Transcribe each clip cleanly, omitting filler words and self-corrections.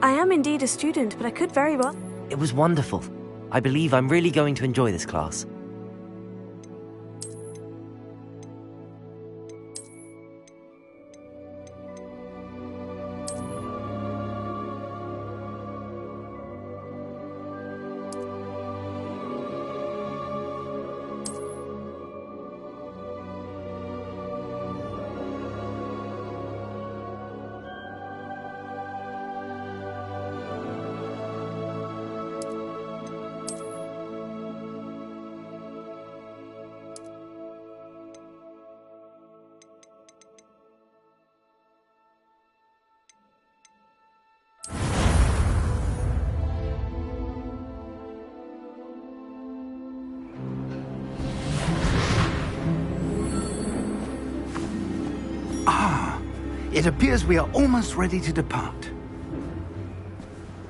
I am indeed a student, but I could very well... It was wonderful. I believe I'm really going to enjoy this class. It appears we are almost ready to depart.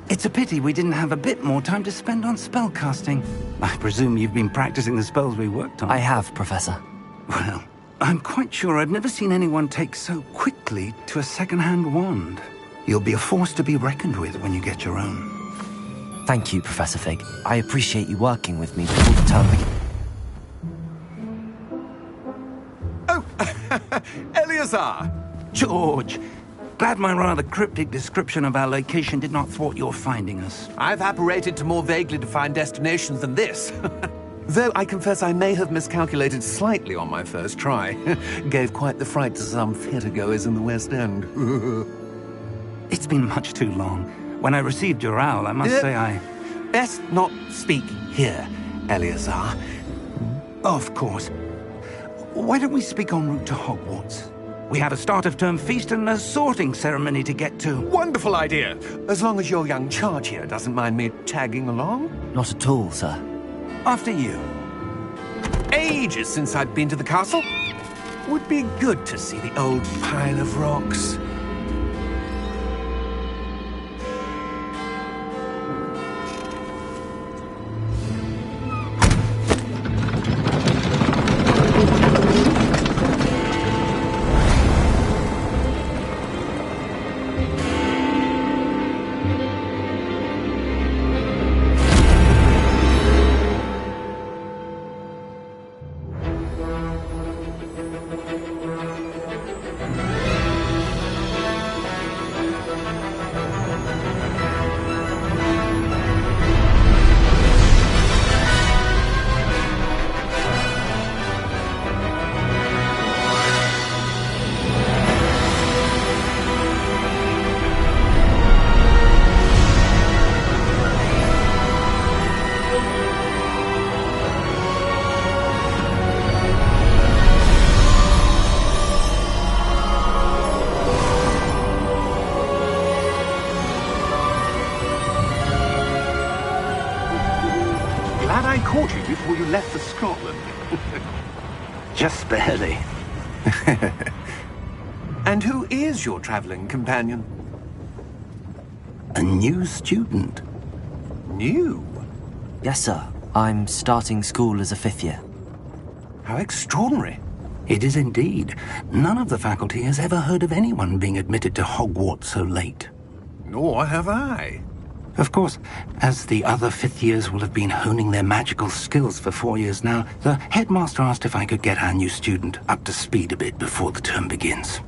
It's a pity we didn't have a bit more time to spend on spellcasting. I presume you've been practicing the spells we worked on. I have, Professor. Well, I'm quite sure I've never seen anyone take so quickly to a second-hand wand. You'll be a force to be reckoned with when you get your own. Thank you, Professor Fig. I appreciate you working with me before the term begins. Oh, Eleazar! George, glad my rather cryptic description of our location did not thwart your finding us. I've apparated to more vaguely defined destinations than this. Though I confess I may have miscalculated slightly on my first try. Gave quite the fright to some theatre-goers in the West End. It's been much too long. When I received your owl, I must say I... Best not speak here, Eleazar. Of course. Why don't we speak en route to Hogwarts? We have a start-of-term feast and a sorting ceremony to get to. Wonderful idea! As long as your young charge here doesn't mind me tagging along. Not at all, sir. After you. Ages since I'd been to the castle. Would be good to see the old pile of rocks. Caught you before you left for Scotland. Just barely. And who is your traveling companion? A new student. New? Yes, sir. I'm starting school as a 5th year. How extraordinary. It is indeed. None of the faculty has ever heard of anyone being admitted to Hogwarts so late. Nor have I. Of course, as the other 5th years will have been honing their magical skills for 4 years now, the headmaster asked if I could get our new student up to speed a bit before the term begins.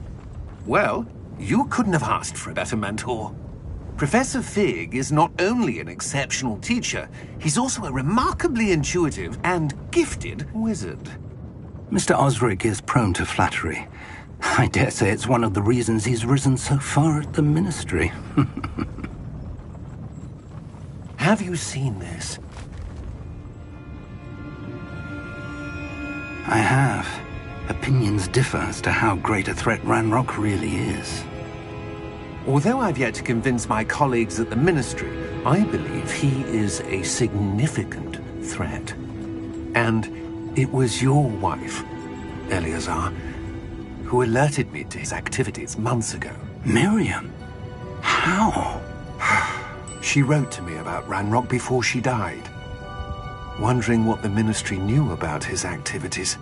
Well, you couldn't have asked for a better mentor. Professor Fig is not only an exceptional teacher, he's also a remarkably intuitive and gifted wizard. Mr. Osric is prone to flattery. I dare say it's one of the reasons he's risen so far at the Ministry. Have you seen this? I have. Opinions differ as to how great a threat Ranrock really is. Although I've yet to convince my colleagues at the Ministry, I believe he is a significant threat. And it was your wife, Eleazar, who alerted me to his activities months ago. Miriam? How? She wrote to me about Ranrock before she died, wondering what the Ministry knew about his activities.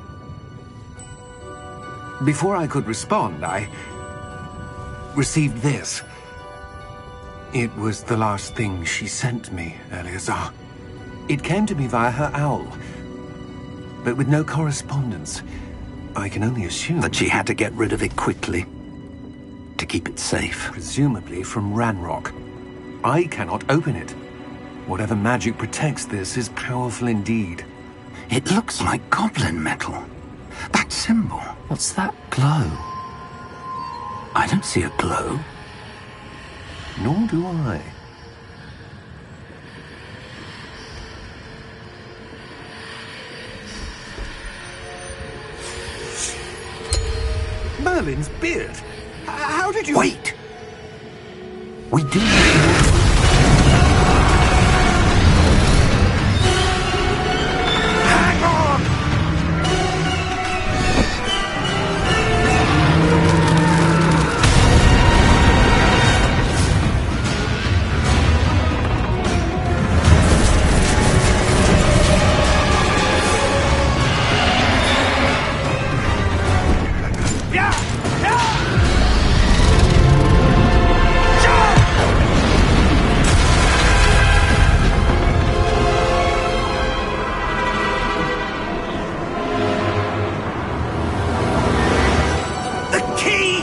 Before I could respond, I received this. It was the last thing she sent me, Eleazar. It came to me via her owl, but with no correspondence. I can only assume That she had to get rid of it quickly. To keep it safe. presumably from Ranrock. I cannot open it. Whatever magic protects this is powerful indeed. It looks like goblin metal. That symbol. What's that glow? I don't see a glow. Nor do I. Merlin's beard! How did you... Wait! We do need to... Hang on! The key!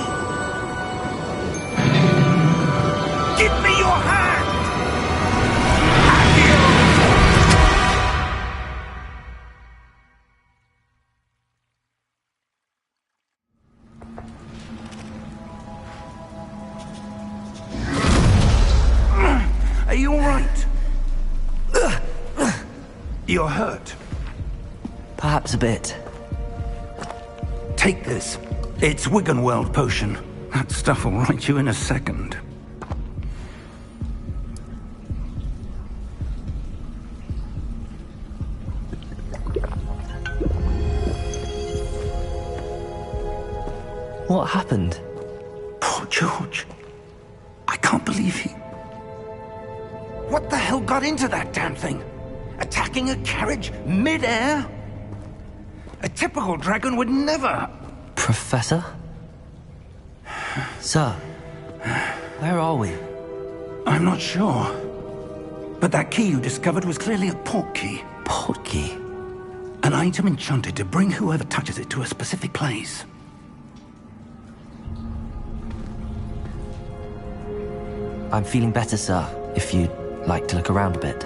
Give me your hand! Have you? Are you all right? You're hurt. Perhaps a bit. Take this. It's Wiggenweld potion. That stuff will right you in a second. What happened? Poor George. I can't believe he... What the hell got into that damn thing? Attacking a carriage mid-air? A typical dragon would never... Professor? Sir, where are we? I'm not sure. But that key you discovered was clearly a port key. Port key? An item enchanted to bring whoever touches it to a specific place. I'm feeling better, sir, if you'd like to look around a bit.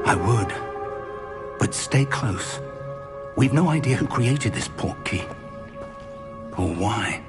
I would. But stay close. We've no idea who created this port key. Or why.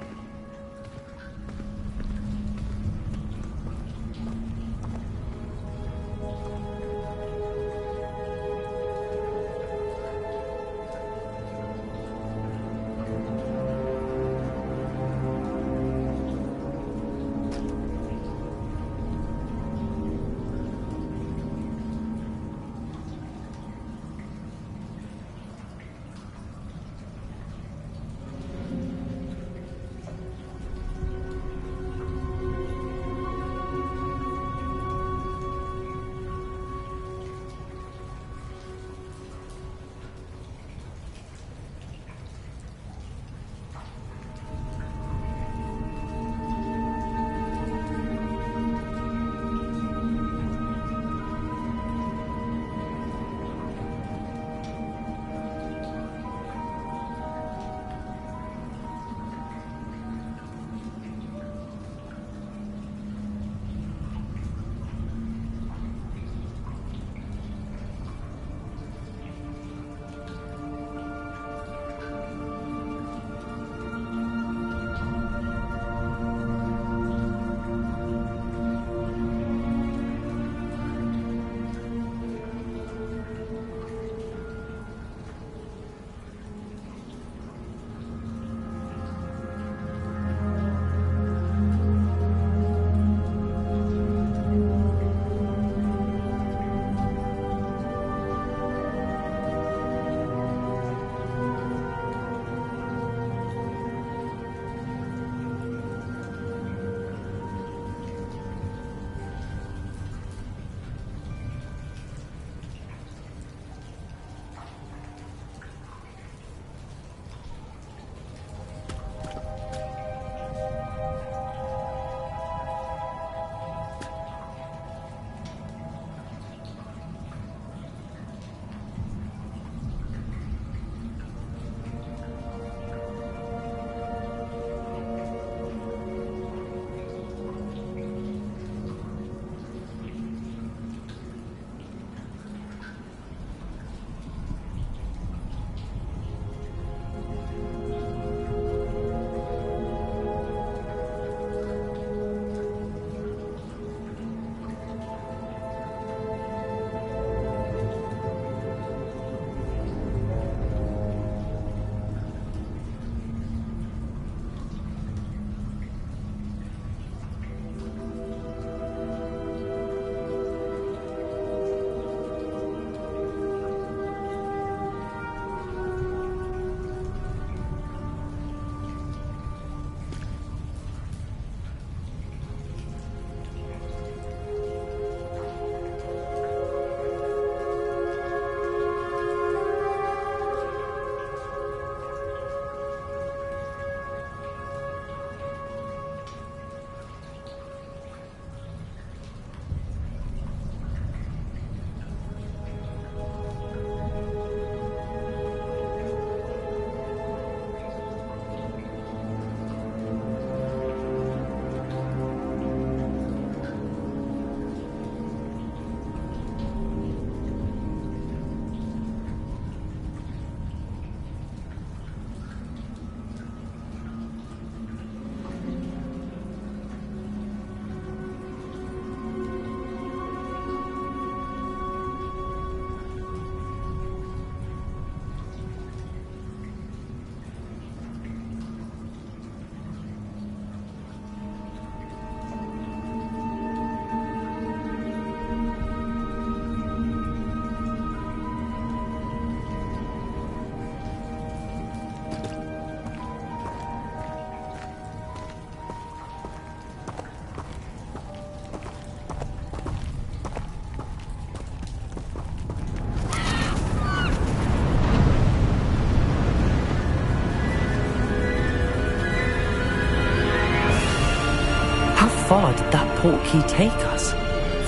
far did that portkey take us?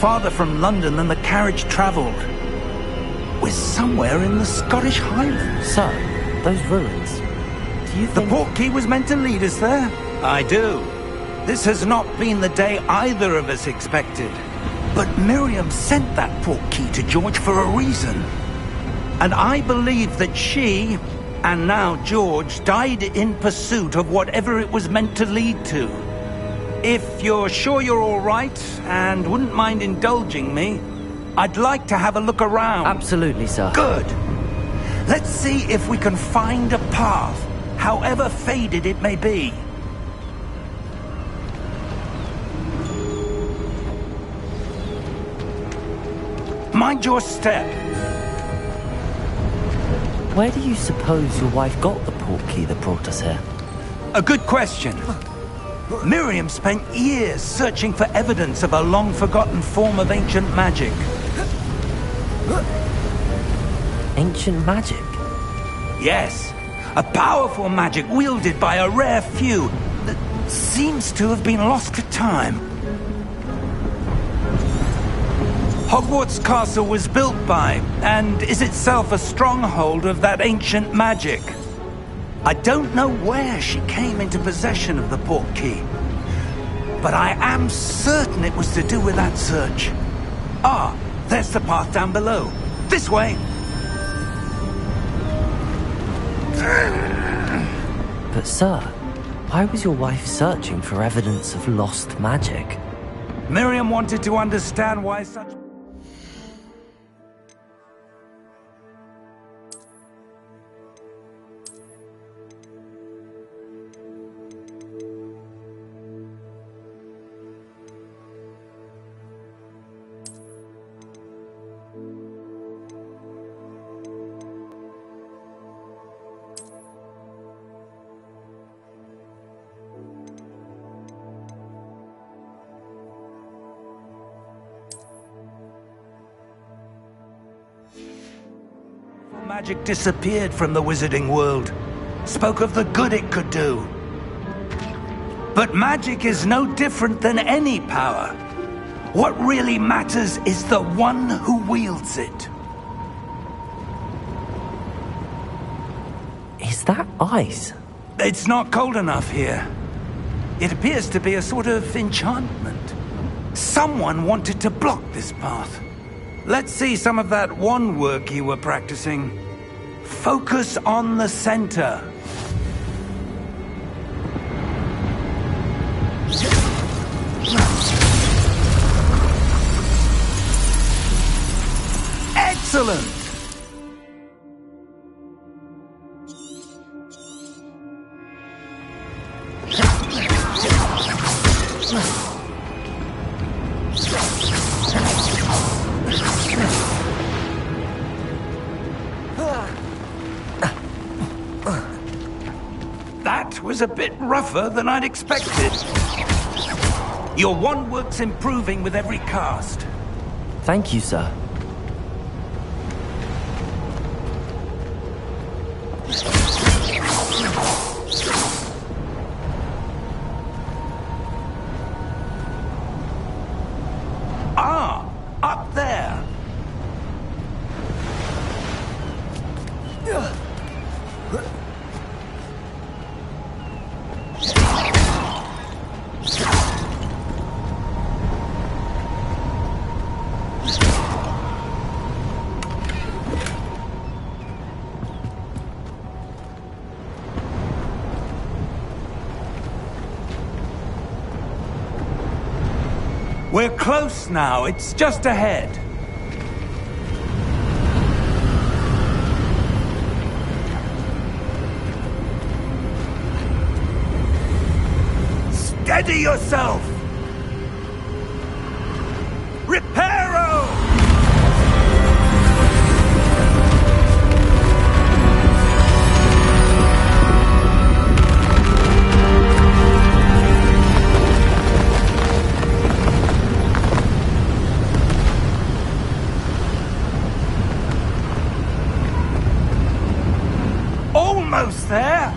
Farther from London than the carriage travelled. We're somewhere in the Scottish Highlands. Sir, those ruins. Do you The think... portkey was meant to lead us there? I do. This has not been the day either of us expected. But Miriam sent that portkey to George for a reason. And I believe that she, and now George, died in pursuit of whatever it was meant to lead to. If you're sure you're all right, and wouldn't mind indulging me, I'd like to have a look around. Absolutely, sir. Good. Let's see if we can find a path, however faded it may be. Mind your step. Where do you suppose your wife got the portkey that brought us here? A good question. Miriam spent years searching for evidence of a long-forgotten form of ancient magic. Ancient magic? Yes, a powerful magic wielded by a rare few that seems to have been lost to time. Hogwarts Castle was built by, and is itself a stronghold of that ancient magic. I don't know where she came into possession of the portkey, but I am certain it was to do with that search. Ah, there's the path down below. This way. But sir, why was your wife searching for evidence of lost magic? Miriam wanted to understand why such... magic disappeared from the wizarding world. Spoke of the good it could do. But magic is no different than any power. What really matters is the one who wields it. Is that ice? It's not cold enough here. It appears to be a sort of enchantment. Someone wanted to block this path. Let's see some of that wand work you were practicing. Focus on the center. Excellent! That was a bit rougher than I'd expected. Your wand work's improving with every cast. Thank you, sir. Ah, up there. We're close now. It's just ahead. Steady yourself! Reparo! Almost there!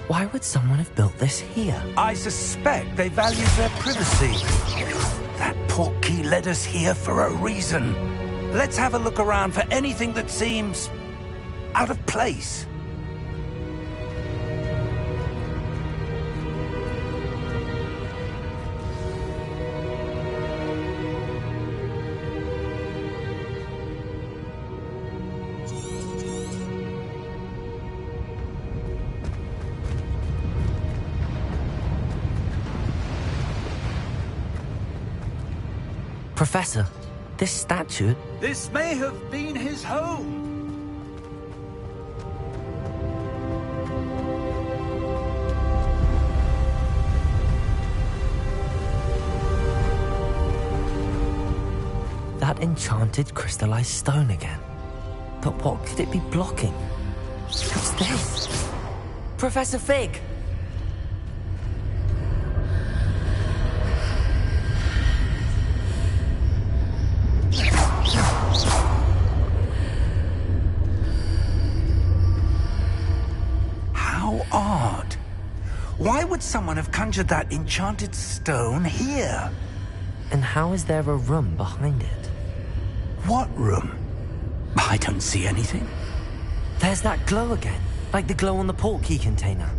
Why would someone have built this here? I suspect they valued their privacy. That portkey led us here for a reason. Let's have a look around for anything that seems out of place. Professor, this statue... This may have been his home. That enchanted crystallized stone again. But what could it be blocking? What's this? Professor Fig! Odd. Why would someone have conjured that enchanted stone here? And how is there a room behind it? What room? I don't see anything. There's that glow again, like the glow on the portkey container.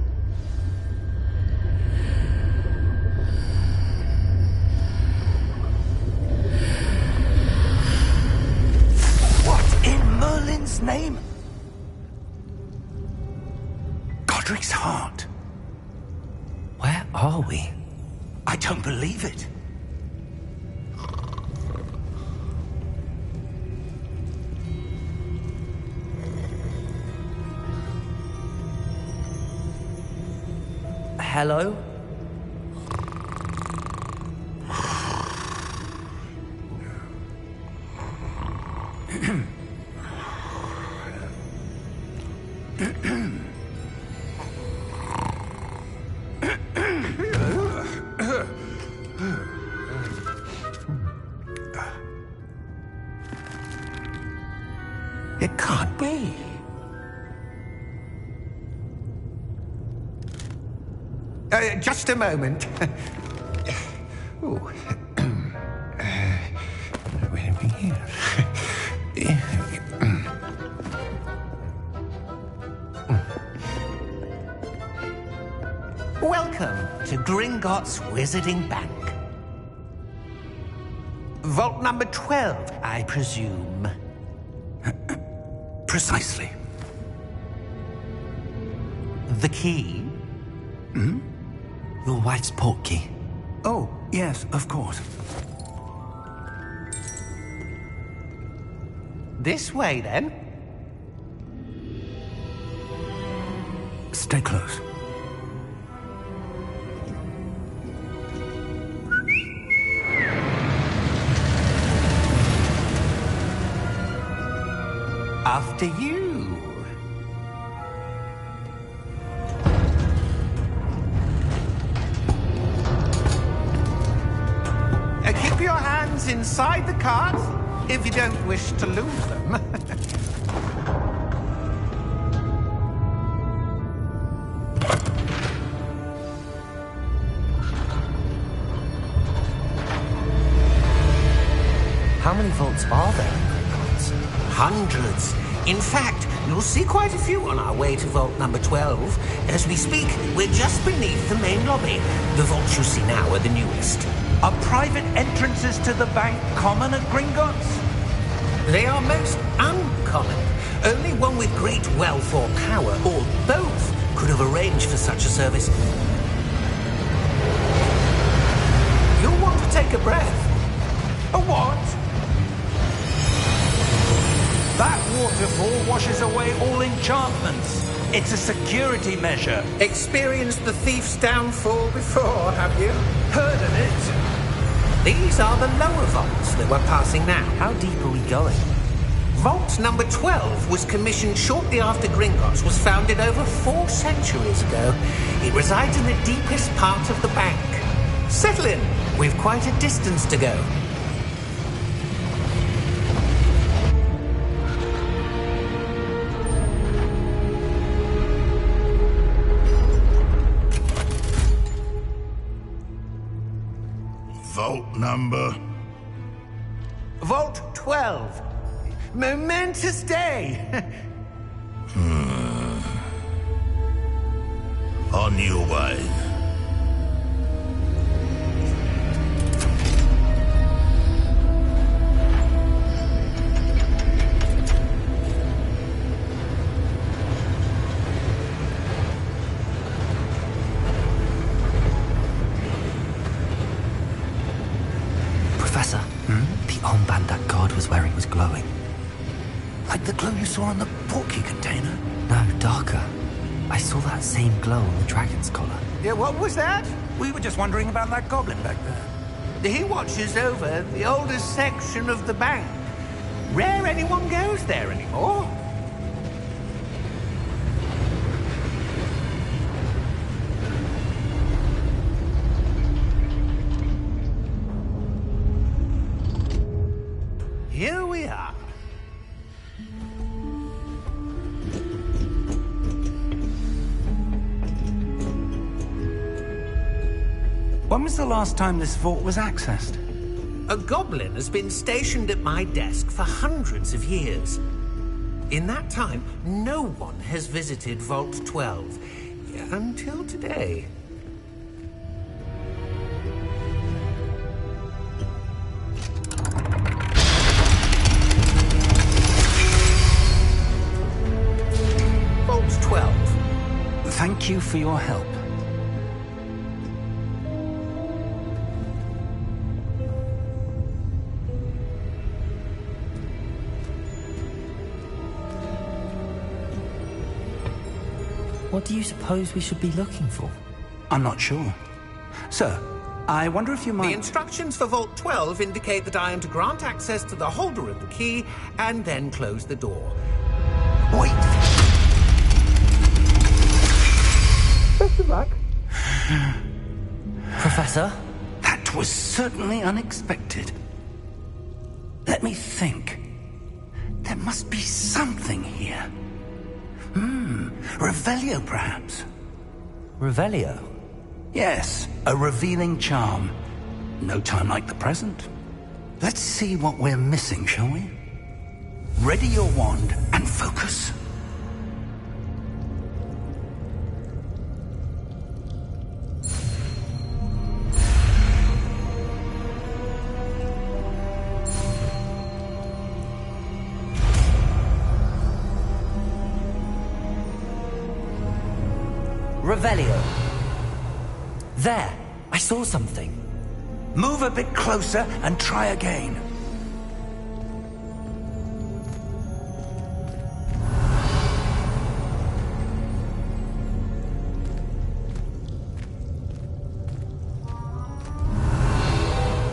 What in Merlin's name? Godric's heart. Where are we? I don't believe it. Hello? It can't be. Just a moment. Ooh. Where are we here? Welcome to Gringotts Wizarding Bank. Vault number 12, I presume. Precisely. The key? Hmm? Your wife's portkey. Oh, yes, of course. This way, then. Stay close. After you. Keep your hands inside the cart if you don't wish to lose them. How many vaults are there in Gringotts? Hundreds. In fact, you'll see quite a few on our way to vault number 12. As we speak, we're just beneath the main lobby. The vaults you see now are the newest. Are private entrances to the bank common at Gringotts? They are most uncommon. Only one with great wealth or power, or both, could have arranged for such a service. You'll want to take a breath. A what? That waterfall washes away all enchantments. It's a security measure. Experienced the thief's downfall before, have you? Heard of it? These are the lower vaults that we're passing now. How deep are we going? Vault number 12 was commissioned shortly after Gringotts was founded over 4 centuries ago. It resides in the deepest part of the bank. Settle in. We've quite a distance to go. number? Vault 12. Momentous day. On your way. Professor, the armband that guard was wearing was glowing. Like the glow you saw on the portkey container? No, darker. I saw that same glow on the dragon's collar. Yeah, what was that? We were just wondering about that goblin back there. He watches over the oldest section of the bank. Rare anyone goes there anymore. Here we are. When was the last time this vault was accessed? A goblin has been stationed at my desk for hundreds of years. In that time, no one has visited Vault 12 until today. Vault 12. Thank you for your help. What do you suppose we should be looking for? I'm not sure. Sir, I wonder if you might... The instructions for Vault 12 indicate that I am to grant access to the holder of the key and then close the door. Wait! Best of luck. Professor? That was certainly unexpected. Let me think. There must be something here. Revelio, perhaps? Revelio? Yes, a revealing charm. No time like the present. Let's see what we're missing, shall we? Ready your wand and focus. Revelio. There! I saw something. Move a bit closer and try again.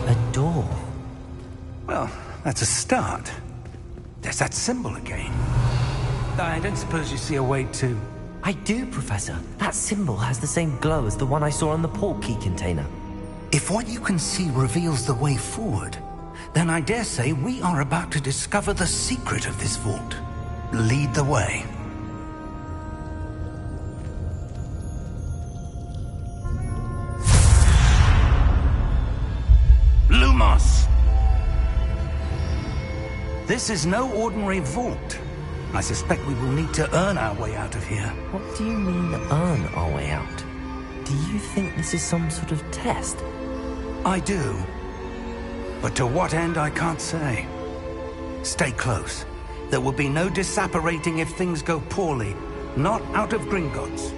A door. Well, that's a start. There's that symbol again. I don't suppose you see a way to... I do, Professor. That symbol has the same glow as the one I saw on the portkey container. If what you can see reveals the way forward, then I dare say we are about to discover the secret of this vault. Lead the way. Lumos! This is no ordinary vault. I suspect we will need to earn our way out of here. What do you mean, earn our way out? Do you think this is some sort of test? I do. But to what end, I can't say. Stay close. There will be no disapparating if things go poorly. Not out of Gringotts.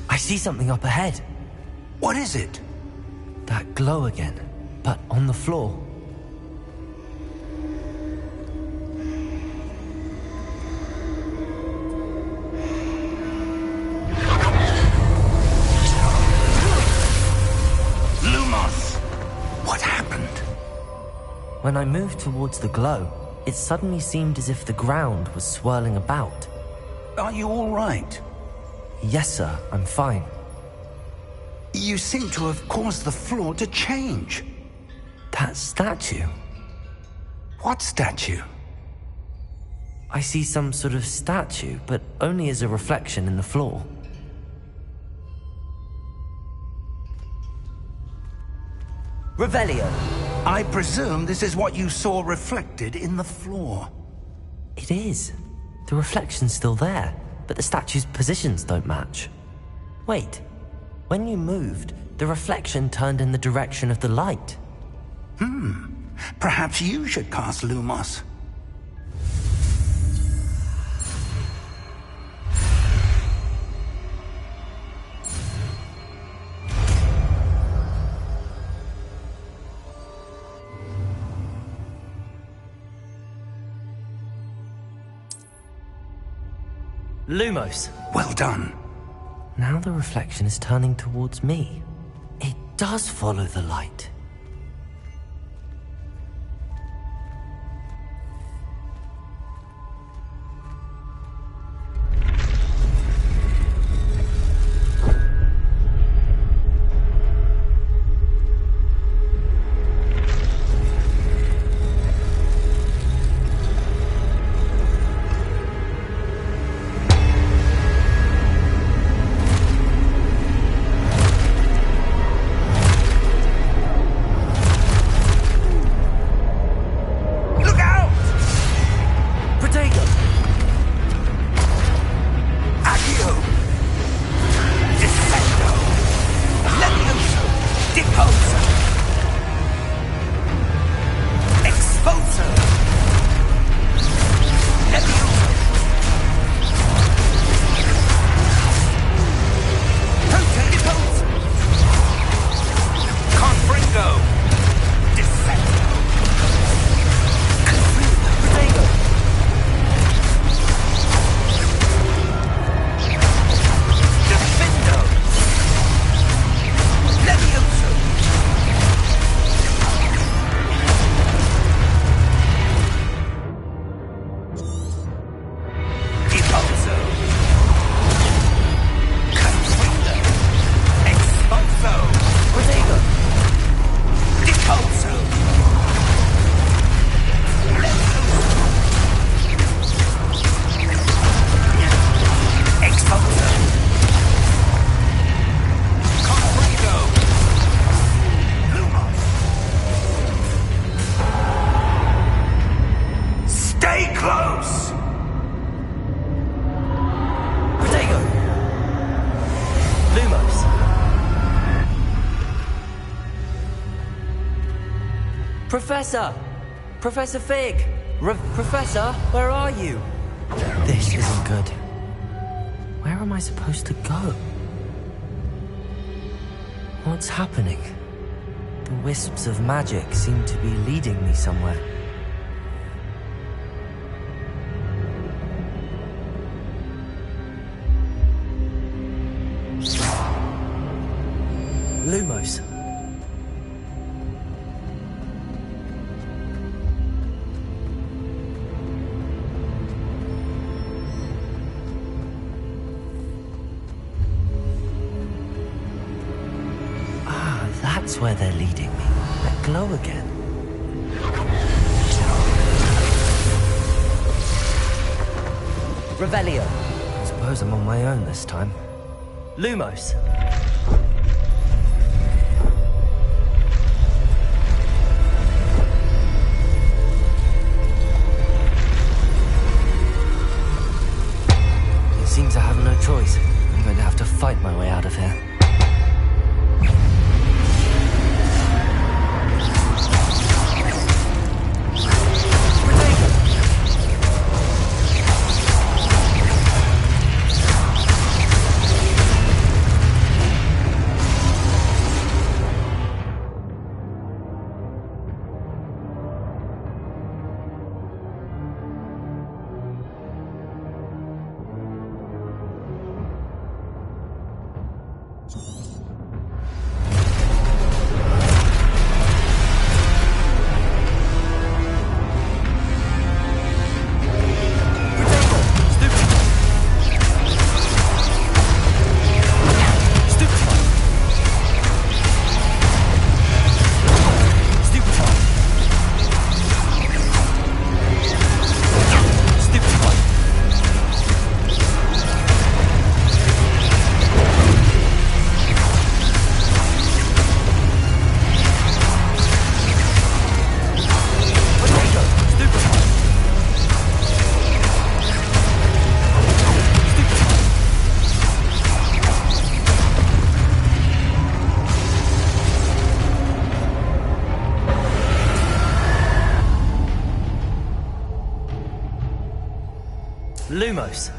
I see something up ahead. What is it? That glow again, but on the floor. Lumos! What happened? When I moved towards the glow, it suddenly seemed as if the ground was swirling about. Are you all right? Yes, sir, I'm fine. You seem to have caused the floor to change. That statue? What statue? I see some sort of statue, but only as a reflection in the floor. Revelio! I presume this is what you saw reflected in the floor. It is. The reflection's still there, but the statue's positions don't match. Wait, when you moved, the reflection turned in the direction of the light. Perhaps you should cast Lumos. Lumos! Well done. Now the reflection is turning towards me. It does follow the light. Professor! Professor Fig! Professor, where are you? This isn't good. Where am I supposed to go? What's happening? The wisps of magic seem to be leading me somewhere. Lumos. That's where they're leading me. That glow again. Revelio. I suppose I'm on my own this time. Lumos. It seems I have no choice. I'm going to have to fight my way out of here. Lumos.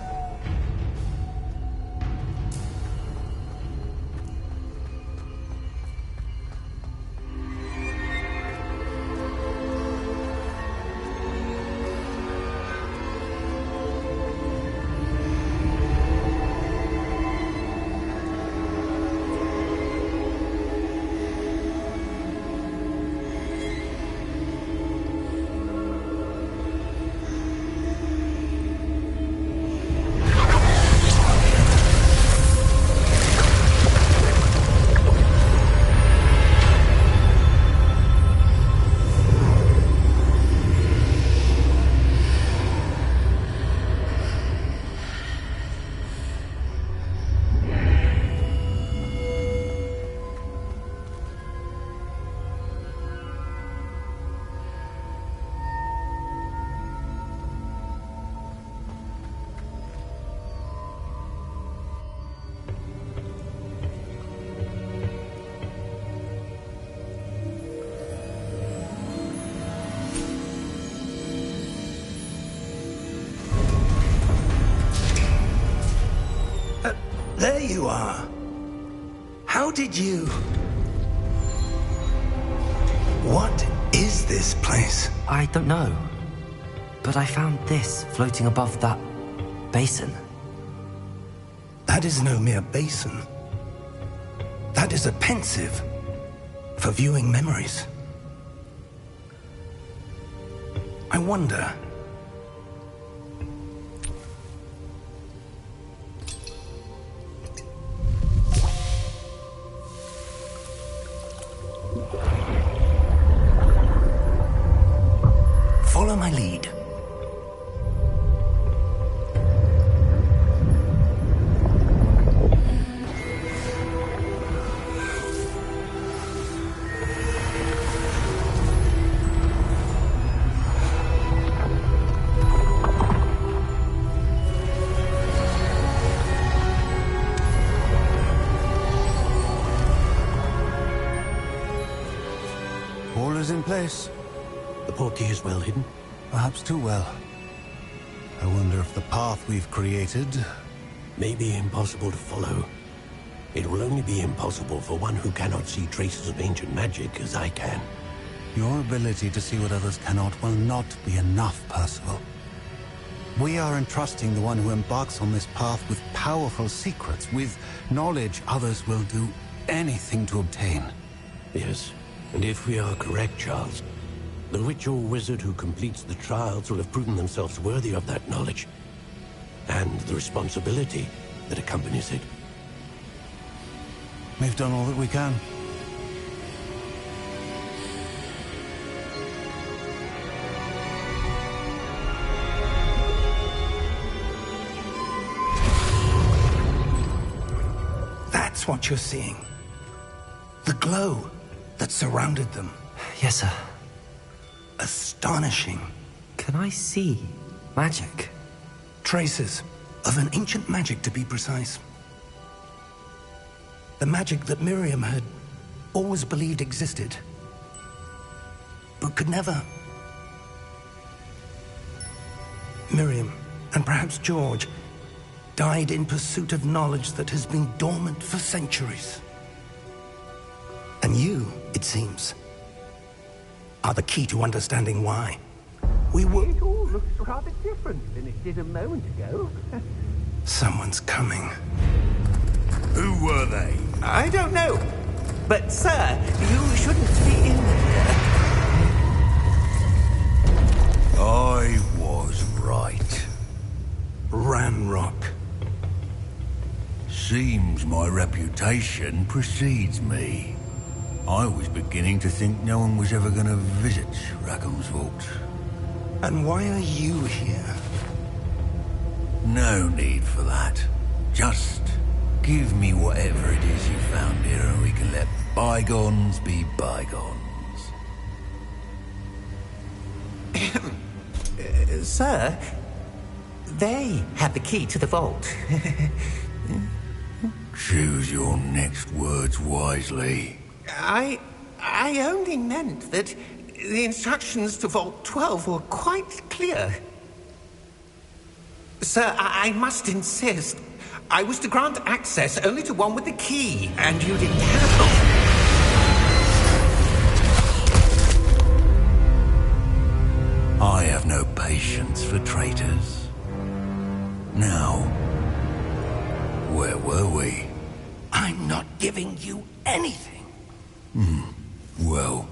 There you are. How did you... What is this place? I don't know. But I found this floating above that basin. That is no mere basin. That is a pensive for viewing memories. I wonder... Follow my lead. All is in place. The portkey is well hidden? Perhaps too well. I wonder if the path we've created... May be impossible to follow. It will only be impossible for one who cannot see traces of ancient magic as I can. Your ability to see what others cannot will not be enough, Percival. We are entrusting the one who embarks on this path with powerful secrets, with knowledge others will do anything to obtain. Yes, and if we are correct, Charles, the witch or wizard who completes the trials will have proven themselves worthy of that knowledge, and the responsibility that accompanies it. We've done all that we can. That's what you're seeing. The glow that surrounded them. Yes, sir. Astonishing. Can I see magic? Traces of an ancient magic, to be precise. The magic that Miriam had always believed existed, but could never. Miriam, and perhaps George, died in pursuit of knowledge that has been dormant for centuries. And you, it seems, are the key to understanding why. We were... It all looks rather different than it did a moment ago. Someone's coming. Who were they? I don't know. But, sir, you shouldn't be in there. I was right. Ranrock. Seems my reputation precedes me. I was beginning to think no one was ever going to visit Rackham's Vault. And why are you here? No need for that. Just give me whatever it is you found here and we can let bygones be bygones. Sir, they have the key to the vault. Choose your next words wisely. I only meant that the instructions to Vault 12 were quite clear. Sir, I must insist. I was to grant access only to one with the key, and you didn't have... I have no patience for traitors. Now, where were we? I'm not giving you anything. Well,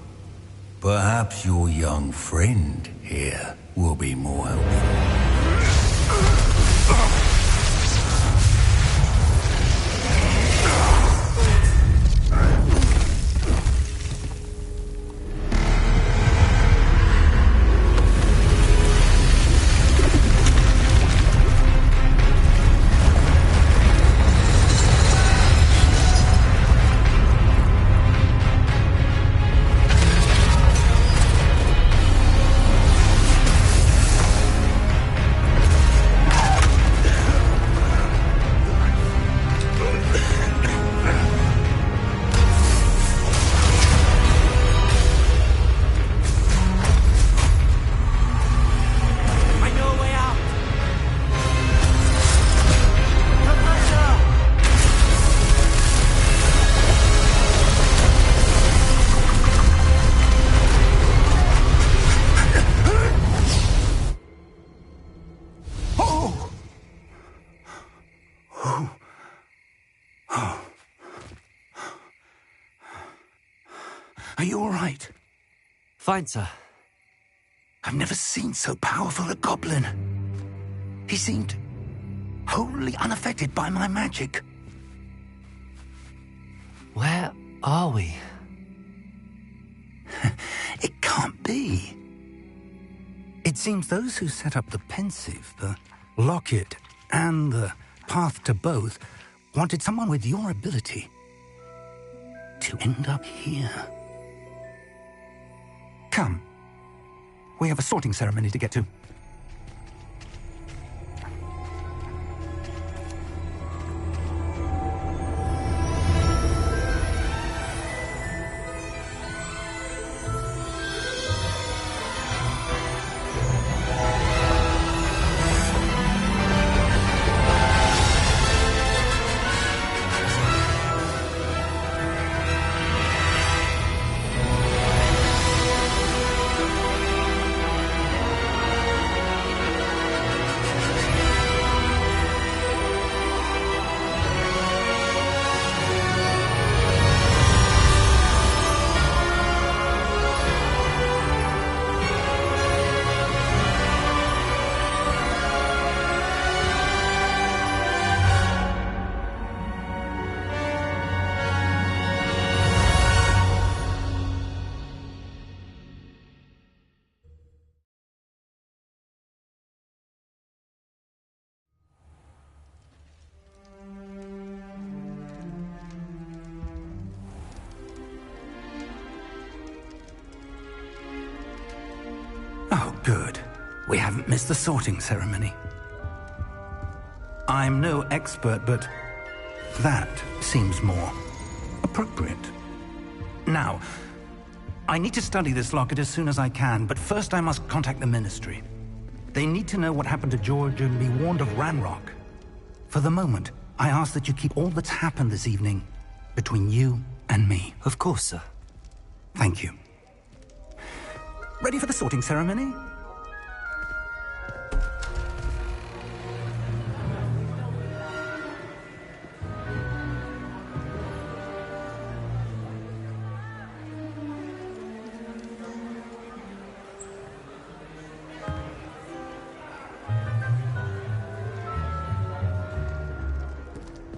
perhaps your young friend here will be more helpful. Are you all right? Fine, sir. I've never seen so powerful a goblin. He seemed wholly unaffected by my magic. Where are we? It can't be. It seems those who set up the Pensieve, the Locket, and the Path to Both wanted someone with your ability to end up here. Come. We have a sorting ceremony to get to. Oh, good. We haven't missed the sorting ceremony. I'm no expert, but that seems more appropriate. Now, I need to study this locket as soon as I can, but first I must contact the Ministry. They need to know what happened to George and be warned of Ranrock. For the moment, I ask that you keep all that's happened this evening between you and me. Of course, sir. Thank you. Ready for the sorting ceremony?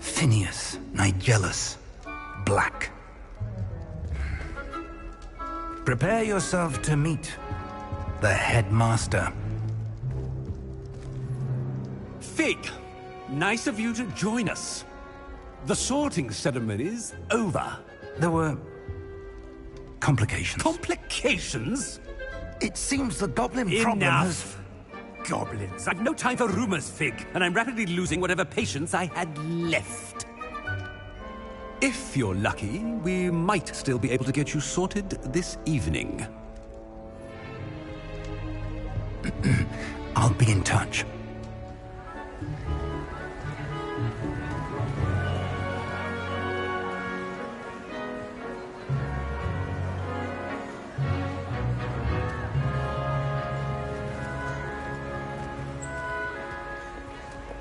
Phineas Nigellus Black. Prepare yourself to meet the headmaster. Fig, nice of you to join us. The sorting ceremony's over. There were complications. Complications? It seems the goblin problem has... Enough! Goblins. I've no time for rumors, Fig, and I'm rapidly losing whatever patience I had left. If you're lucky, we might still be able to get you sorted this evening. I'll be in touch.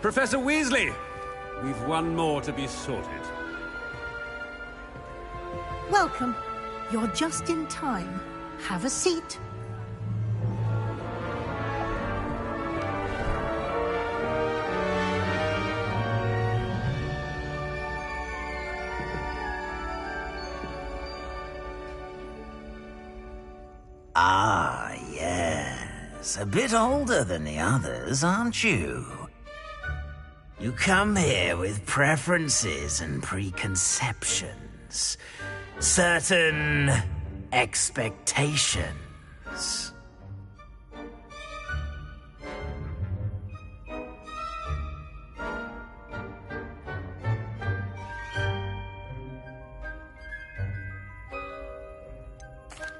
Professor Weasley! We've one more to be sorted. Welcome. You're just in time. Have a seat. Ah, yes. A bit older than the others, aren't you? You come here with preferences and preconceptions. Certain expectations.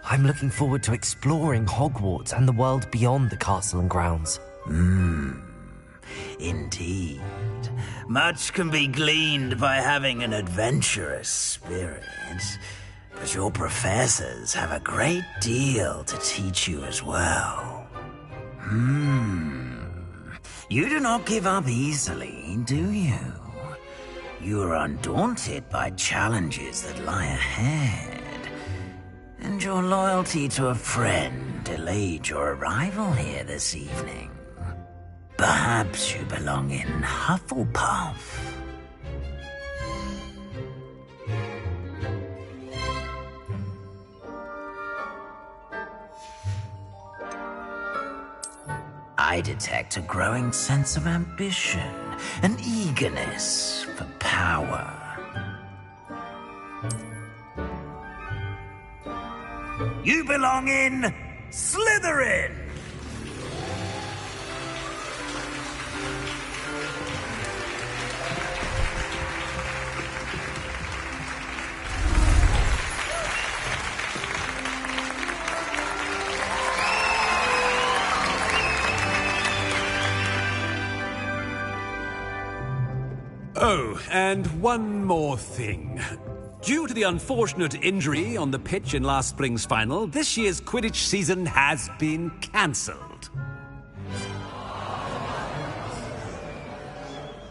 I'm looking forward to exploring Hogwarts and the world beyond the castle and grounds. Indeed. Much can be gleaned by having an adventurous spirit, but your professors have a great deal to teach you as well. You do not give up easily, do you? You are undaunted by challenges that lie ahead. And your loyalty to a friend delayed your arrival here this evening. Perhaps you belong in Hufflepuff. I detect a growing sense of ambition, an eagerness for power. You belong in Slytherin! Oh, and one more thing. Due to the unfortunate injury on the pitch in last spring's final, this year's Quidditch season has been cancelled.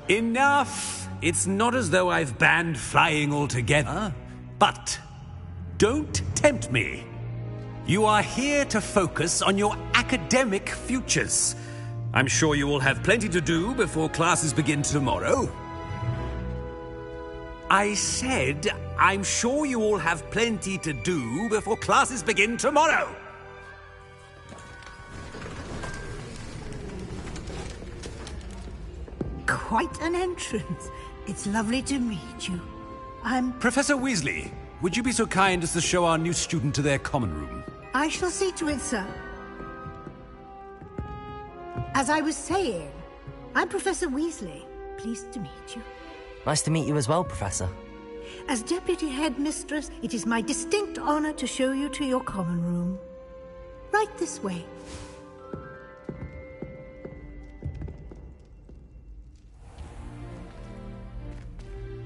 Enough! It's not as though I've banned flying altogether, but don't tempt me. You are here to focus on your academic futures. I'm sure you will have plenty to do before classes begin tomorrow. I said, I'm sure you all have plenty to do before classes begin tomorrow. Quite an entrance. It's lovely to meet you. I'm... Professor Weasley, would you be so kind as to show our new student to their common room? I shall see to it, sir. As I was saying, I'm Professor Weasley. Pleased to meet you. Nice to meet you as well, Professor. As Deputy Headmistress, it is my distinct honor to show you to your common room. Right this way.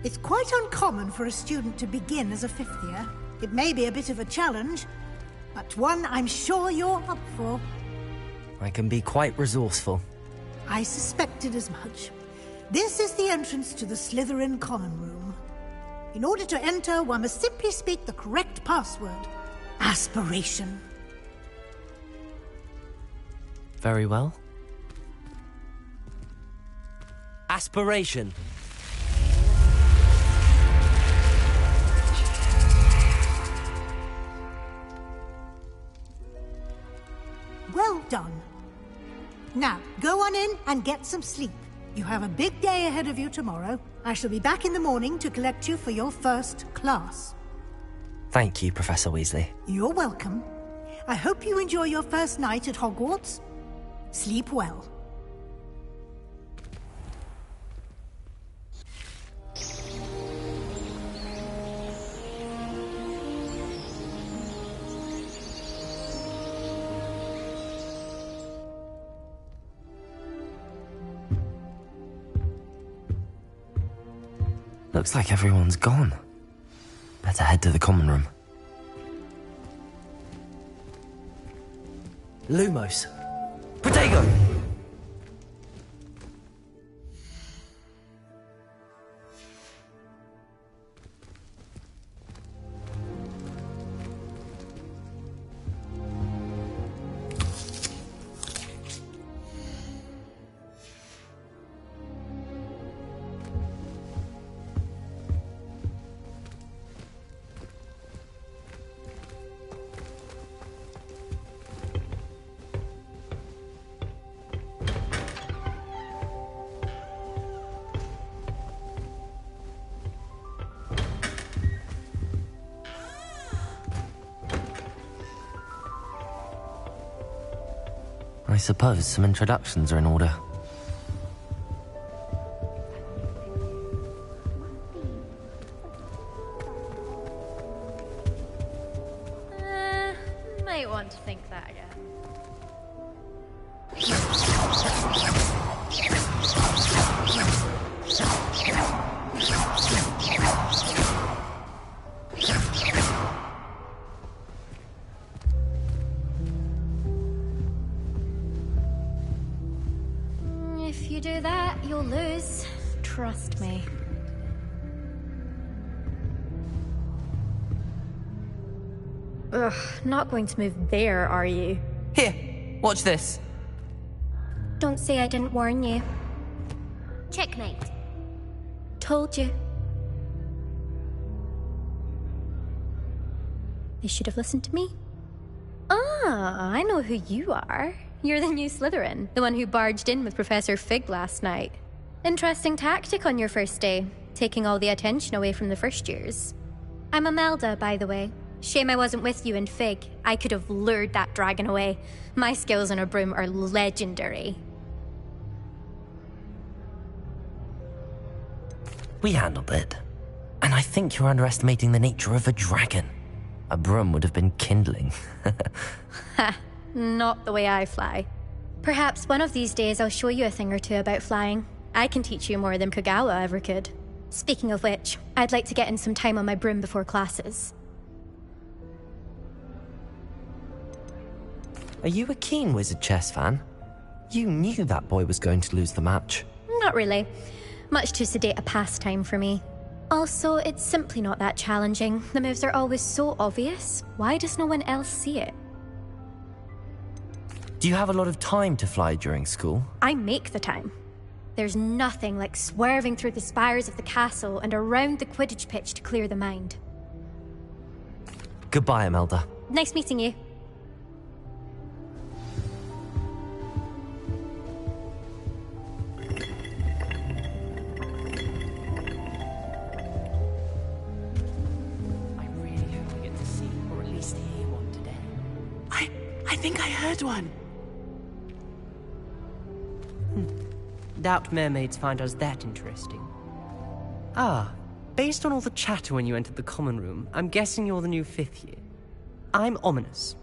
It's quite uncommon for a student to begin as a fifth year. It may be a bit of a challenge, but one I'm sure you're up for. I can be quite resourceful. I suspected as much. This is the entrance to the Slytherin common room. In order to enter, one must simply speak the correct password. Aspiration. Very well. Aspiration. Well done. Now, go on in and get some sleep. You have a big day ahead of you tomorrow. I shall be back in the morning to collect you for your first class. Thank you, Professor Weasley. You're welcome. I hope you enjoy your first night at Hogwarts. Sleep well. Looks like everyone's gone. Better head to the common room. Lumos. Protego! I suppose some introductions are in order. Might want to think that again. If you do that, you'll lose. Trust me. Ugh, not going to move there, are you? Here, watch this. Don't say I didn't warn you. Checkmate. Told you. You should have listened to me. Ah, I know who you are. You're the new Slytherin, the one who barged in with Professor Fig last night. Interesting tactic on your first day, taking all the attention away from the first years. I'm Imelda, by the way. Shame I wasn't with you in Fig. I could have lured that dragon away. My skills on a broom are legendary. We handled it. And I think you're underestimating the nature of a dragon. A broom would have been kindling. Ha, not the way I fly. Perhaps one of these days I'll show you a thing or two about flying. I can teach you more than Kogawa ever could. Speaking of which, I'd like to get in some time on my broom before classes. Are you a keen Wizard Chess fan? You knew that boy was going to lose the match. Not really. Much too sedate a pastime for me. Also, it's simply not that challenging. The moves are always so obvious. Why does no one else see it? Do you have a lot of time to fly during school? I make the time. There's nothing like swerving through the spires of the castle and around the Quidditch pitch to clear the mind. Goodbye, Imelda. Nice meeting you. I think I heard one. Doubt mermaids find us that interesting. Ah, based on all the chatter when you entered the common room, I'm guessing you're the new 5th year. I'm Ominis.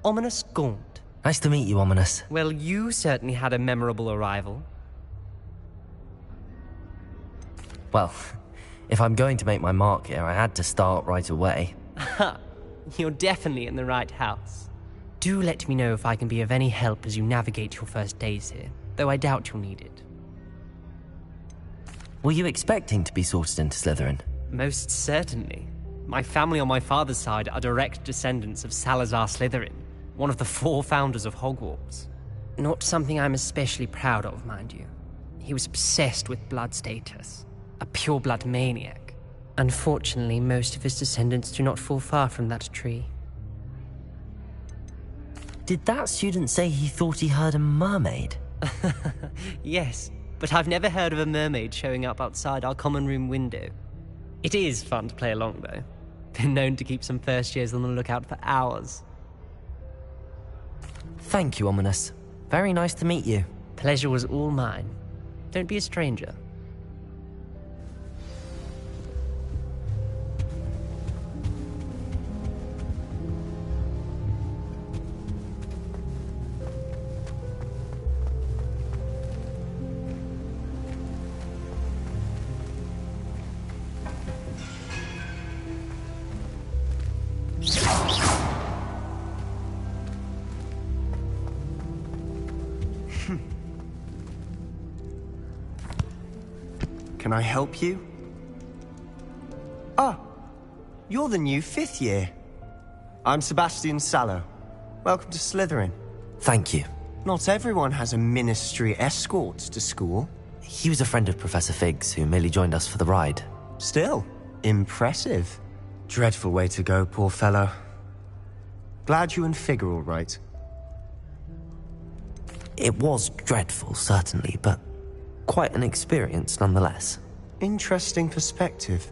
Ominis Gaunt. Nice to meet you, Ominis. Well, you certainly had a memorable arrival. Well, if I'm going to make my mark here, I had to start right away. Ha! You're definitely in the right house. Do let me know if I can be of any help as you navigate your first days here, though I doubt you'll need it. Were you expecting to be sorted into Slytherin? Most certainly. My family on my father's side are direct descendants of Salazar Slytherin, one of the 4 founders of Hogwarts. Not something I'm especially proud of, mind you. He was obsessed with blood status, a pure-blood maniac. Unfortunately, most of his descendants do not fall far from that tree. Did that student say he thought he heard a mermaid? Yes, but I've never heard of a mermaid showing up outside our common room window. It is fun to play along, though. Been known to keep some first years on the lookout for hours. Thank you, Ominis. Very nice to meet you. Pleasure was all mine. Don't be a stranger. Can I help you? Ah, you're the new 5th year. I'm Sebastian Sallow. Welcome to Slytherin. Thank you. Not everyone has a ministry escort to school. He was a friend of Professor Fig's who merely joined us for the ride. Still, impressive. Dreadful way to go, poor fellow. Glad you and Fig are all right. It was dreadful, certainly, but quite an experience nonetheless. Interesting perspective.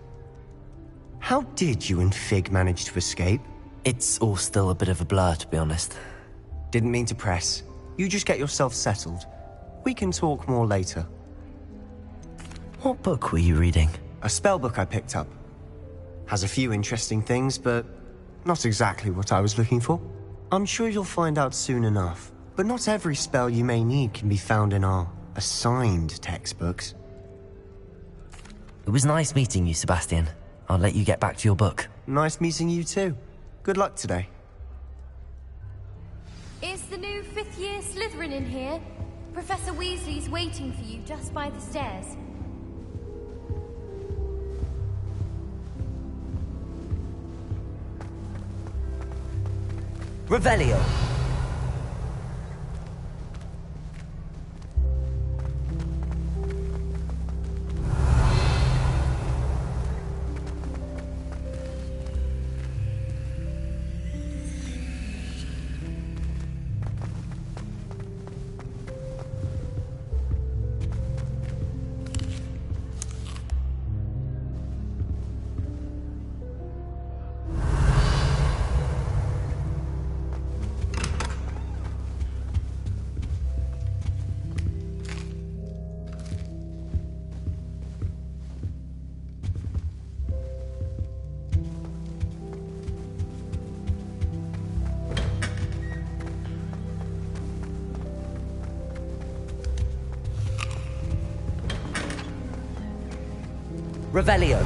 How did you and Fig manage to escape? It's all still a bit of a blur, to be honest. Didn't mean to press. You just get yourself settled. We can talk more later. What book were you reading? A spell book I picked up. Has a few interesting things, but not exactly what I was looking for. I'm sure you'll find out soon enough. But not every spell you may need can be found in our assigned textbooks. It was nice meeting you, Sebastian. I'll let you get back to your book. Nice meeting you too. Good luck today. Is the new 5th year Slytherin in here? Professor Weasley's waiting for you just by the stairs. Revelio! Revelio.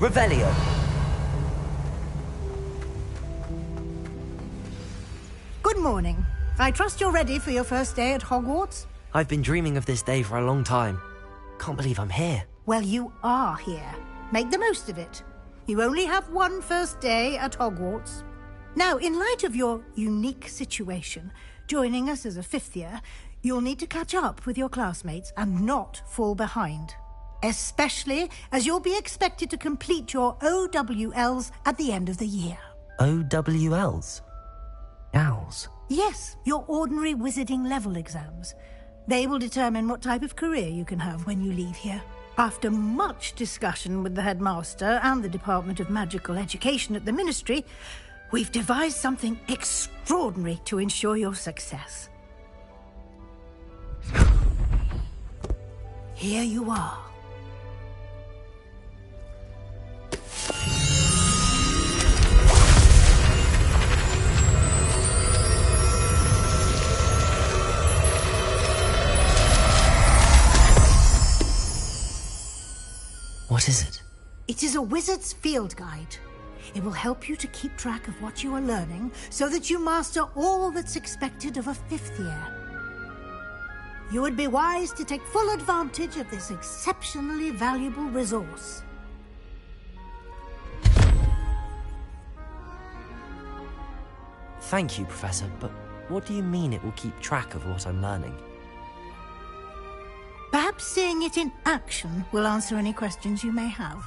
Revelio. Good morning. I trust you're ready for your first day at Hogwarts? I've been dreaming of this day for a long time. Can't believe I'm here. Well, you are here. Make the most of it. You only have one first day at Hogwarts. Now, in light of your unique situation, joining us as a 5th year, you'll need to catch up with your classmates and not fall behind. Especially as you'll be expected to complete your OWLs at the end of the year. OWLs? Owls? Yes, your ordinary wizarding level exams. They will determine what type of career you can have when you leave here. After much discussion with the headmaster and the Department of Magical Education at the Ministry, we've devised something extraordinary to ensure your success. Here you are. What is it? It is a wizard's field guide. It will help you to keep track of what you are learning so that you master all that's expected of a 5th year. You would be wise to take full advantage of this exceptionally valuable resource. Thank you, Professor, but what do you mean it will keep track of what I'm learning? Perhaps seeing it in action will answer any questions you may have.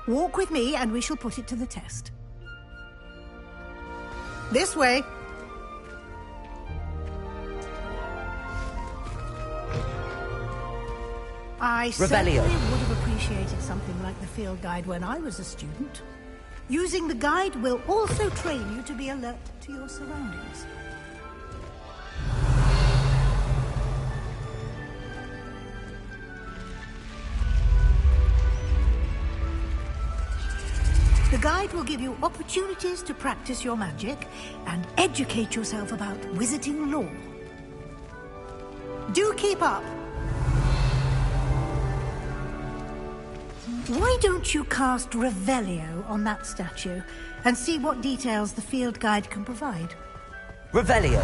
Walk with me and we shall put it to the test. This way. I certainly would have appreciated something like the field guide when I was a student. Using the guide will also train you to be alert to your surroundings. The guide will give you opportunities to practice your magic and educate yourself about wizarding lore. Do keep up! Why don't you cast Revelio on that statue and see what details the field guide can provide? Revelio.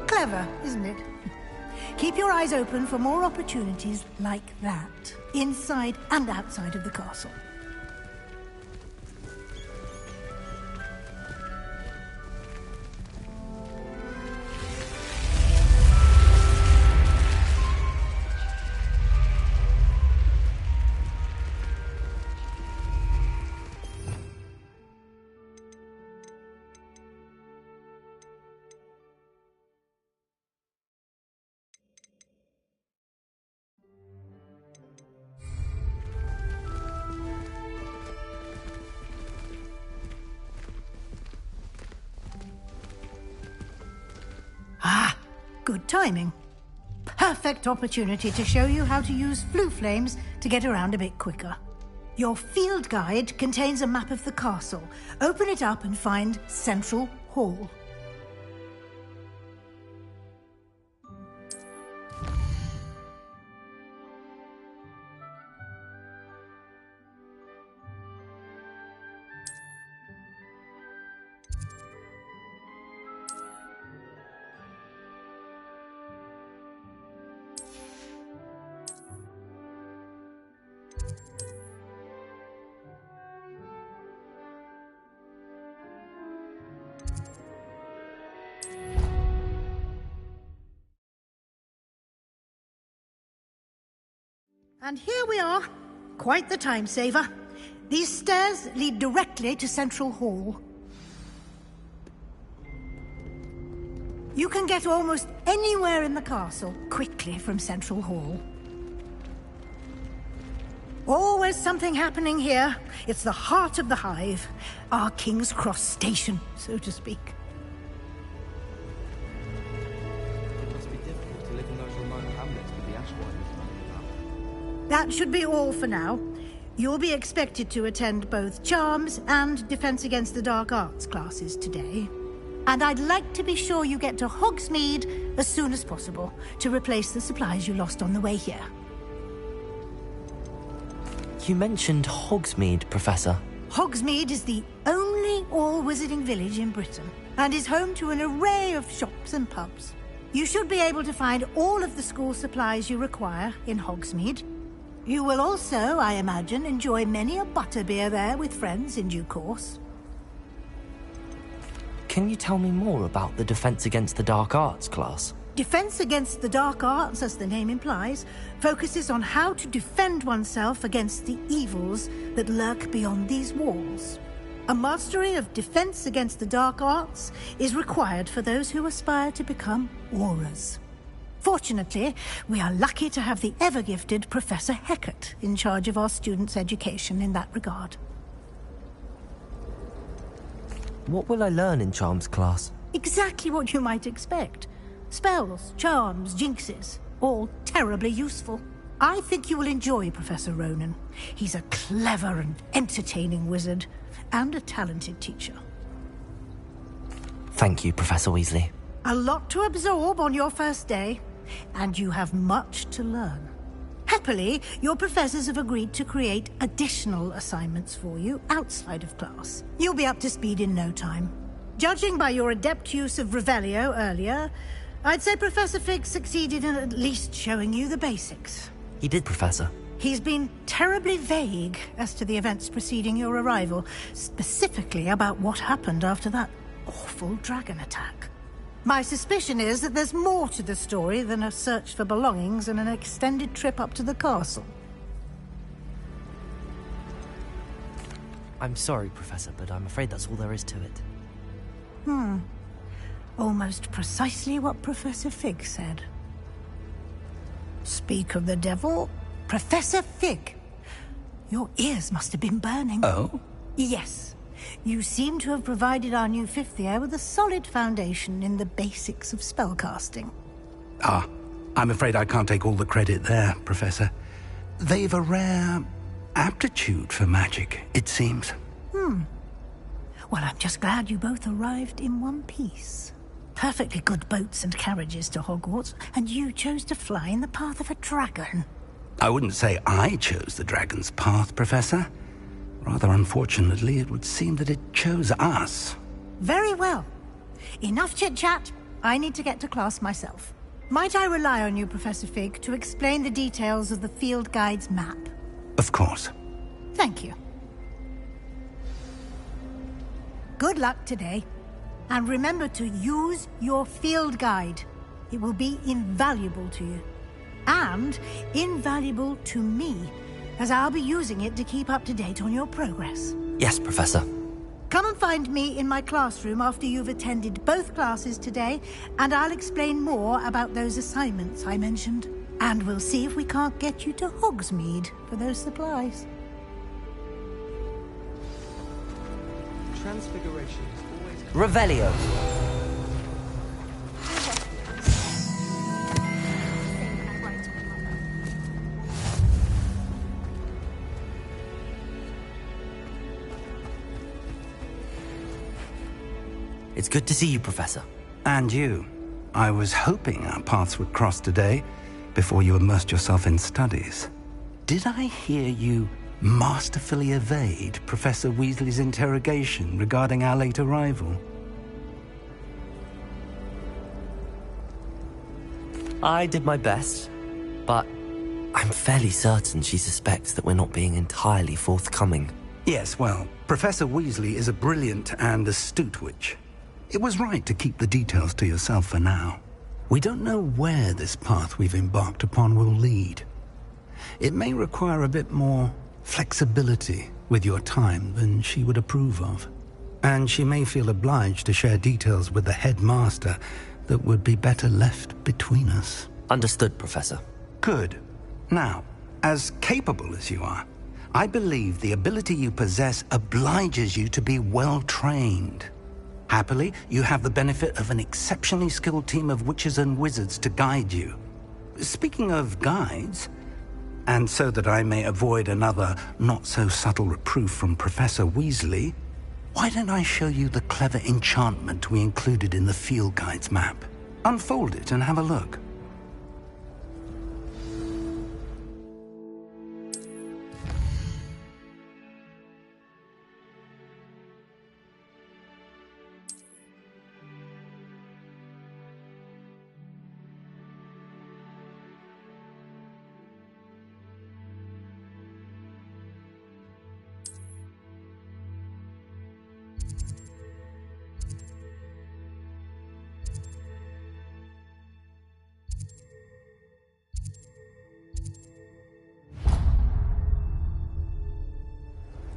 Clever, isn't it? Keep your eyes open for more opportunities like that, inside and outside of the castle. Good timing. Perfect opportunity to show you how to use flue flames to get around a bit quicker. Your field guide contains a map of the castle. Open it up and find Central Hall. And here we are. Quite the time saver. These stairs lead directly to Central Hall. You can get almost anywhere in the castle quickly from Central Hall. Always something happening here. It's the heart of the Hive. Our King's Cross station, so to speak. It must be difficult to live in those remote hamlets with the Ashwinders running about. That should be all for now. You'll be expected to attend both Charms and Defense Against the Dark Arts classes today. And I'd like to be sure you get to Hogsmeade as soon as possible to replace the supplies you lost on the way here. You mentioned Hogsmeade, Professor. Hogsmeade is the only all-wizarding village in Britain and is home to an array of shops and pubs. You should be able to find all of the school supplies you require in Hogsmeade. You will also, I imagine, enjoy many a butterbeer there with friends in due course. Can you tell me more about the Defense Against the Dark Arts class? Defense Against the Dark Arts, as the name implies, focuses on how to defend oneself against the evils that lurk beyond these walls. A mastery of Defense Against the Dark Arts is required for those who aspire to become Aurors. Fortunately, we are lucky to have the ever-gifted Professor Hecat in charge of our students' education in that regard. What will I learn in Charms class? Exactly what you might expect. Spells, charms, jinxes, all terribly useful. I think you will enjoy Professor Ronen. He's a clever and entertaining wizard, and a talented teacher. Thank you, Professor Weasley. A lot to absorb on your first day, and you have much to learn. Happily, your professors have agreed to create additional assignments for you outside of class. You'll be up to speed in no time. Judging by your adept use of Revelio earlier, I'd say Professor Fig succeeded in at least showing you the basics. He did, Professor. He's been terribly vague as to the events preceding your arrival, specifically about what happened after that awful dragon attack. My suspicion is that there's more to the story than a search for belongings and an extended trip up to the castle. I'm sorry, Professor, but I'm afraid that's all there is to it. Almost precisely what Professor Fig said. Speak of the devil, Professor Fig. Your ears must have been burning. Oh? Yes. You seem to have provided our new fifth year with a solid foundation in the basics of spellcasting. Ah, I'm afraid I can't take all the credit there, Professor. They've a rare aptitude for magic, it seems. Well, I'm just glad you both arrived in one piece. Perfectly good boats and carriages to Hogwarts, and you chose to fly in the path of a dragon. I wouldn't say I chose the dragon's path, Professor. Rather unfortunately, it would seem that it chose us. Very well. Enough chit-chat. I need to get to class myself. Might I rely on you, Professor Fig, to explain the details of the field guide's map? Of course. Thank you. Good luck today. And remember to use your field guide. It will be invaluable to you. And invaluable to me, as I'll be using it to keep up to date on your progress. Yes, Professor. Come and find me in my classroom after you've attended both classes today, and I'll explain more about those assignments I mentioned. And we'll see if we can't get you to Hogsmeade for those supplies. Transfiguration is always... Revelio. It's good to see you, Professor. And you. I was hoping our paths would cross today, before you immersed yourself in studies. Did I hear you masterfully evade Professor Weasley's interrogation regarding our late arrival? I did my best, but I'm fairly certain she suspects that we're not being entirely forthcoming. Yes, well, Professor Weasley is a brilliant and astute witch. It was right to keep the details to yourself for now. We don't know where this path we've embarked upon will lead. It may require a bit more flexibility with your time than she would approve of. And she may feel obliged to share details with the headmaster that would be better left between us. Understood, Professor. Good. Now, as capable as you are, I believe the ability you possess obliges you to be well trained. Happily, you have the benefit of an exceptionally skilled team of witches and wizards to guide you. Speaking of guides, and so that I may avoid another not-so-subtle reproof from Professor Weasley, why don't I show you the clever enchantment we included in the field guide's map? Unfold it and have a look.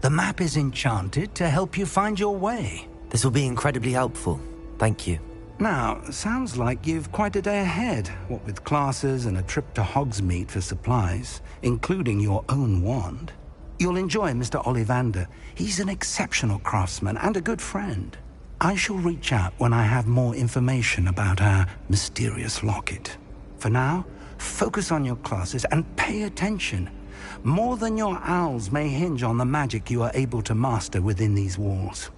The map is enchanted to help you find your way. This will be incredibly helpful. Thank you. Now, sounds like you've quite a day ahead, what with classes and a trip to Hogsmeade for supplies, including your own wand. You'll enjoy Mr. Ollivander. He's an exceptional craftsman and a good friend. I shall reach out when I have more information about our mysterious locket. For now, Focus on your classes and pay attention. More than your owls may hinge on the magic you are able to master within these walls.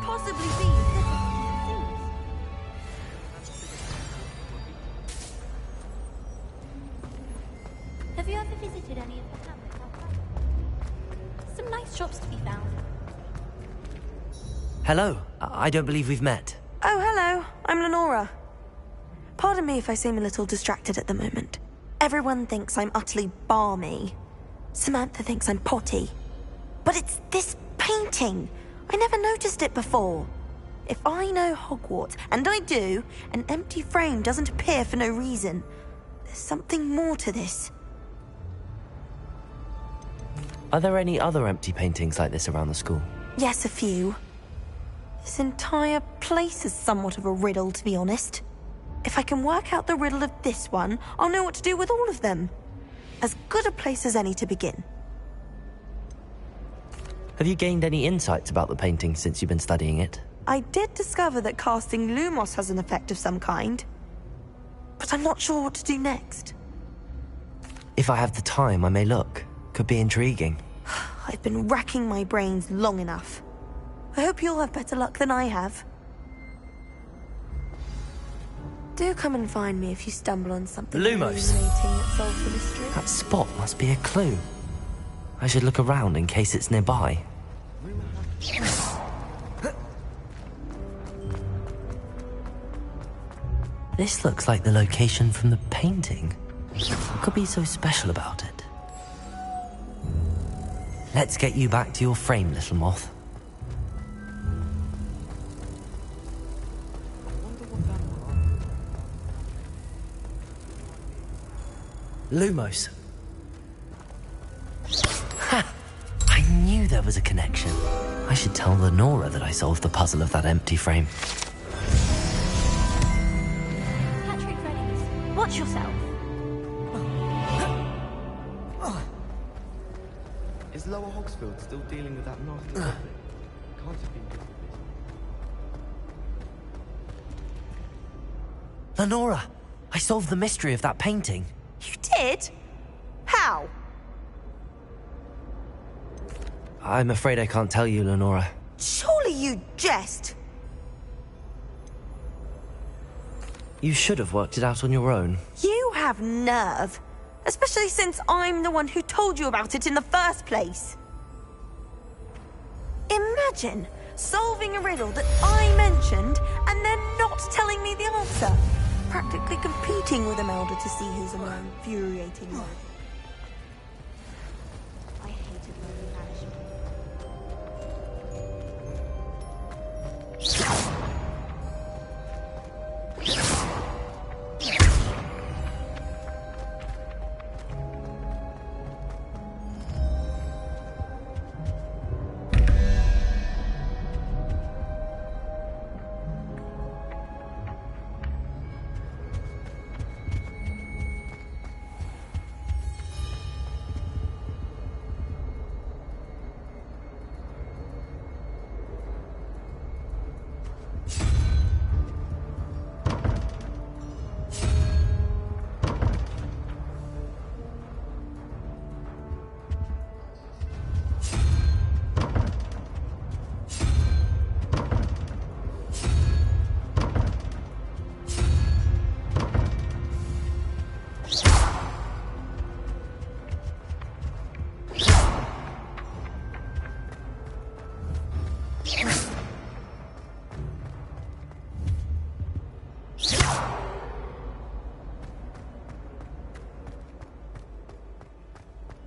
Possibly be. Have you ever visited any of the hamlets outside? Some nice shops to be found. Hello. I don't believe we've met. Oh, hello. I'm Lenora. Pardon me if I seem a little distracted at the moment. Everyone thinks I'm utterly balmy. Samantha thinks I'm potty. But it's this painting. I never noticed it before. If I know Hogwarts, and I do, an empty frame doesn't appear for no reason. There's something more to this. Are there any other empty paintings like this around the school? Yes, a few. This entire place is somewhat of a riddle, to be honest. If I can work out the riddle of this one, I'll know what to do with all of them. As good a place as any to begin. Have you gained any insights about the painting since you've been studying it? I did discover that casting Lumos has an effect of some kind. But I'm not sure what to do next. If I have the time, I may look. Could be intriguing. I've been racking my brains long enough. I hope you'll have better luck than I have. Do come and find me if you stumble on something Lumos! illuminating that solves the mystery. That spot must be a clue. I should look around in case it's nearby. This looks like the location from the painting. What could be so special about it? Let's get you back to your frame, little moth. Lumos. Ha! I knew there was a connection. I should tell Lenora that I solved the puzzle of that empty frame. Patrick Reddings, watch yourself. Is Lower Hogsfield still dealing with that nasty goblin? Can't have been good. Lenora, I solved the mystery of that painting. You did? How? I'm afraid I can't tell you, Lenora. Surely you jest. You should have worked it out on your own. You have nerve. Especially since I'm the one who told you about it in the first place. Imagine solving a riddle that I mentioned and then not telling me the answer. Practically competing with Imelda to see who's the more infuriating one. I hated learning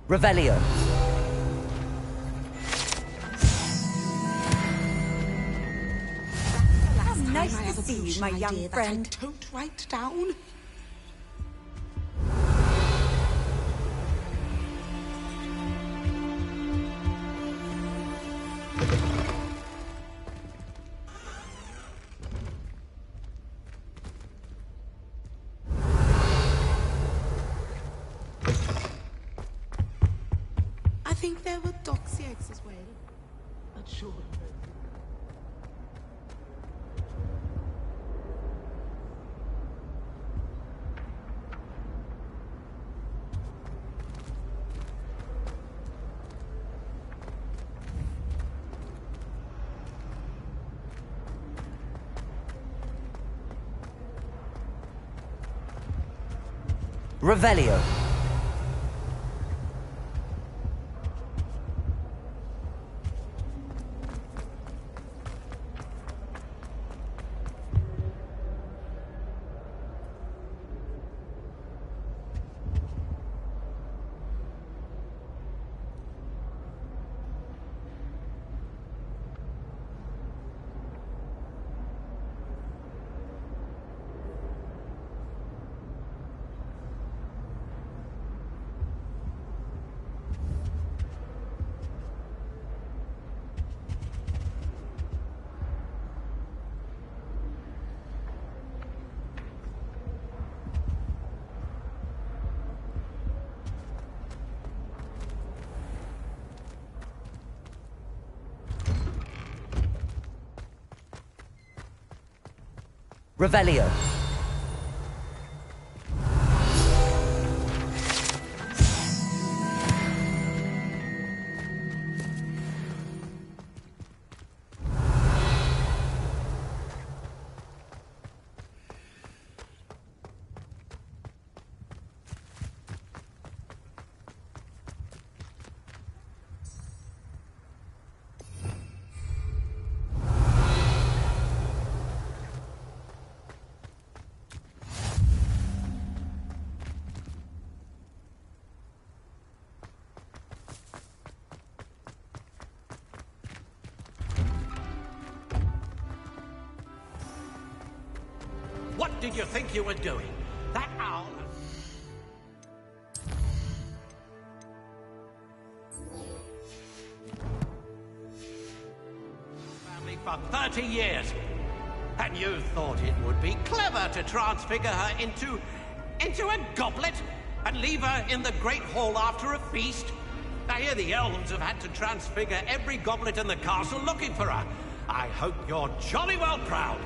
Revelio. How nice to see you, my young friend. Don't write down. I think there were doxy eggs as well. Not sure. Revelio. Revelio. What did you think you were doing? That owl... family for 30 years. And you thought it would be clever to transfigure her into a goblet and leave her in the Great Hall after a feast? I hear the elves have had to transfigure every goblet in the castle looking for her. I hope you're jolly well proud.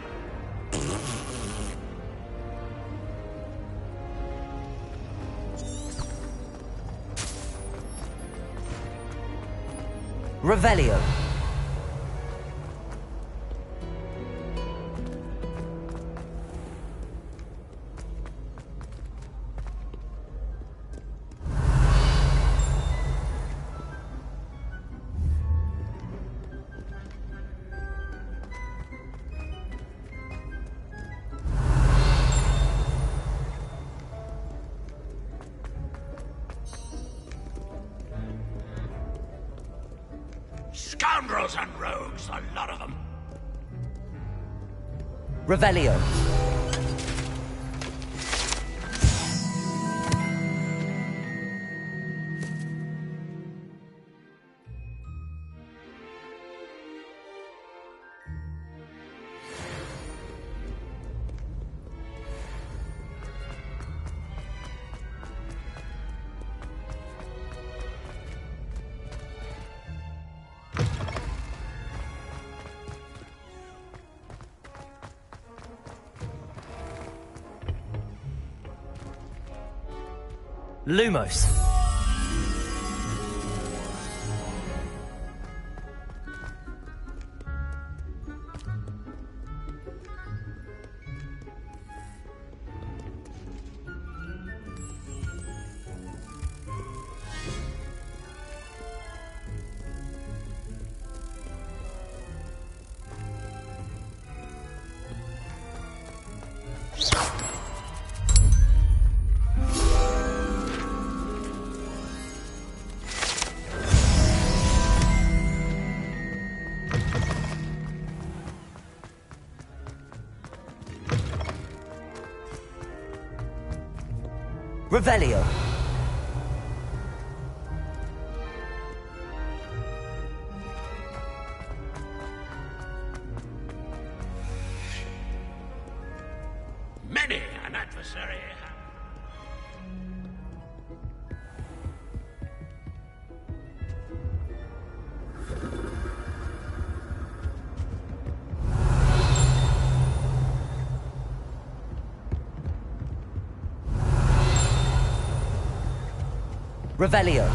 Revelio. Scoundrels and rogues, a lot of them. Revelio. Lumos. Revelio. Many an adversary. Revelio.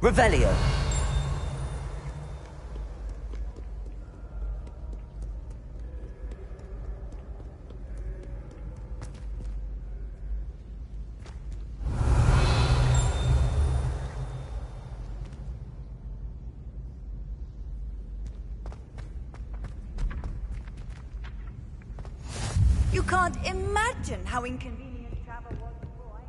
Revelio. You can't imagine how inconvenient travel was before I...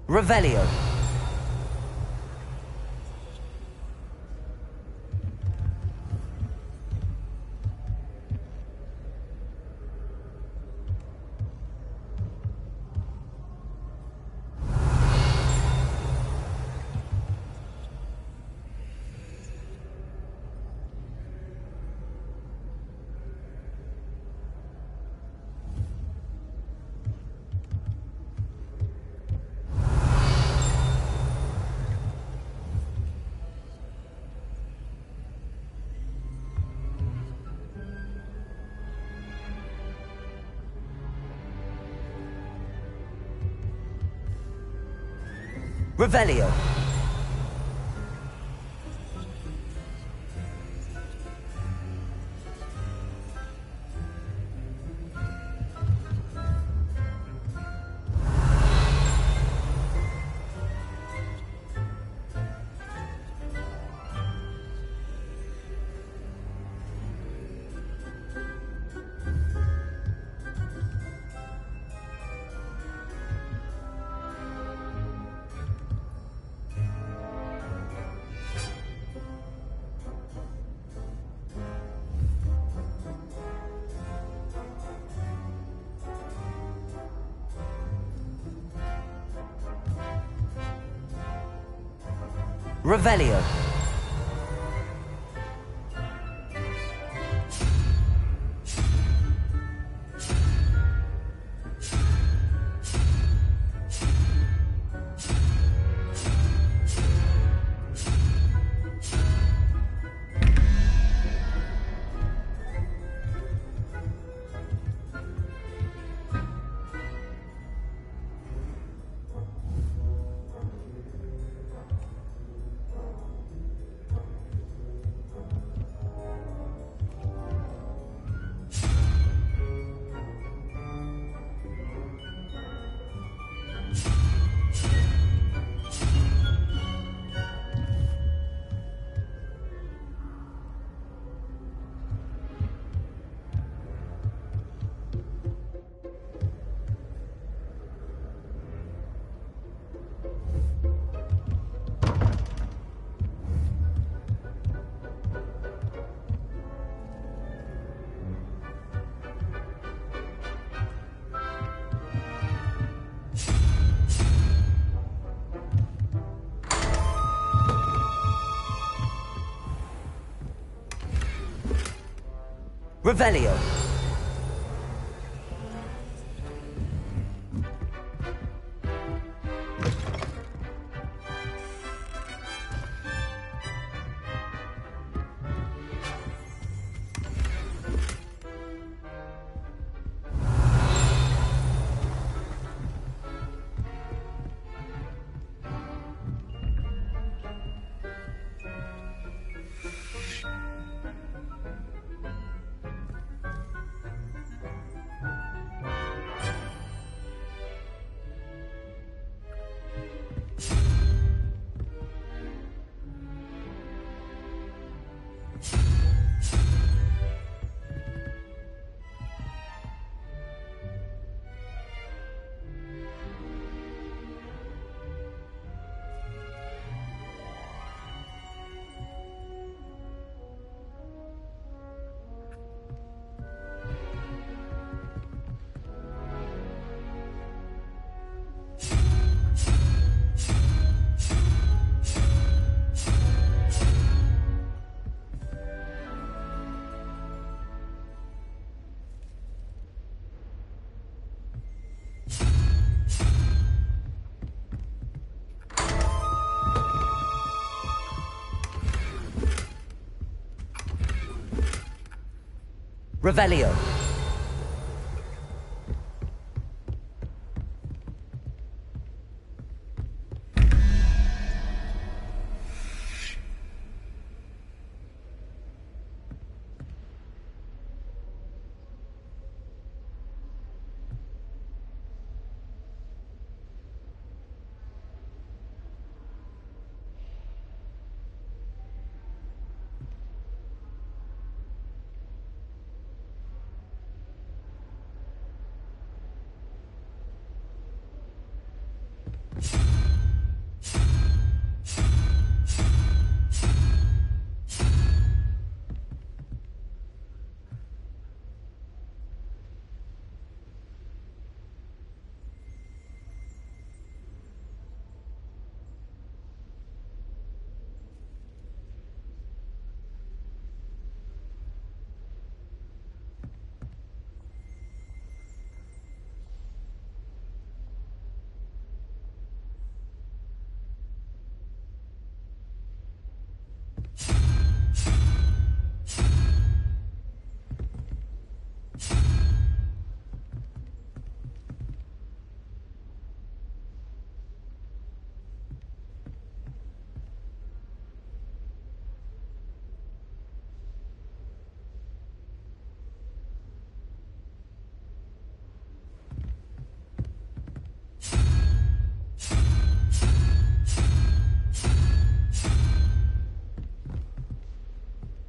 Revelio. Revelio. Revelio. Revelio. Revelio.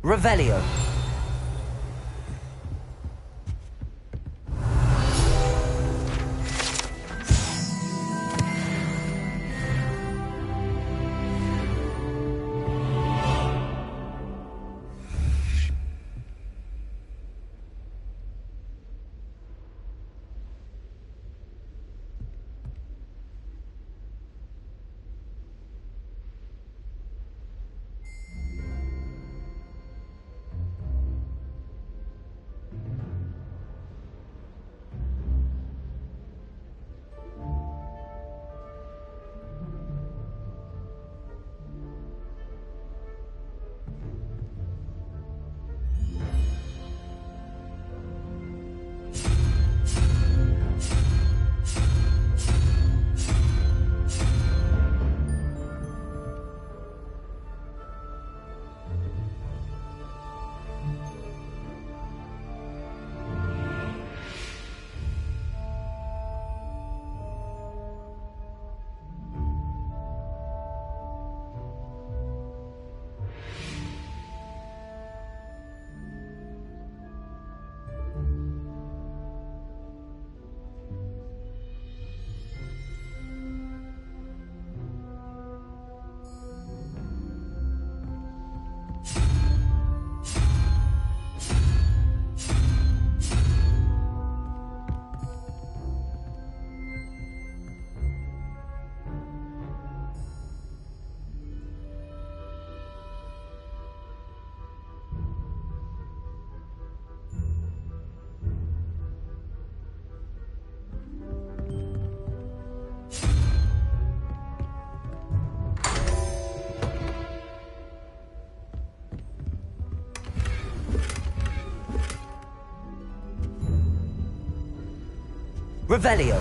Revelio. Revelio.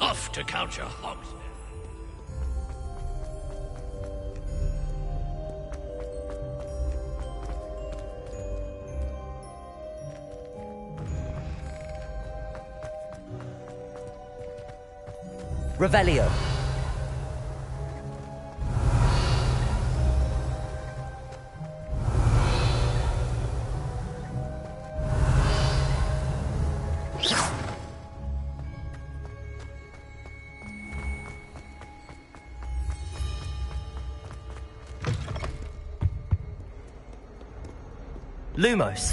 Off to count your hogs. Revelio. Lumos.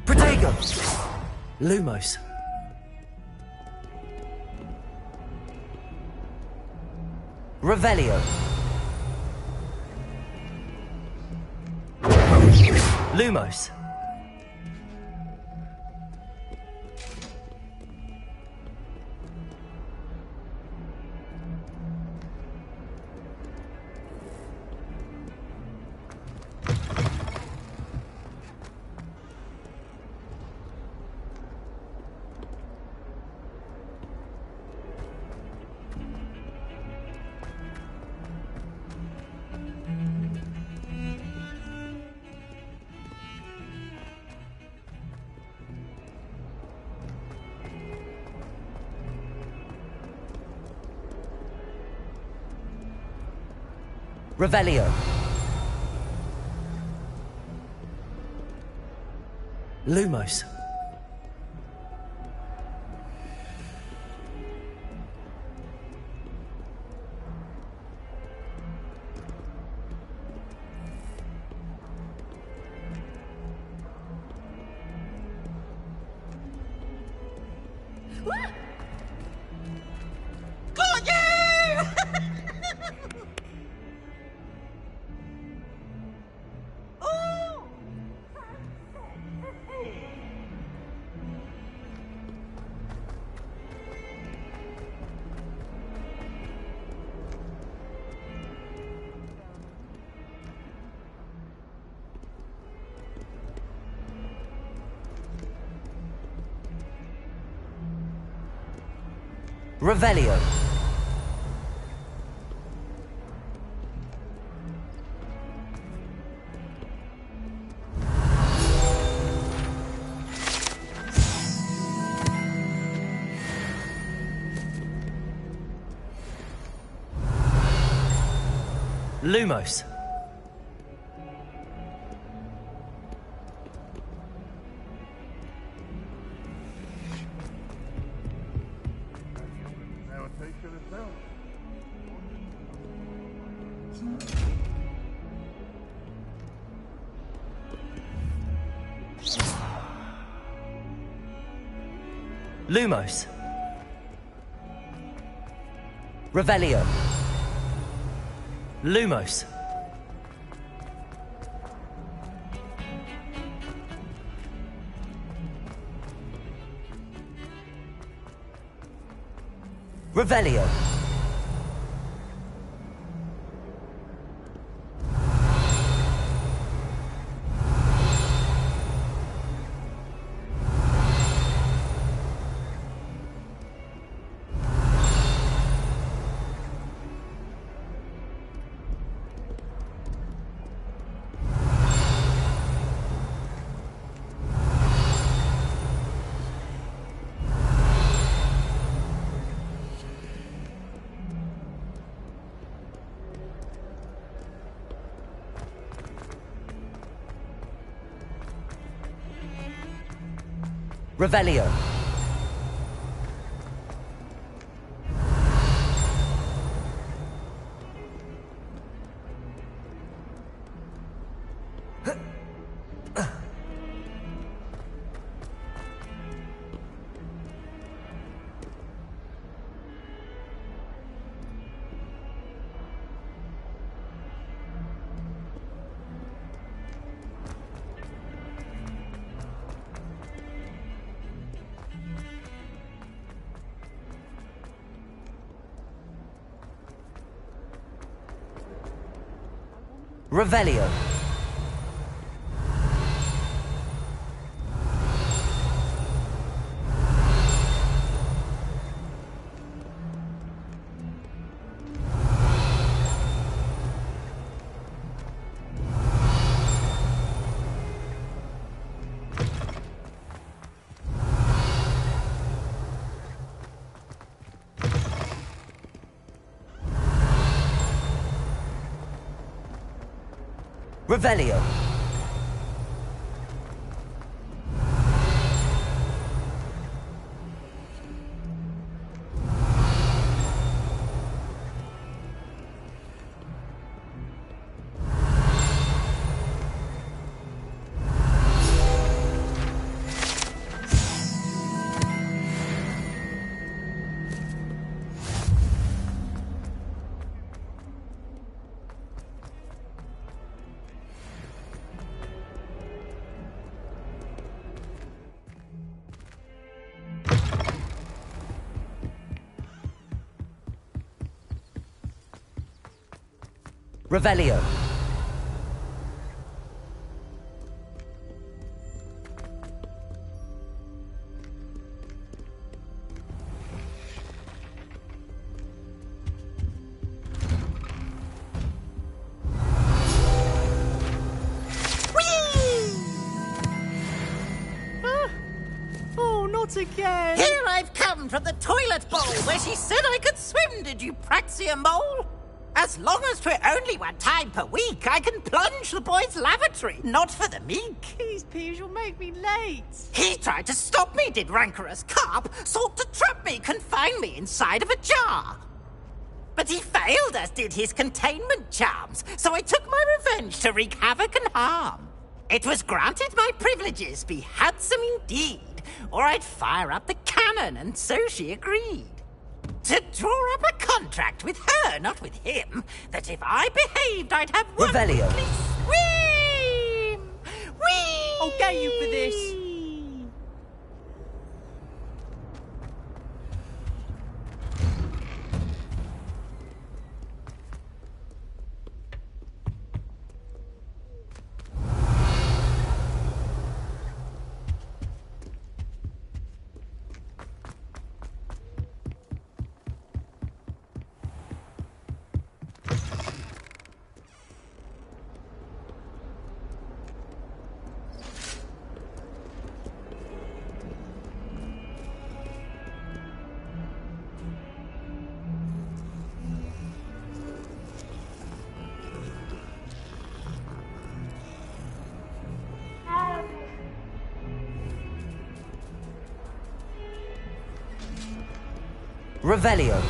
Protego. Lumos. Revelio. Lumos. Revelio. Lumos. Got you! Oh! Revelio. Lumos. Lumos. Revelio. Lumos. Revelio. Revelio. Revelio. Revelio. Revelio. Oh, not again! Here I've come from the toilet bowl where she said I could swim, did you praxia mole? As long as 'twere only one time per week, I can plunge the boy's lavatory, not for the meek. Please, Peeves, you'll make me late. He tried to stop me, did rancorous carp, sought to trap me, confine me inside of a jar. But he failed, as did his containment charms, so I took my revenge to wreak havoc and harm. It was granted my privileges be handsome indeed, or I'd fire up the cannon, and so she agreed. To draw up a contract with her, not with him, that if I behaved, I'd have one Revelio. weekly swim! Whee! I'll get you for this. Revelio.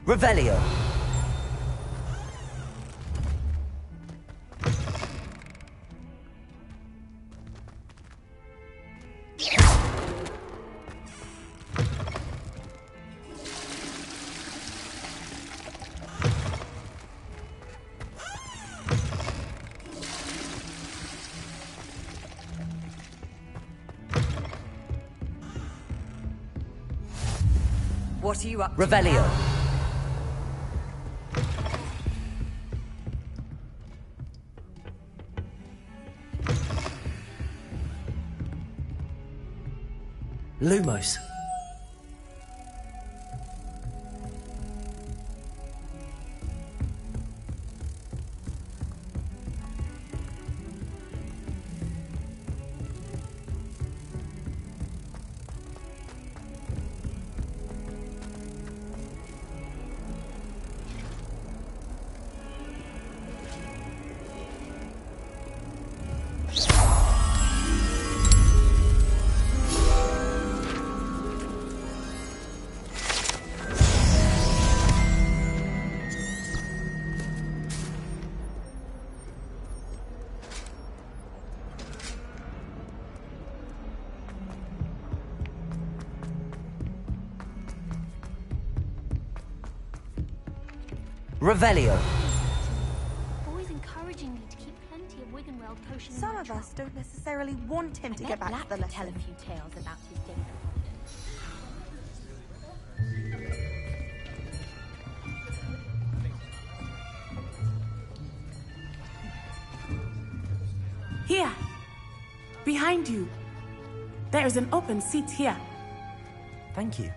Revelio. What are you up to? Revelio. Lumos. Revelio. Always encouraging me to keep plenty of Wiggenweld kosher. Some of us don't necessarily want him to get back to the lesson. Tell a few tales about his days. Here! Behind you! There is an open seat here. Thank you.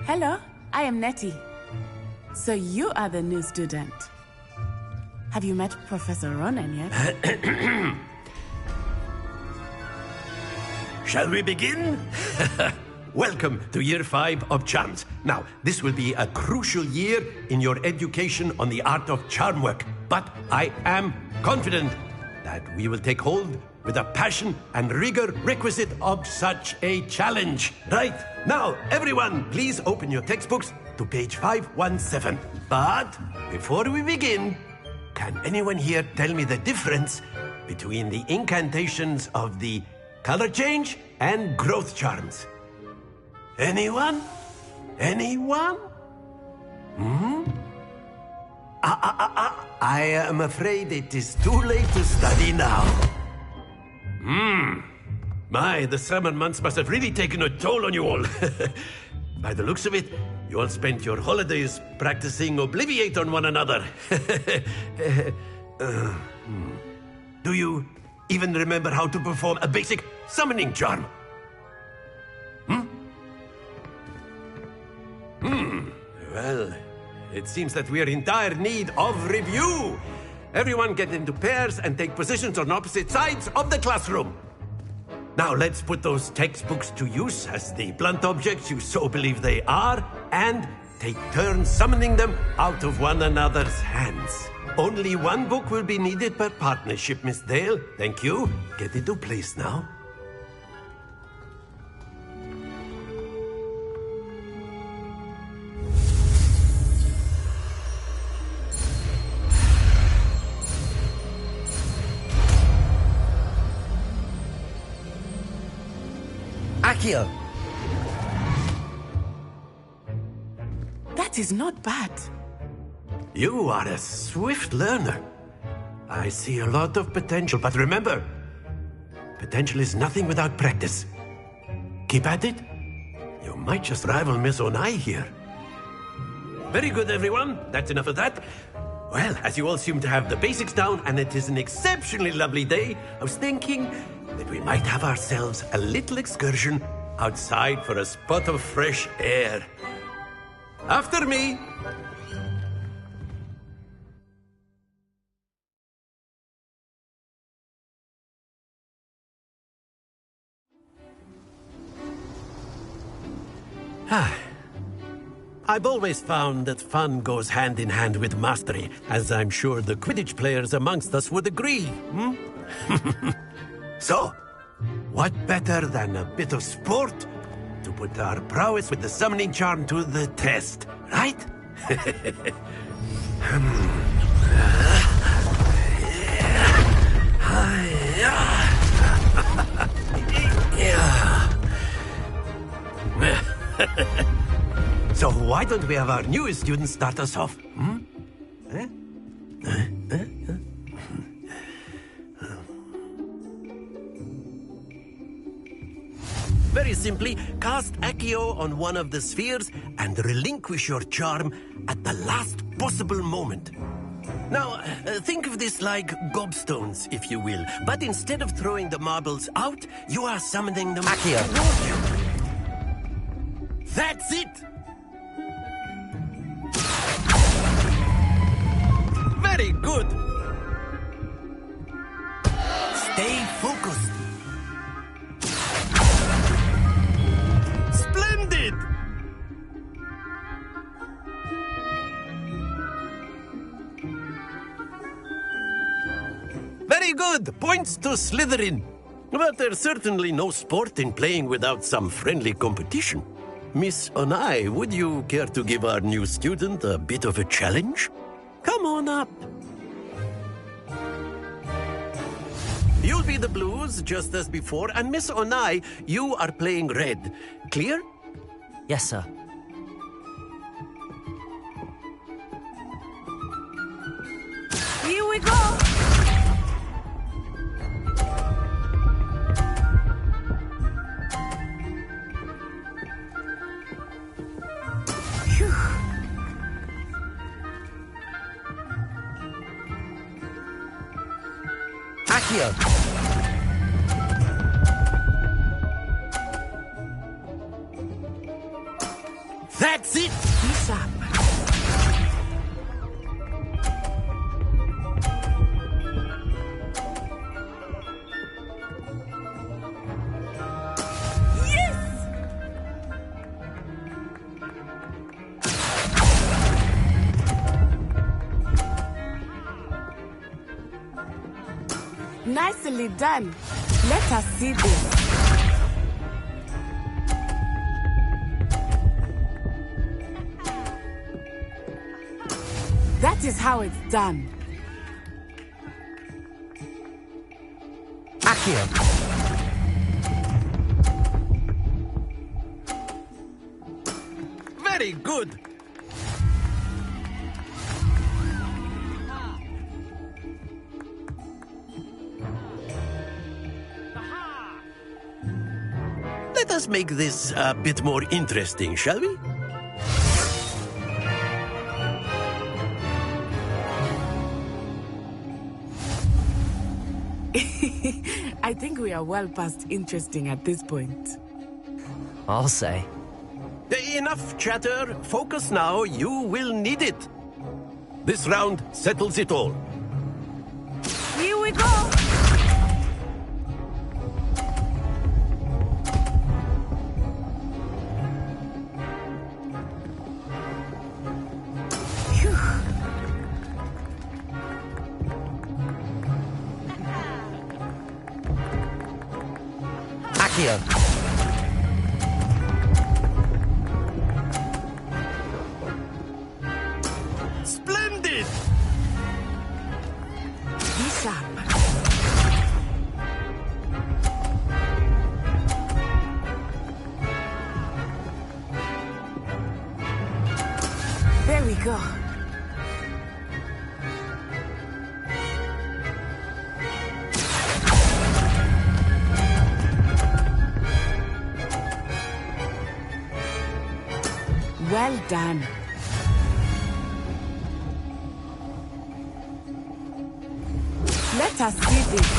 Hello, I am Nettie. So you are the new student. Have you met Professor Ronen yet? Shall we begin? Welcome to Year 5 of Charms. Now, this will be a crucial year in your education on the art of charm work, but I am confident that we will take hold with the passion and rigor requisite of such a challenge. Right, now, everyone, please open your textbooks to page 517. But before we begin, can anyone here tell me the difference between the incantations of the color change and growth charms? Anyone? Anyone? I am afraid it is too late to study now. My, the summer months must have really taken a toll on you all. By the looks of it, you all spent your holidays practicing Obliviate on one another. Do you even remember how to perform a basic summoning charm? Well, it seems that we are in dire need of review. Everyone get into pairs and take positions on opposite sides of the classroom. Now let's put those textbooks to use as the blunt objects you so believe they are, and take turns summoning them out of one another's hands. Only one book will be needed per partnership, Miss Dale. Thank you. Get into place now. Accio. That is not bad. You are a swift learner. I see a lot of potential, but remember, potential is nothing without practice. Keep at it. You might just rival Miss Onai here. Very good, everyone. That's enough of that. Well, as you all seem to have the basics down, and it is an exceptionally lovely day, I was thinking that we might have ourselves a little excursion outside for a spot of fresh air. After me! I've always found that fun goes hand in hand with mastery, as I'm sure the Quidditch players amongst us would agree. So, what better than a bit of sport to put our prowess with the summoning charm to the test, right? So why don't we have our newest student start us off? Very simply, cast Accio on one of the spheres and relinquish your charm at the last possible moment. Now, think of this like gobstones, if you will. But instead of throwing the marbles out, you are summoning them Accio. toward you. That's it! Very good! Stay focused. Splendid! Very good! Points to Slytherin. But there's certainly no sport in playing without some friendly competition. Miss Onai, would you care to give our new student a bit of a challenge? Come on up. You'll be the blues, just as before, and Miss Onai, you are playing red. Clear? Yes, sir. Here we go! Accio! That's it! Be sharp. Nicely done. Let us see this. That is how it's done. Accio! Very good! Let us make this a bit more interesting, shall we? I think we are well past interesting at this point. I'll say. Enough chatter. Focus now. You will need it. This round settles it all. Here we go! Accio! Splendid! Be sharp. There we go. Well done. Let us see this.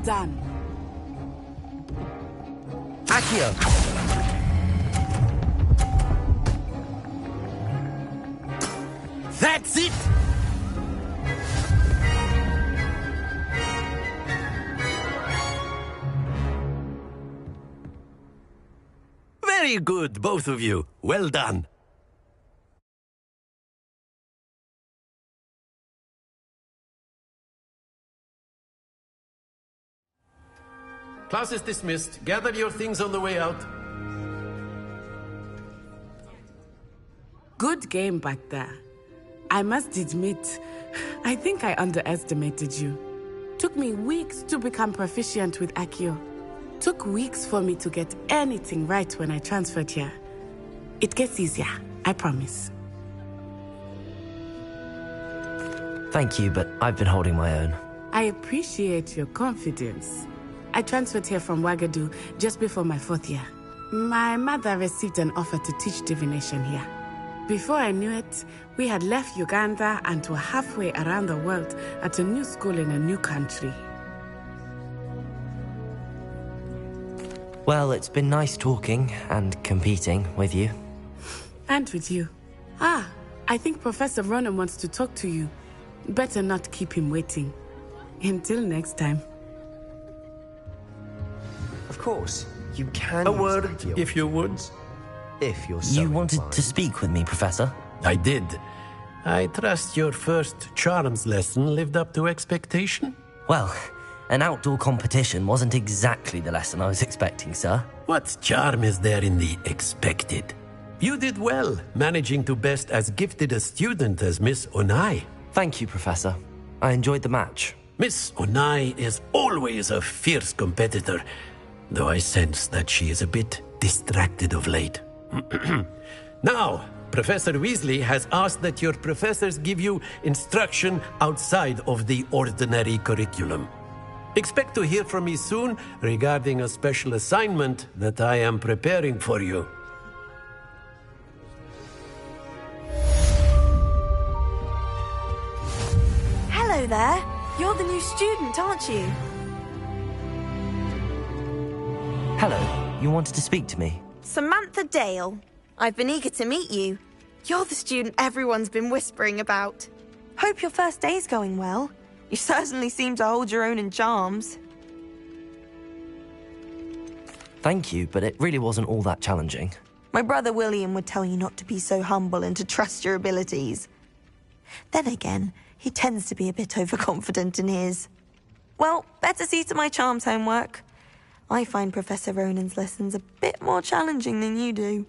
done. Accio! That's it! Very good, both of you. Well done. Class is dismissed. Gather your things on the way out. Good game back there. I must admit, I think I underestimated you. Took me weeks to become proficient with Accio. Took weeks for me to get anything right when I transferred here. It gets easier, I promise. Thank you, but I've been holding my own. I appreciate your confidence. I transferred here from Wagadu just before my 4th year. My mother received an offer to teach divination here. Before I knew it, we had left Uganda and were halfway around the world at a new school in a new country. Well, it's been nice talking and competing with you. And with you. Ah, I think Professor Ronan wants to talk to you. Better not keep him waiting. Until next time. Of course, you can. A word, if you would. If you're so You wanted inclined. to speak with me, Professor? I did. I trust your first charms lesson lived up to expectation? Well, an outdoor competition wasn't exactly the lesson I was expecting, sir. What charm is there in the expected? You did well, managing to best as gifted a student as Miss Onai. Thank you, Professor. I enjoyed the match. Miss Onai is always a fierce competitor, though I sense that she is a bit distracted of late. Now, Professor Weasley has asked that your professors give you instruction outside of the ordinary curriculum. Expect to hear from me soon regarding a special assignment that I am preparing for you. Hello there. You're the new student, aren't you? Hello, you wanted to speak to me? Samantha Dale. I've been eager to meet you. You're the student everyone's been whispering about. Hope your first day's going well. You certainly seem to hold your own in charms. Thank you, but it really wasn't all that challenging. My brother William would tell you not to be so humble and to trust your abilities. Then again, he tends to be a bit overconfident in his. Well, better see to my charms homework. I find Professor Ronan's lessons a bit more challenging than you do.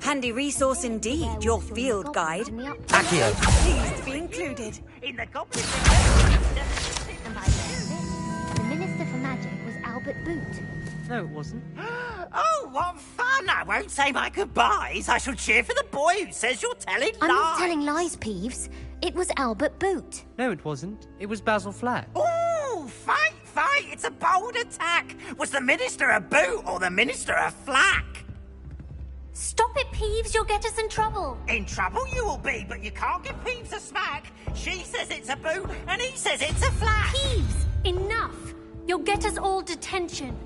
Handy resource indeed, your field guide. Accio! Pleased to be included. In the goblin. The Minister for Magic was Albert Boot. No, it wasn't. Oh, what fun! I won't say my goodbyes. I shall cheer for the boy who says you're telling lies. I'm not telling lies, Peeves. It was Albert Boot. No, it wasn't. It was Basil Flack. Oh, fight, fight! It's a bold attack. Was the Minister a boot or the Minister a flack? Stop it, Peeves. You'll get us in trouble. In trouble you will be, but you can't give Peeves a smack. She says it's a boot, and he says it's a flack. Peeves, enough. You'll get us all detention.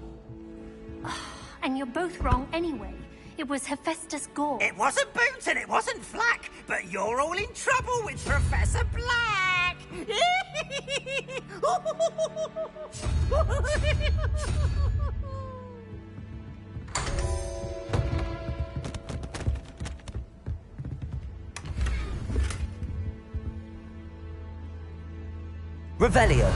And you're both wrong anyway. It was Hephaestus Gore. It wasn't Boot and it wasn't Flack, but you're all in trouble with Professor Black. Revelio!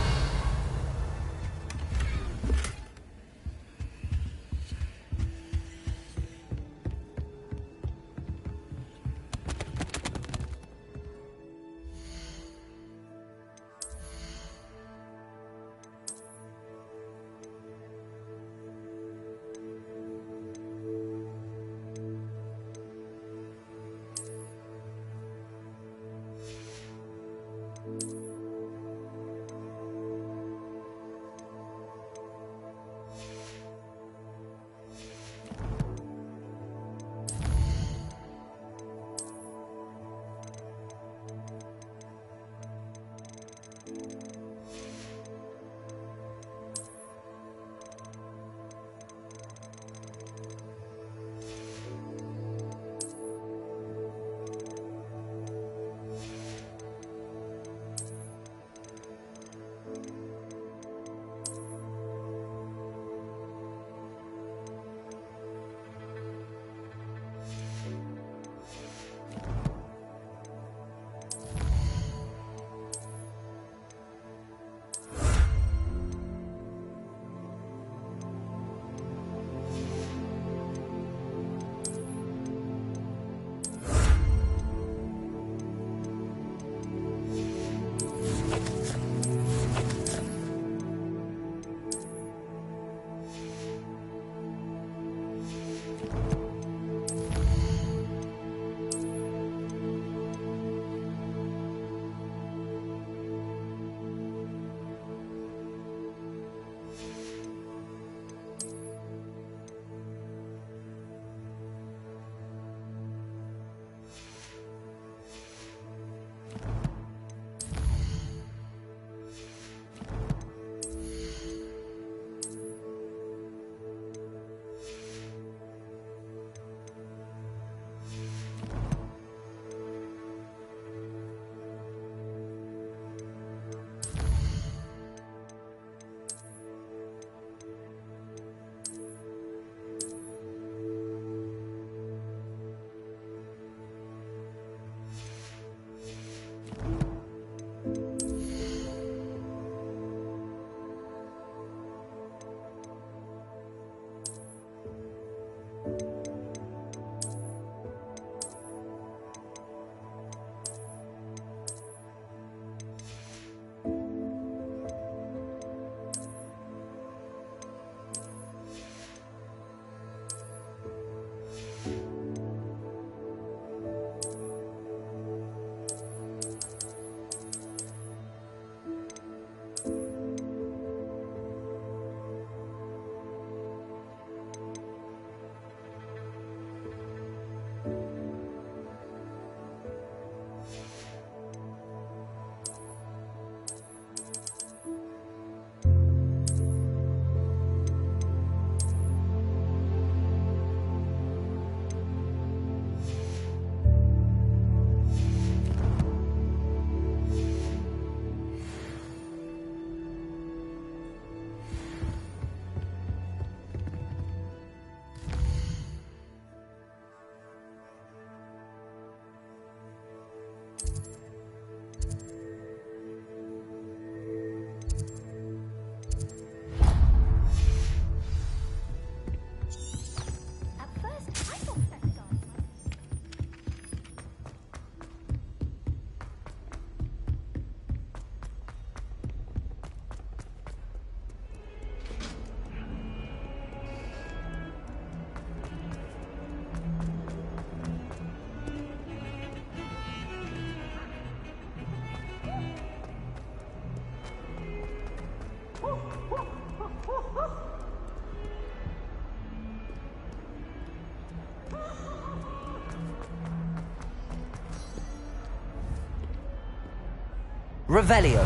Revelio.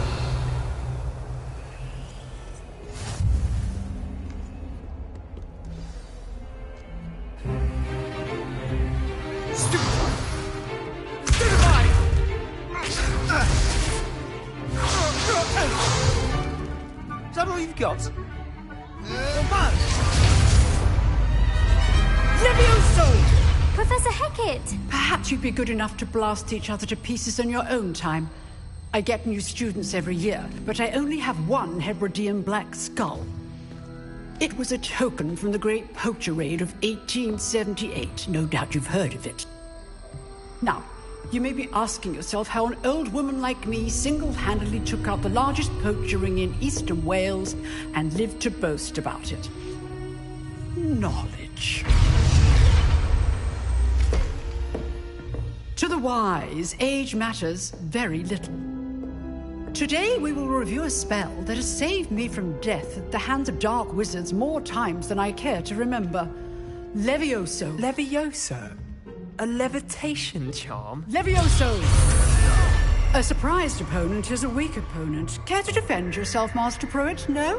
Is that all you've got? Levioso! Professor Hecat! Perhaps you'd be good enough to blast each other to pieces on your own time. I get new students every year, but I only have one Hebridean black skull. It was a token from the Great Poacher Raid of 1878. No doubt you've heard of it. Now, you may be asking yourself how an old woman like me single-handedly took out the largest poacher ring in eastern Wales and lived to boast about it. Knowledge. To the wise, age matters very little. Today we will review a spell that has saved me from death at the hands of dark wizards more times than I care to remember. Levioso. Levioso? A levitation charm? Levioso! A surprised opponent is a weak opponent. Care to defend yourself, Master Pruitt? No?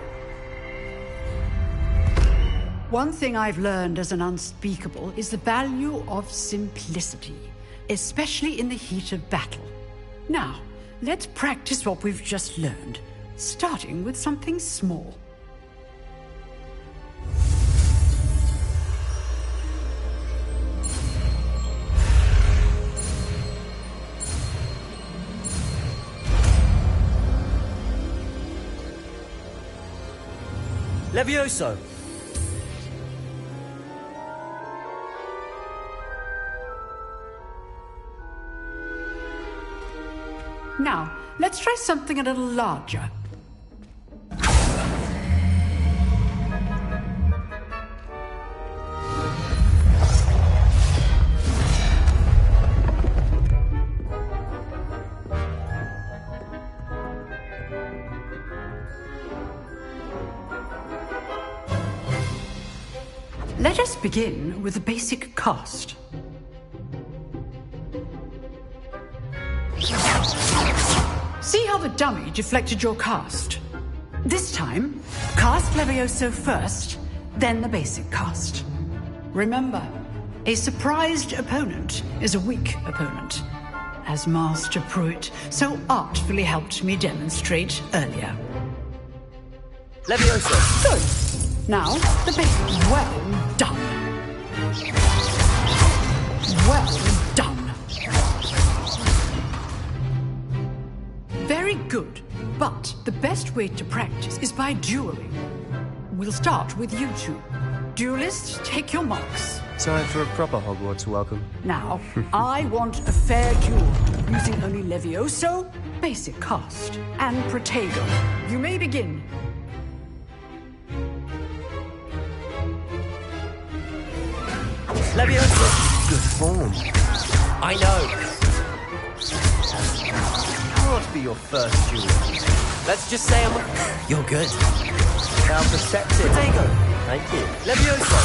One thing I've learned as an unspeakable is the value of simplicity, especially in the heat of battle. Now, let's practice what we've just learned, starting with something small. Levioso! Now, let's try something a little larger. Let us begin with the basic cast. See how the dummy deflected your cast? This time, cast Levioso first, then the basic cast. Remember, a surprised opponent is a weak opponent, as Master Pruitt so artfully helped me demonstrate earlier. Levioso! Good. Now, the basic. Well done. Well done. Very good, but the best way to practice is by dueling. We'll start with you two. Duelists, take your marks. Time for a proper Hogwarts welcome. Now, I want a fair duel, using only Levioso, basic cast, and Protego. You may begin. Levioso! Good form. I know. Can't be your first duel. Let's just say You're good. Now perceptive. Protego. Thank you. Levioso!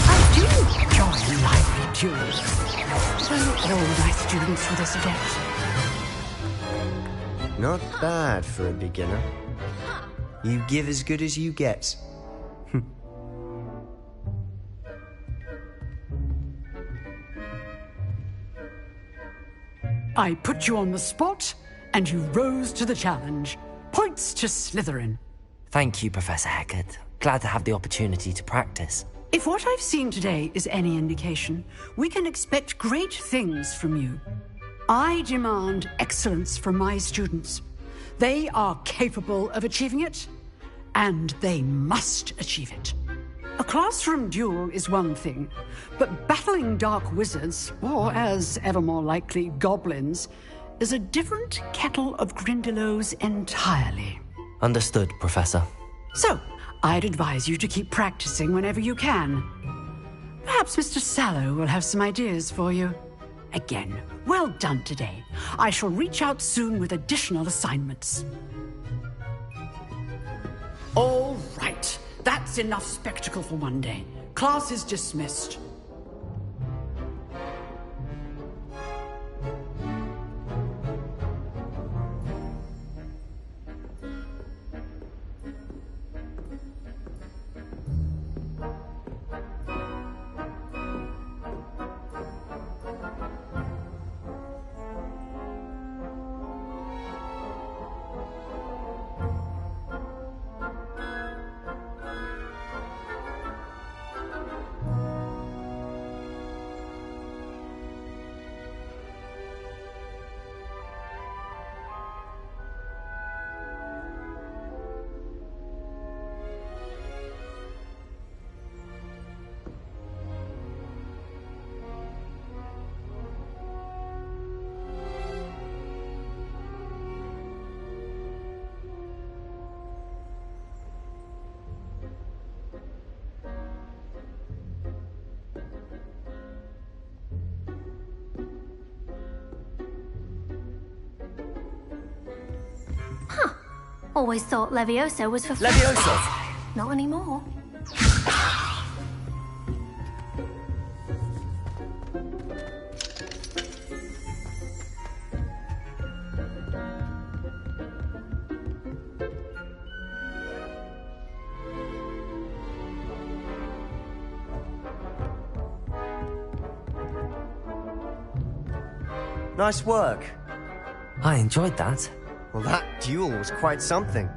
I do enjoy lively duels. So all my students for this adept. Not bad for a beginner. You give as good as you get. I put you on the spot, and you rose to the challenge. Points to Slytherin. Thank you, Professor Hecat. Glad to have the opportunity to practice. If what I've seen today is any indication, we can expect great things from you. I demand excellence from my students. They are capable of achieving it, and they must achieve it. A classroom duel is one thing, but battling dark wizards, or as ever more likely, goblins, is a different kettle of Grindylows entirely. Understood, Professor. So, I'd advise you to keep practicing whenever you can. Perhaps Mr. Sallow will have some ideas for you. Again, well done today. I shall reach out soon with additional assignments. All right. That's enough spectacle for one day. Class is dismissed. Always thought Levioso was for... Levioso! Not anymore. Nice work. I enjoyed that. Well, that duel was quite something.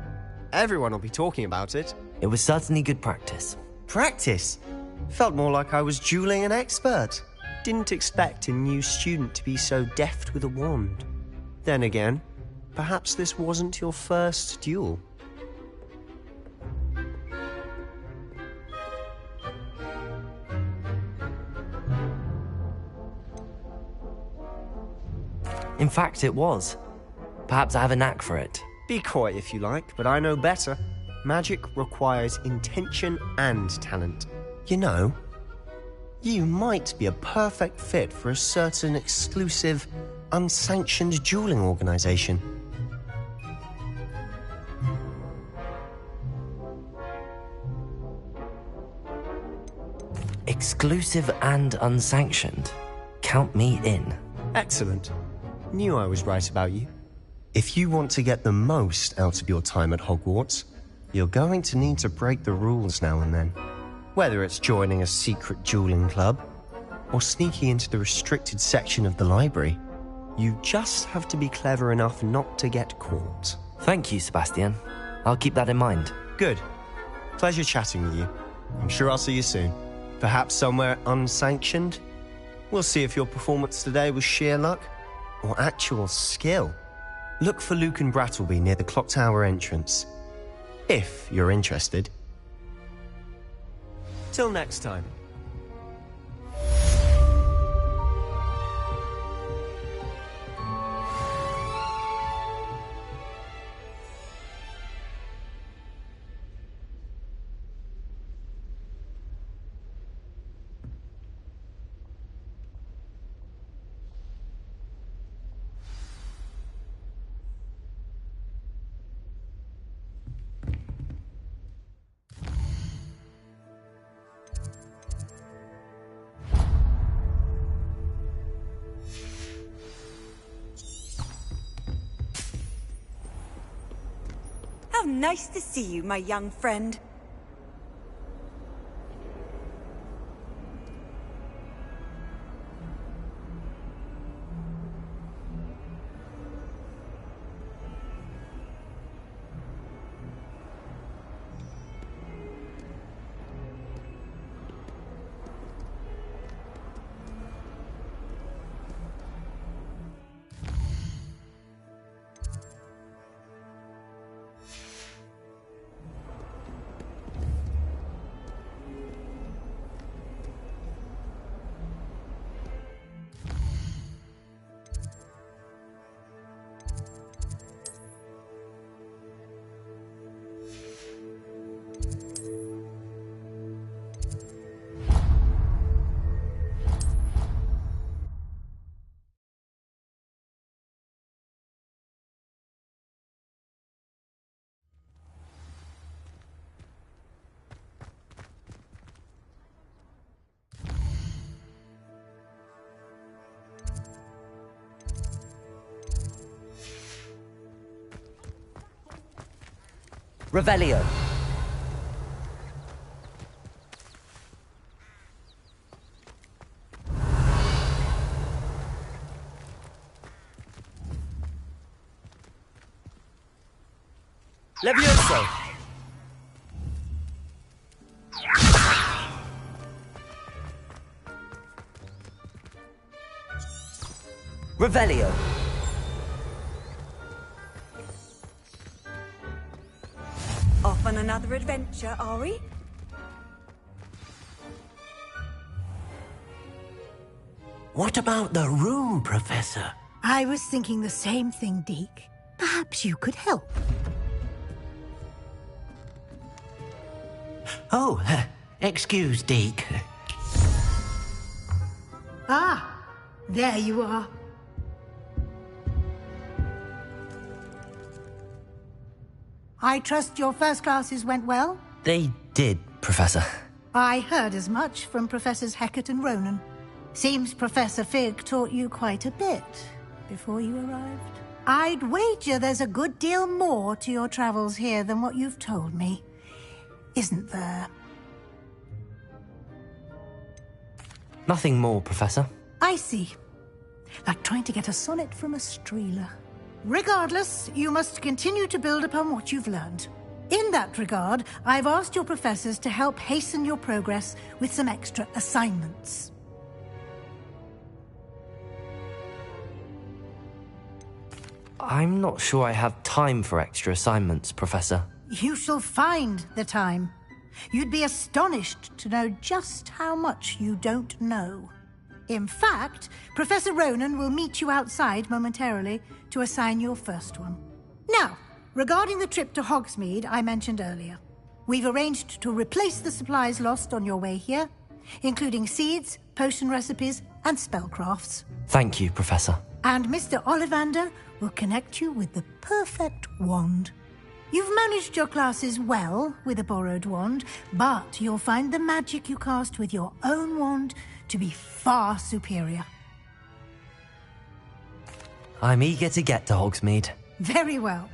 Everyone will be talking about it. It was certainly good practice. Practice? Felt more like I was dueling an expert. Didn't expect a new student to be so deft with a wand. Then again, perhaps this wasn't your first duel. In fact, it was. Perhaps I have a knack for it. Be coy if you like, but I know better. Magic requires intention and talent. You know, you might be a perfect fit for a certain exclusive, unsanctioned dueling organization. Exclusive and unsanctioned. Count me in. Excellent. Knew I was right about you. If you want to get the most out of your time at Hogwarts, you're going to need to break the rules now and then. Whether it's joining a secret dueling club, or sneaking into the restricted section of the library, you just have to be clever enough not to get caught. Thank you, Sebastian. I'll keep that in mind. Good. Pleasure chatting with you. I'm sure I'll see you soon. Perhaps somewhere unsanctioned? We'll see if your performance today was sheer luck or actual skill. Look for Lucan Brattleby near the Clock Tower entrance, if you're interested. Till next time. How nice to see you, my young friend. Revelio. Levioso. Revelio. Off on another adventure, are we? What about the room, Professor? I was thinking the same thing, Deke. Perhaps you could help. Oh, excuse, Deke. Ah, there you are. I trust your first classes went well? They did, Professor. I heard as much from Professors Hecat and Ronan. Seems Professor Fig taught you quite a bit before you arrived. I'd wager there's a good deal more to your travels here than what you've told me. Isn't there? Nothing more, Professor. I see. Like trying to get a sonnet from a streeler. Regardless, you must continue to build upon what you've learned. In that regard, I've asked your professors to help hasten your progress with some extra assignments. I'm not sure I have time for extra assignments, Professor. You shall find the time. You'd be astonished to know just how much you don't know. In fact, Professor Ronan will meet you outside momentarily to assign your first one. Now, regarding the trip to Hogsmeade I mentioned earlier, we've arranged to replace the supplies lost on your way here, including seeds, potion recipes, and spellcrafts. Thank you, Professor. And Mr. Ollivander will connect you with the perfect wand. You've managed your classes well with a borrowed wand, but you'll find the magic you cast with your own wand to be far superior. I'm eager to get to Hogsmeade. Very well.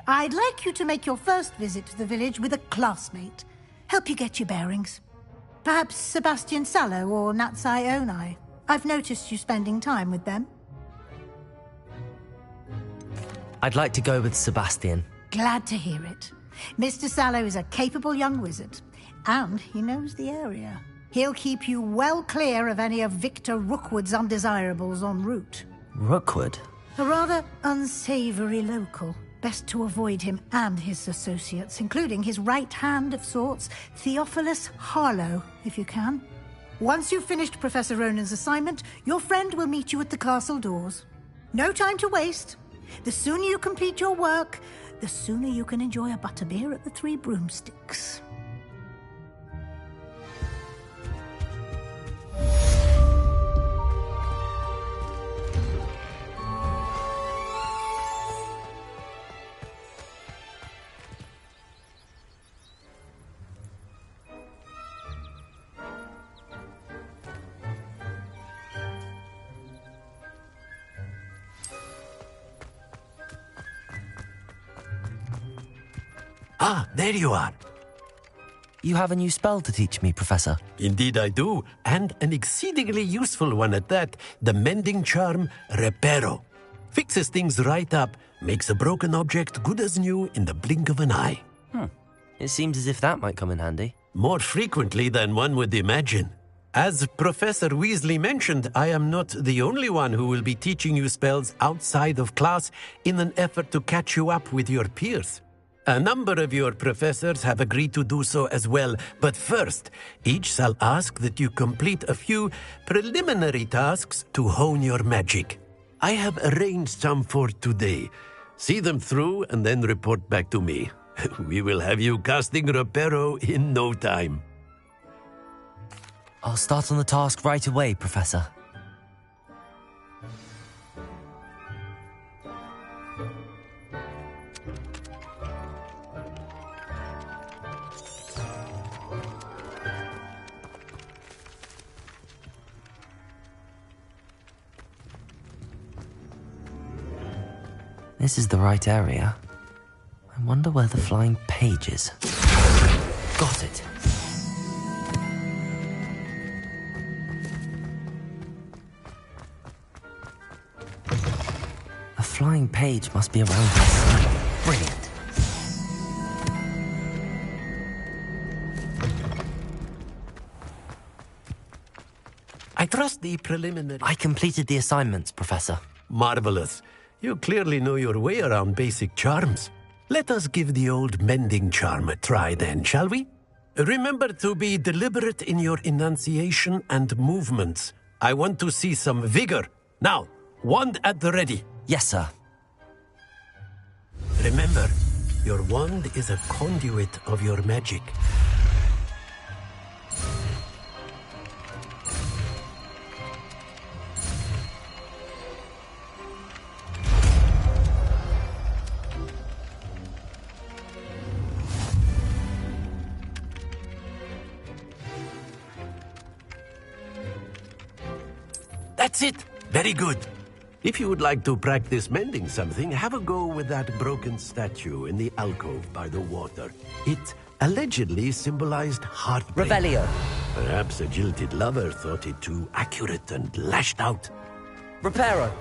I'd like you to make your first visit to the village with a classmate. Help you get your bearings. Perhaps Sebastian Sallow or Natsai Onai. I've noticed you spending time with them. I'd like to go with Sebastian. Glad to hear it. Mr. Sallow is a capable young wizard, and he knows the area. He'll keep you well clear of any of Victor Rookwood's undesirables en route. Rookwood? A rather unsavory local. Best to avoid him and his associates, including his right hand of sorts, Theophilus Harlow, if you can. Once you've finished Professor Ronan's assignment, your friend will meet you at the castle doors. No time to waste. The sooner you complete your work, the sooner you can enjoy a butterbeer at the Three Broomsticks. Ah, there you are. You have a new spell to teach me, Professor. Indeed I do, and an exceedingly useful one at that. The mending charm, Reparo. Fixes things right up, makes a broken object good as new in the blink of an eye. It seems as if that might come in handy. More frequently than one would imagine. As Professor Weasley mentioned, I am not the only one who will be teaching you spells outside of class in an effort to catch you up with your peers. A number of your professors have agreed to do so as well, but first, each shall ask that you complete a few preliminary tasks to hone your magic. I have arranged some for today. See them through and then report back to me. We will have you casting Reparo in no time. I'll start on the task right away, Professor. This is the right area. I wonder where the flying page is. Got it. A flying page must be around here. Brilliant. I trust the preliminary... I completed the assignments, Professor. Marvelous. You clearly know your way around basic charms. Let us give the old mending charm a try then, shall we? Remember to be deliberate in your enunciation and movements. I want to see some vigor. Now, wand at the ready. Yes, sir. Remember, your wand is a conduit of your magic. That's it. Very good. If you would like to practice mending something, have a go with that broken statue in the alcove by the water. It allegedly symbolized heartbreak. Revelio. Perhaps a jilted lover thought it too accurate and lashed out. Reparo.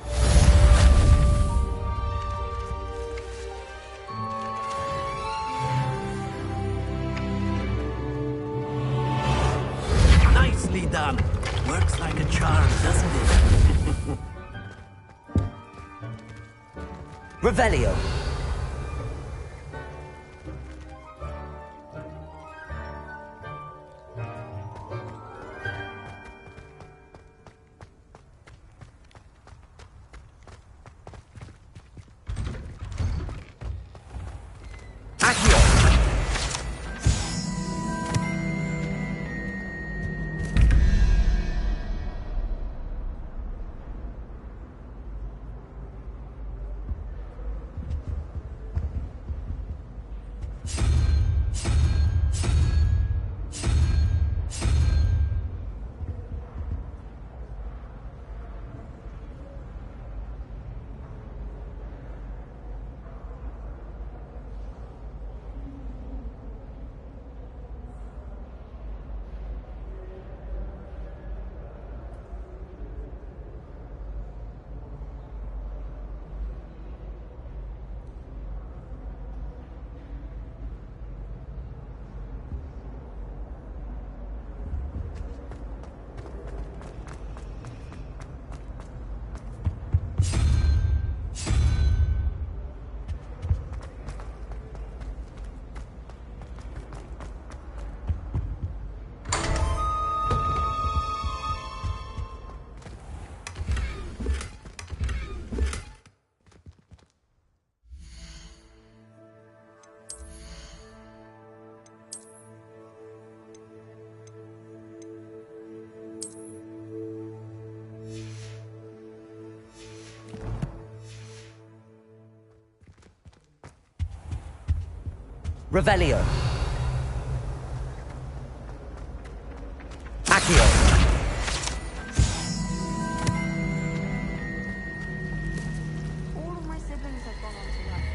Nicely done. Works like a charm, doesn't it? Revelio. Revelio. Accio. All of my siblings have gone on to work.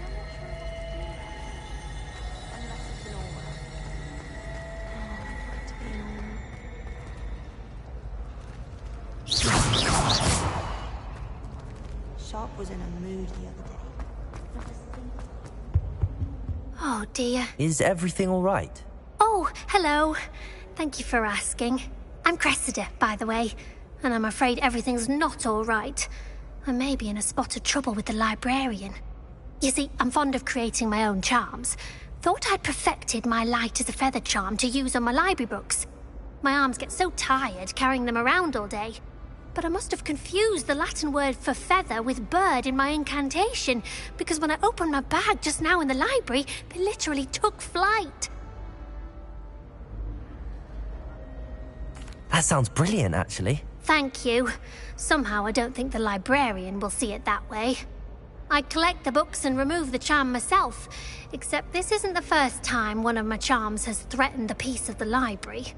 I'm not sure what to do now. Unless it's an Aura. Oh, I'd like to be an Aura. Sharp was in a mood the other day. Oh, dear. Is everything all right? Oh, hello. Thank you for asking. I'm Cressida, by the way, and I'm afraid everything's not all right. I may be in a spot of trouble with the librarian. You see, I'm fond of creating my own charms. Thought I'd perfected my light as a feather charm to use on my library books. My arms get so tired carrying them around all day. But I must have confused the Latin word for feather with bird in my incantation, because when I opened my bag just now in the library, they literally took flight. That sounds brilliant, actually. Thank you. Somehow I don't think the librarian will see it that way. I collect the books and remove the charm myself, except this isn't the first time one of my charms has threatened the peace of the library.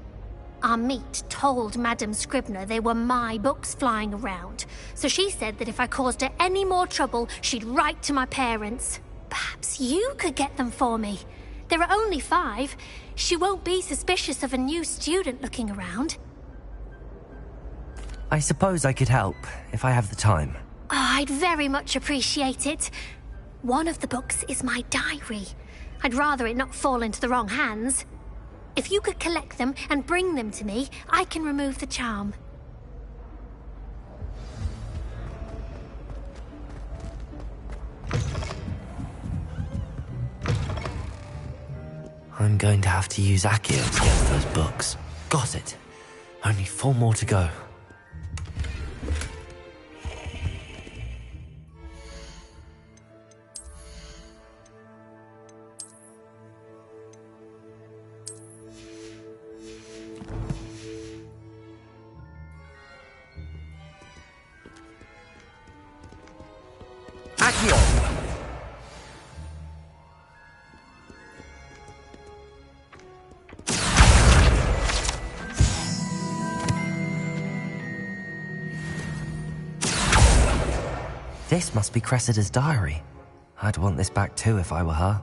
Amit told Madame Scribner they were my books flying around, so she said that if I caused her any more trouble, she'd write to my parents. Perhaps you could get them for me. There are only 5. She won't be suspicious of a new student looking around. I suppose I could help, if I have the time. Oh, I'd very much appreciate it. One of the books is my diary. I'd rather it not fall into the wrong hands. If you could collect them and bring them to me, I can remove the charm. I'm going to have to use Accio to get those books. Got it. Only 4 more to go. This must be Cressida's diary. I'd want this back too if I were her.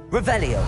Revelio.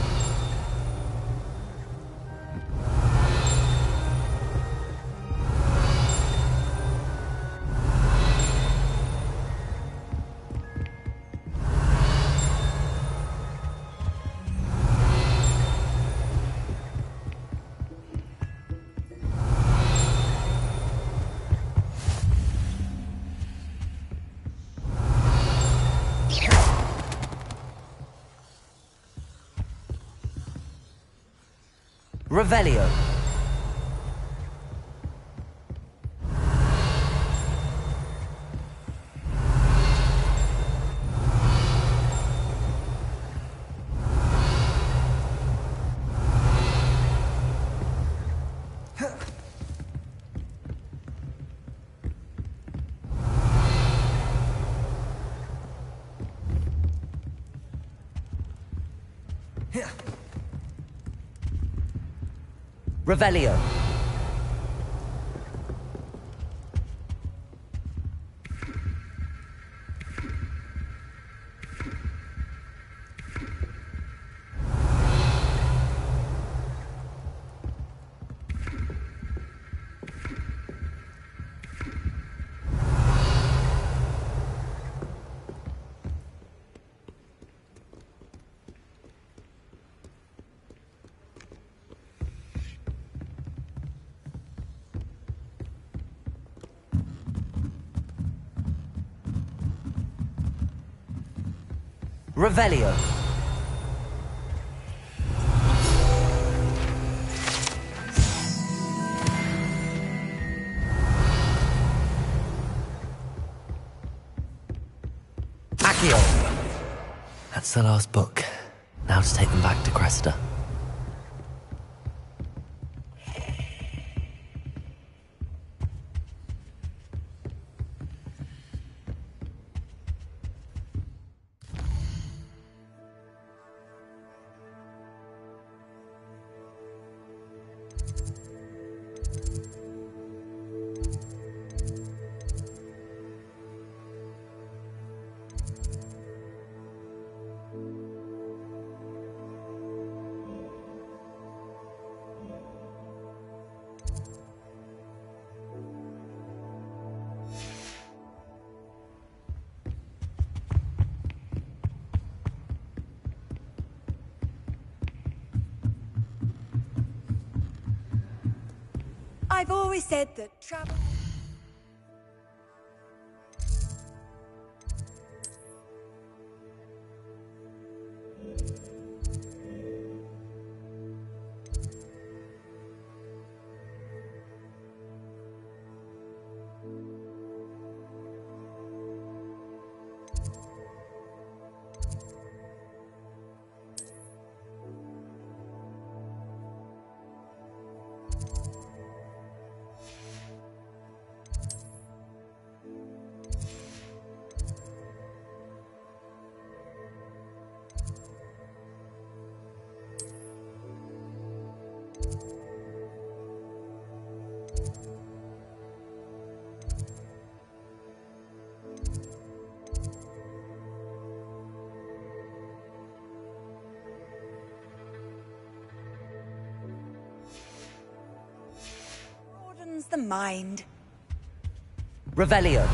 Revelio. Revelio. Revelio. Accio. That's the last book. Now to take them back to Cressida. I've always said that travel... broadens the mind. Revelio.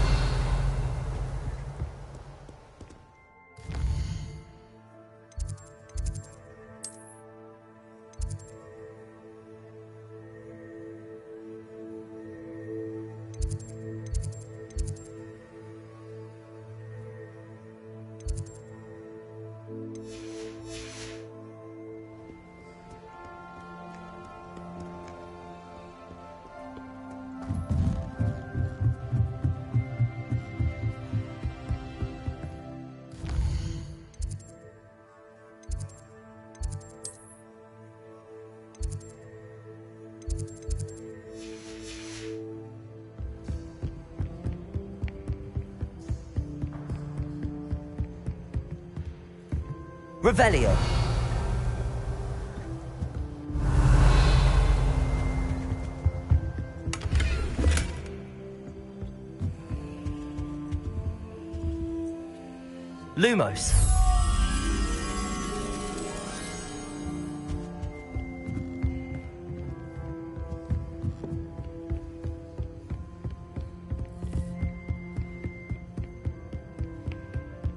Revelio. Lumos.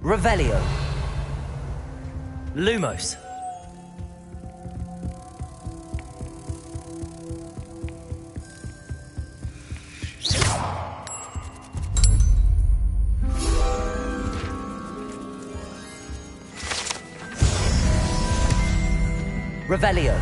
Revelio. Lumos. Revelio.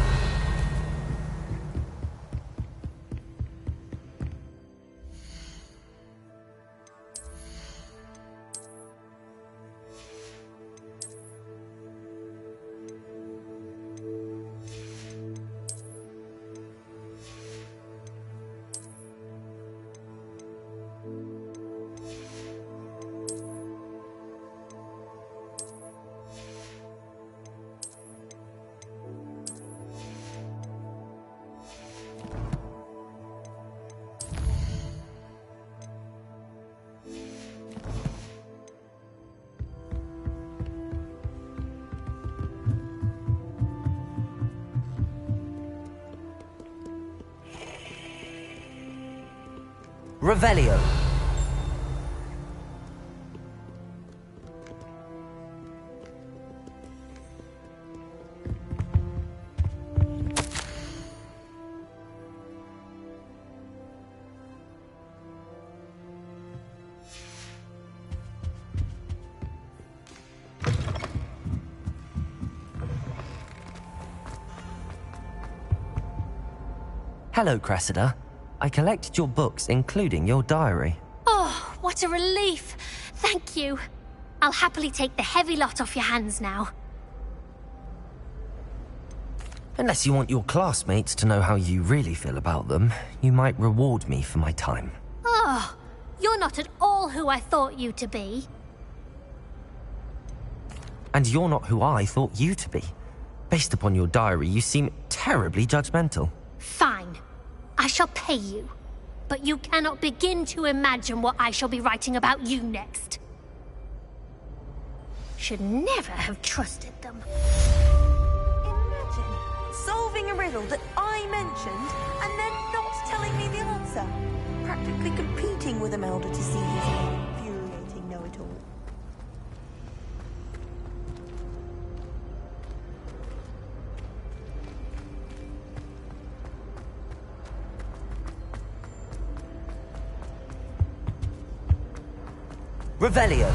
Revelio. Hello, Cressida. I collected your books, including your diary. Oh, what a relief. Thank you. I'll happily take the heavy lot off your hands now. Unless you want your classmates to know how you really feel about them, you might reward me for my time. Oh, you're not at all who I thought you to be. And you're not who I thought you to be. Based upon your diary, you seem terribly judgmental. Fine. I shall pay you. But you cannot begin to imagine what I shall be writing about you next. Should never have trusted them. Imagine solving a riddle that I mentioned and then not telling me the answer. Practically competing with Imelda to see who's an infuriating know-it-all. Revelio.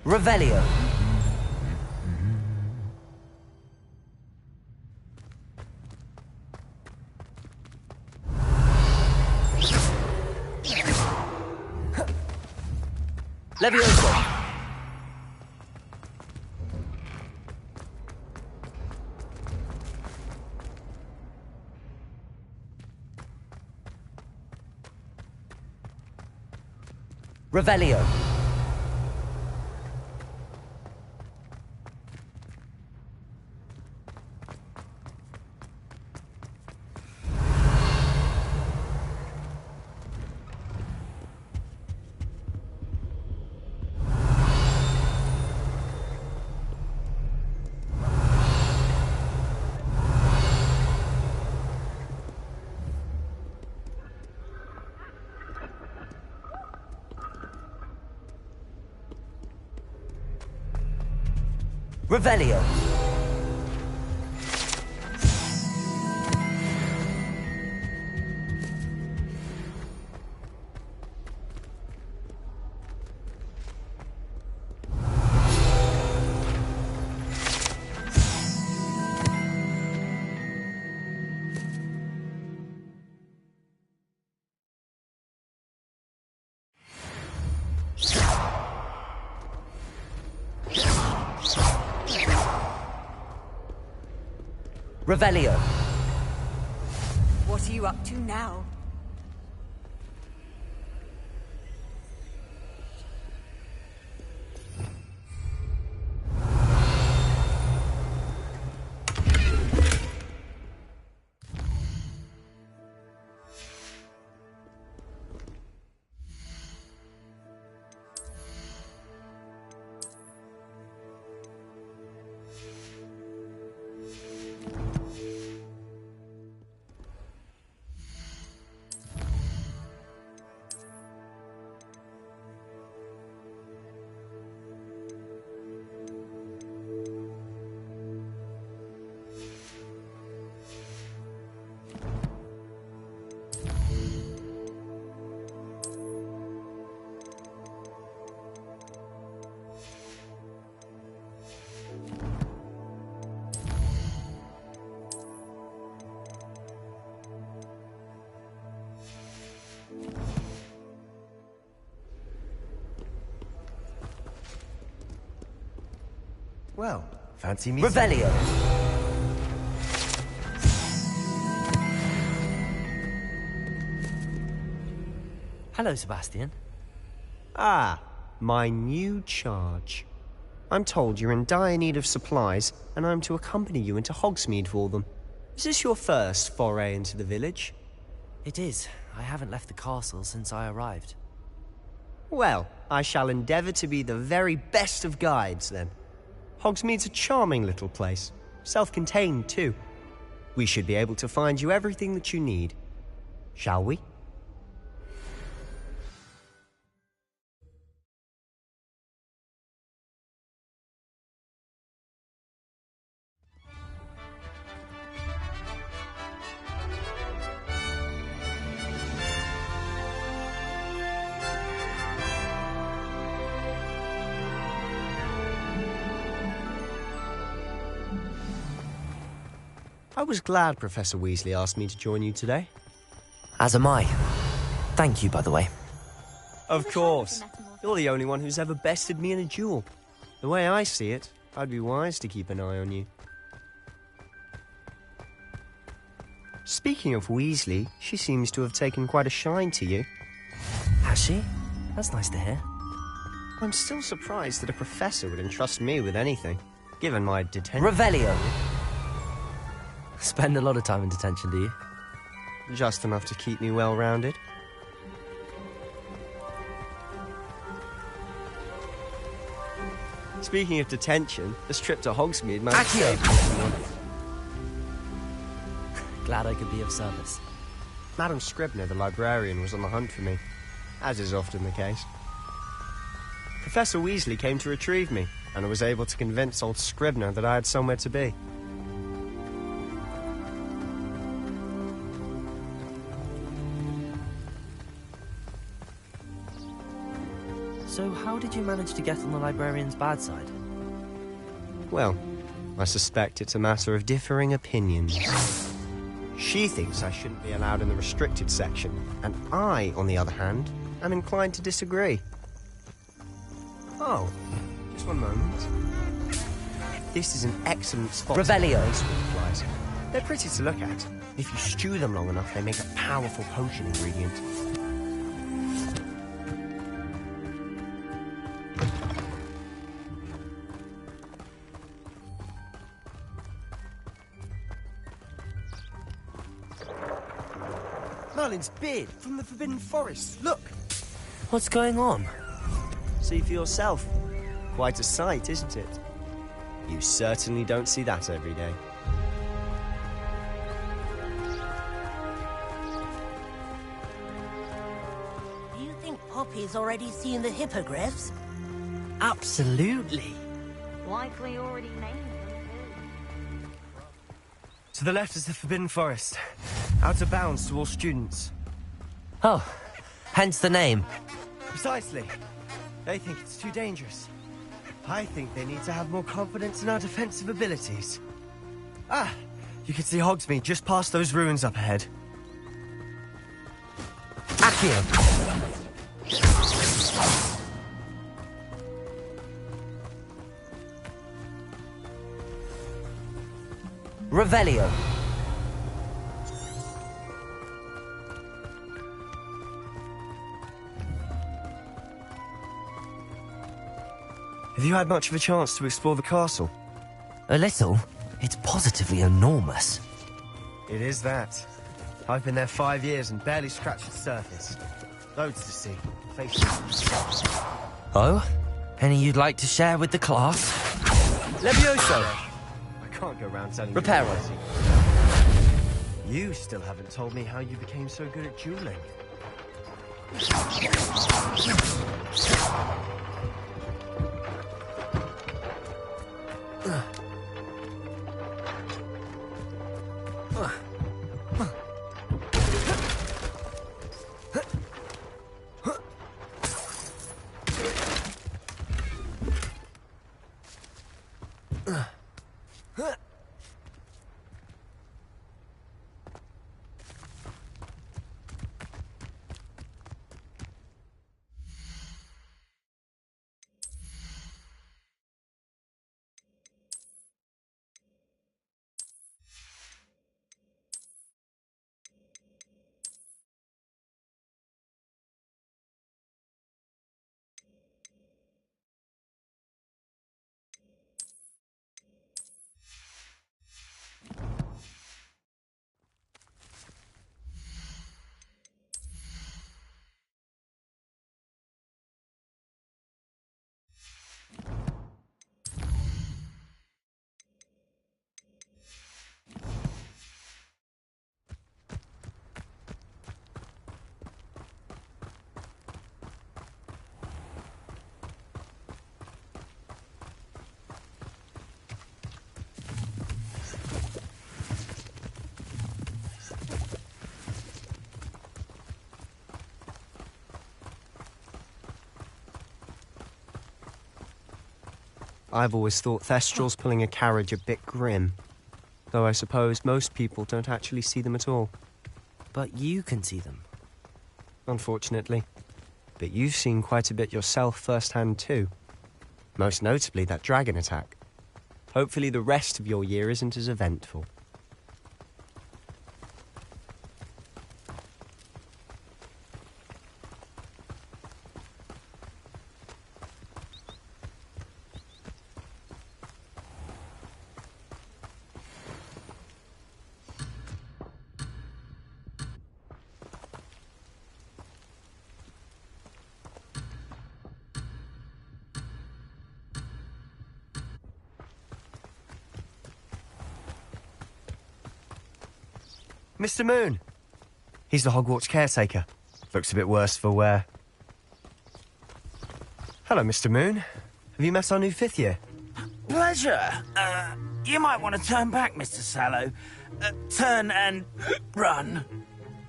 Revelio. Levioso! Revelio. Revelio. Revelio. What are you up to now? Well, fancy me. Revelio. Hello, Sebastian. Ah, my new charge. I'm told you're in dire need of supplies, and I'm to accompany you into Hogsmeade for them. Is this your first foray into the village? It is. I haven't left the castle since I arrived. Well, I shall endeavour to be the very best of guides, then. Hogsmeade's a charming little place. Self-contained, too. We should be able to find you everything that you need. Shall we? I was glad Professor Weasley asked me to join you today. As am I. Thank you, by the way. Of course. You're the only one who's ever bested me in a duel. The way I see it, I'd be wise to keep an eye on you. Speaking of Weasley, she seems to have taken quite a shine to you. Has she? That's nice to hear. I'm still surprised that a professor would entrust me with anything, given my detention. Revelio. Spend a lot of time in detention, do you? Just enough to keep me well-rounded. Speaking of detention, this trip to Hogsmeade might save me. Glad I could be of service. Madam Scribner, the librarian, was on the hunt for me, as is often the case. Professor Weasley came to retrieve me, and I was able to convince old Scribner that I had somewhere to be. So how did you manage to get on the librarian's bad side? Well, I suspect it's a matter of differing opinions. She thinks I shouldn't be allowed in the restricted section, and I, on the other hand, am inclined to disagree. Oh, just one moment. This is an excellent spot. Revelio. Flies. They're pretty to look at. If you stew them long enough, they make a powerful potion ingredient. Merlin's beard from the Forbidden Forest. Look! What's going on? See for yourself. Quite a sight, isn't it? You certainly don't see that every day. Do you think Poppy's already seen the hippogriffs? Absolutely. Likely already named them, To the left is the Forbidden Forest. Out of bounds to all students. Oh, hence the name. Precisely. They think it's too dangerous. I think they need to have more confidence in our defensive abilities. Ah, you can see Hogsmeade just past those ruins up ahead. Accio. Revelio. Have you had much of a chance to explore the castle? A little. It's positively enormous. It is that. I've been there 5 years and barely scratched the surface. Loads to see. Oh? Any you'd like to share with the class? Levioso! I can't go around telling Reparo. You still haven't told me how you became so good at dueling. I've always thought Thestrals pulling a carriage a bit grim. Though I suppose most people don't actually see them at all. But you can see them. Unfortunately. But you've seen quite a bit yourself firsthand too. Most notably that dragon attack. Hopefully the rest of your year isn't as eventful. Mr. Moon! He's the Hogwarts caretaker. Looks a bit worse for wear. Hello, Mr. Moon. Have you met our new 5th year? Pleasure. You might want to turn back, Mr. Sallow. Turn and run.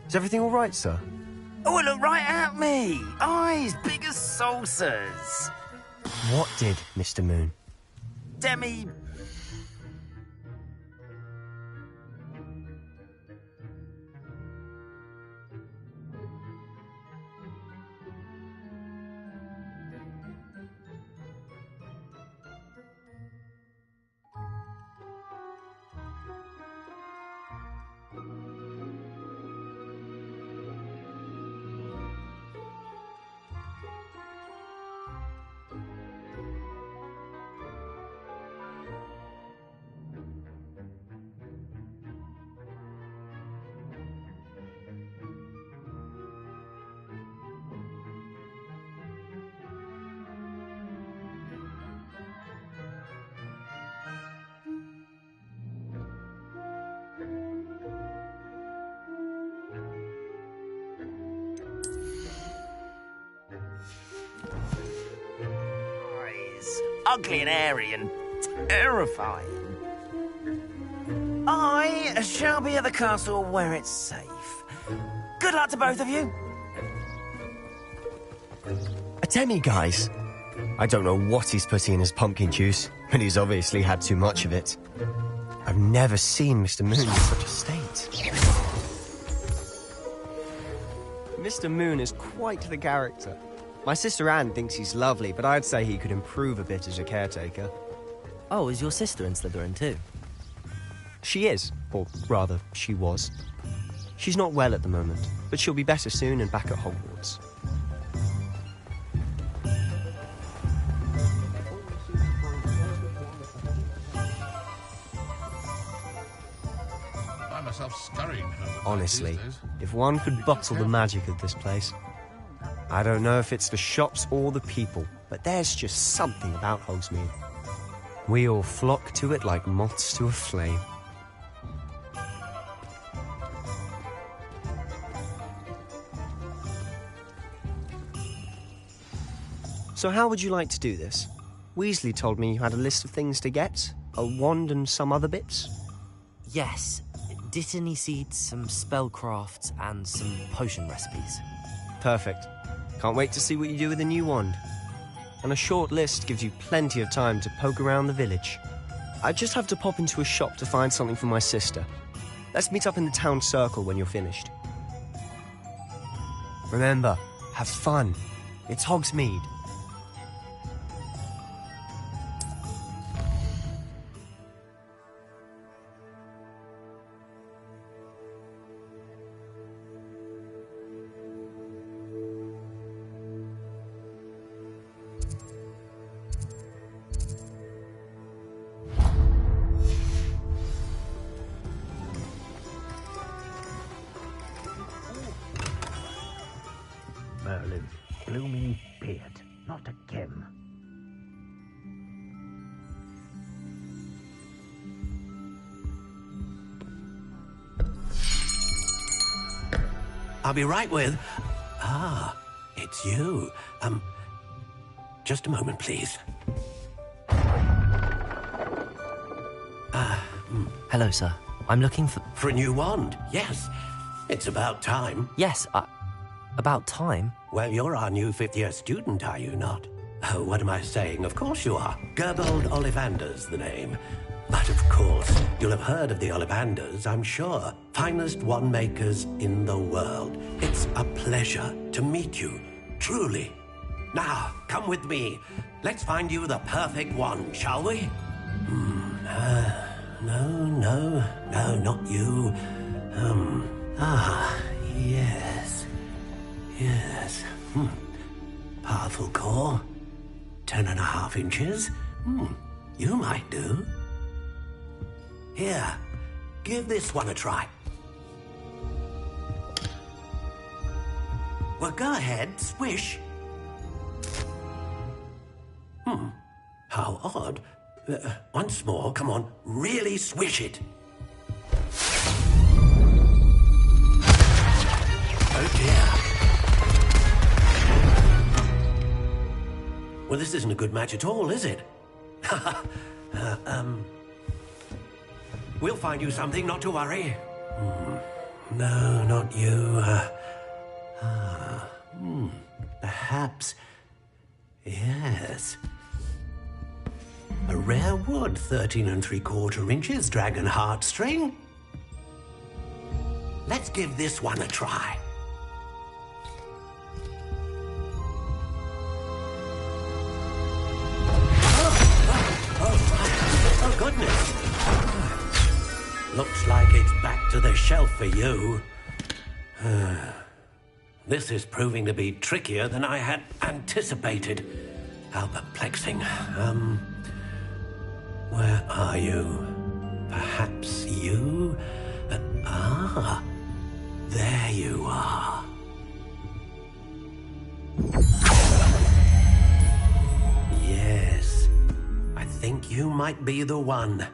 Is everything all right, sir? Oh, look right at me. Eyes big as saucers. What did, Mr. Moon? Demi... ugly and hairy and terrifying. I shall be at the castle where it's safe. Good luck to both of you. A demi-guise? I don't know what he's putting in his pumpkin juice, but he's obviously had too much of it. I've never seen Mr. Moon in such a state. Mr. Moon is quite the character. My sister Anne thinks he's lovely, but I'd say he could improve a bit as a caretaker. Oh, is your sister in Slytherin too? She is, or rather, she was. She's not well at the moment, but she'll be better soon and back at Hogwarts. I myself scurrying home. Honestly, if one could bottle the magic of this place. I don't know if it's the shops or the people, but there's just something about Hogsmeade. We all flock to it like moths to a flame. So how would you like to do this? Weasley told me you had a list of things to get, a wand and some other bits. Yes. Dittany seeds, some spellcrafts, and some potion recipes. Perfect. Can't wait to see what you do with the new wand. And a short list gives you plenty of time to poke around the village. I just have to pop into a shop to find something for my sister. Let's meet up in the town circle when you're finished. Remember, have fun. It's Hogsmeade. Merlin, blooming beard, not again. I'll be right with... Ah, it's you. Just a moment, please. Hello, sir. I'm looking for... For a new wand, yes. It's about time. Yes, about time? Well, you're our new fifth-year student, are you not? Oh, what am I saying? Of course you are. Gerbold Ollivander's the name. But of course, you'll have heard of the Ollivanders, I'm sure. Finest wand makers in the world. It's a pleasure to meet you, truly. Now, come with me. Let's find you the perfect wand, shall we? No, not you. Yes. Powerful core. 10.5 inches. You might do. Here, give this one a try. Well, go ahead, swish. How odd. Once more, come on, really swish it. Oh dear. Well, this isn't a good match at all, is it? We'll find you something, not to worry. No, not you. Perhaps. Yes. A rare wood, 13 3/4 inches, dragon heartstring. Let's give this one a try. Oh, goodness. Looks like it's back to the shelf for you. This is proving to be trickier than I had anticipated. How perplexing. Where are you? Perhaps you? There you are. Yes, I think you might be the one.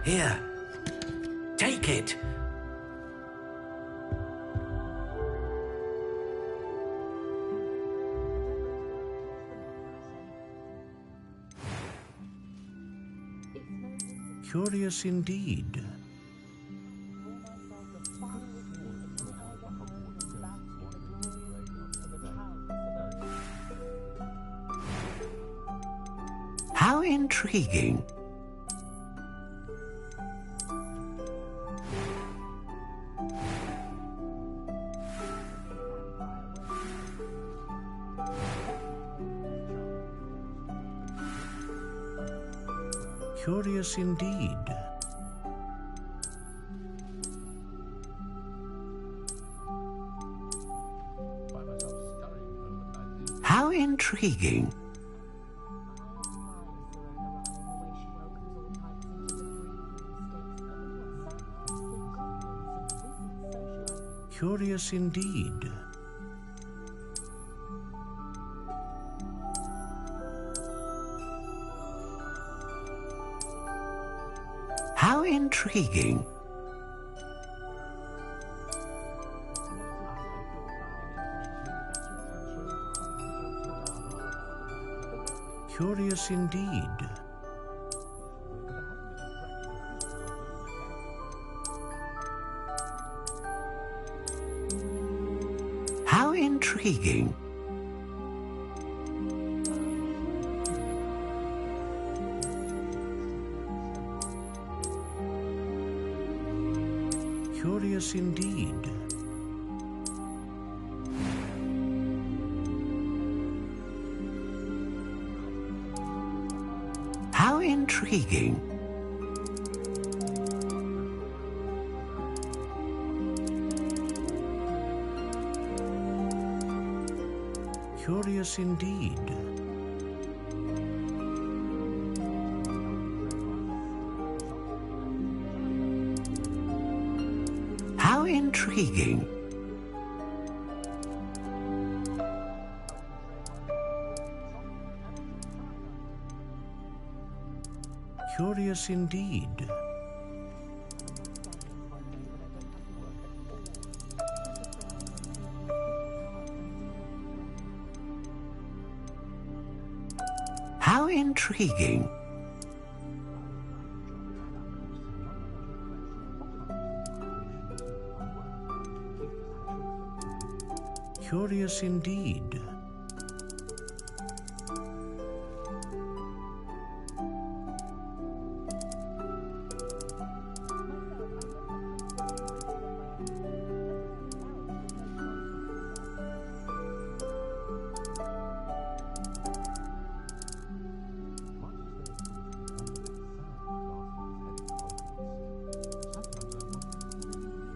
Here, take it. Curious indeed. How intriguing. Curious indeed. How intriguing. Curious indeed. How intriguing. Curious indeed. How intriguing. Curious indeed. How intriguing. Curious indeed. How intriguing. Curious indeed. How intriguing. Curious indeed.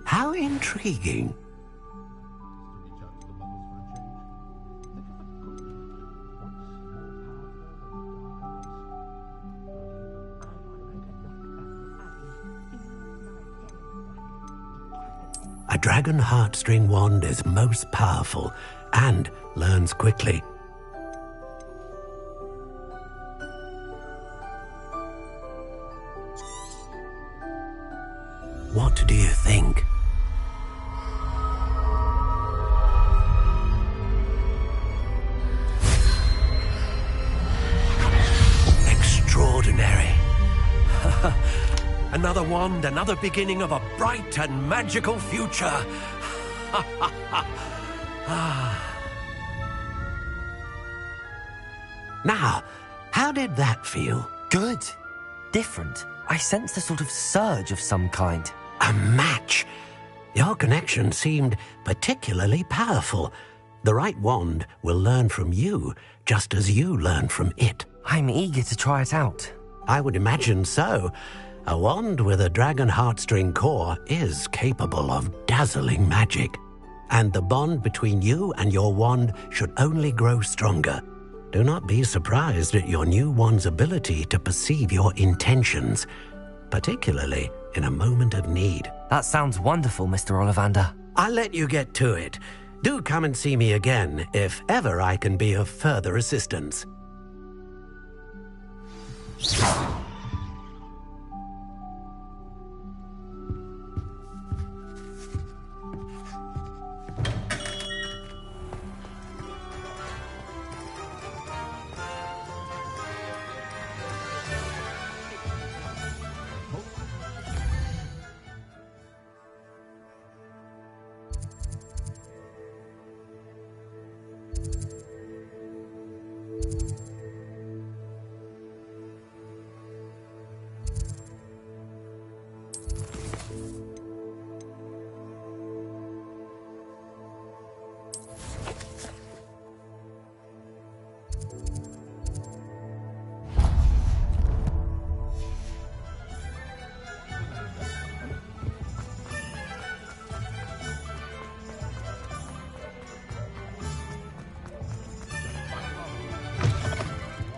How intriguing. A dragon heartstring wand is most powerful and learns quickly. What do you think? Extraordinary. Another wand, another beginning of a bright and magical future. Now, how did that feel? Good. Different. I sensed a sort of surge of some kind. A match. Your connection seemed particularly powerful. The right wand will learn from you, just as you learn from it. I'm eager to try it out. I would imagine so. A wand with a dragon heartstring core is capable of dazzling magic. And the bond between you and your wand should only grow stronger. Do not be surprised at your new wand's ability to perceive your intentions, particularly in a moment of need. That sounds wonderful, Mr. Ollivander. I'll let you get to it. Do come and see me again if ever I can be of further assistance.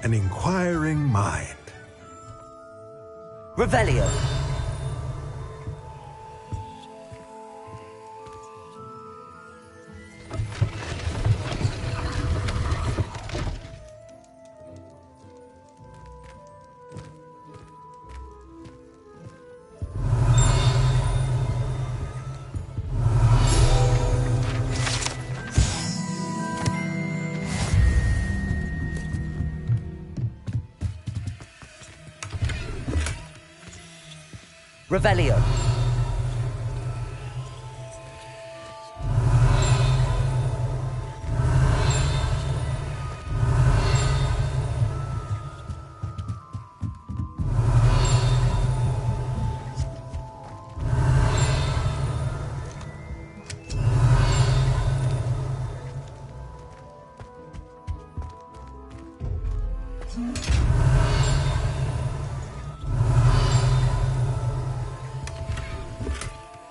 an inquiring mind. Revelio. Revelio.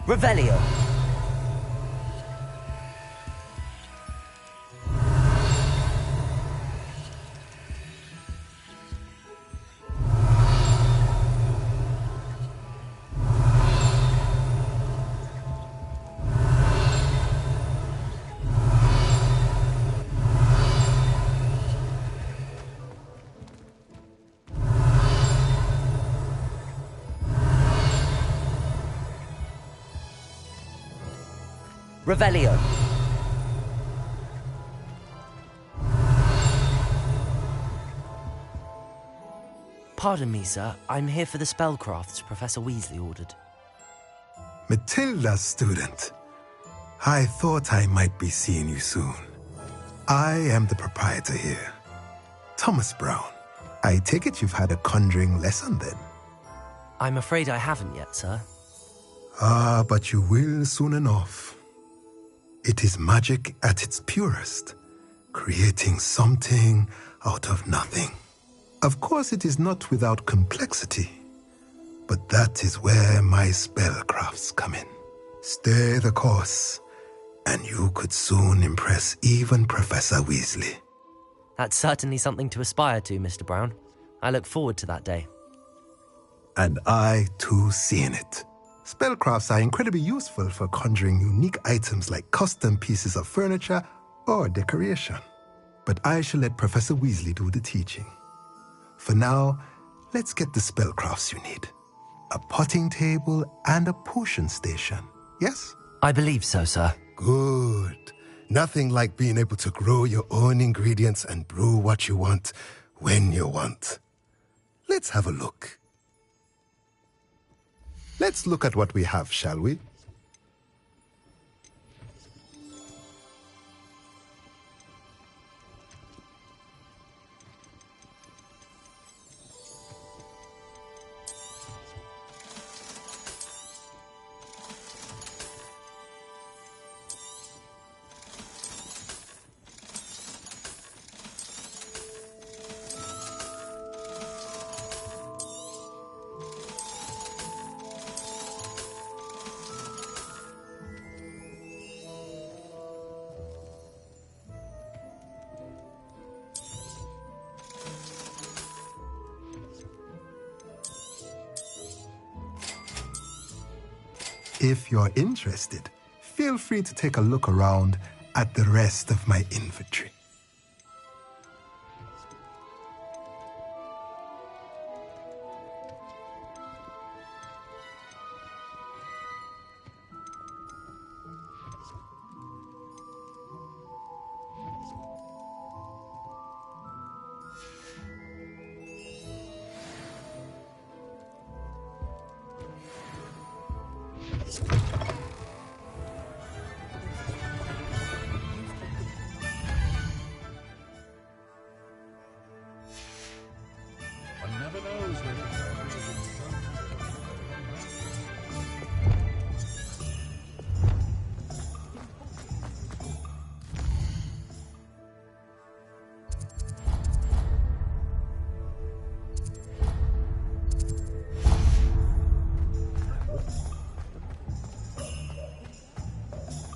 Revelio. Revelio. Pardon me, sir. I'm here for the spellcrafts Professor Weasley ordered. Matilda's student. I thought I might be seeing you soon. I am the proprietor here, Thomas Brown. I take it you've had a conjuring lesson then? I'm afraid I haven't yet, sir. Ah, but you will soon enough. It is magic at its purest, creating something out of nothing. Of course, it is not without complexity, but that is where my spellcrafts come in. Stay the course, and you could soon impress even Professor Weasley. That's certainly something to aspire to, Mr. Brown. I look forward to that day. And I, too, seeing it. Spellcrafts are incredibly useful for conjuring unique items like custom pieces of furniture or decoration. But I shall let Professor Weasley do the teaching. For now, let's get the spellcrafts you need. A potting table and a potion station, yes? I believe so, sir. Good. Nothing like being able to grow your own ingredients and brew what you want when you want. Let's have a look. Let's look at what we have, shall we? If you're interested, feel free to take a look around at the rest of my inventory.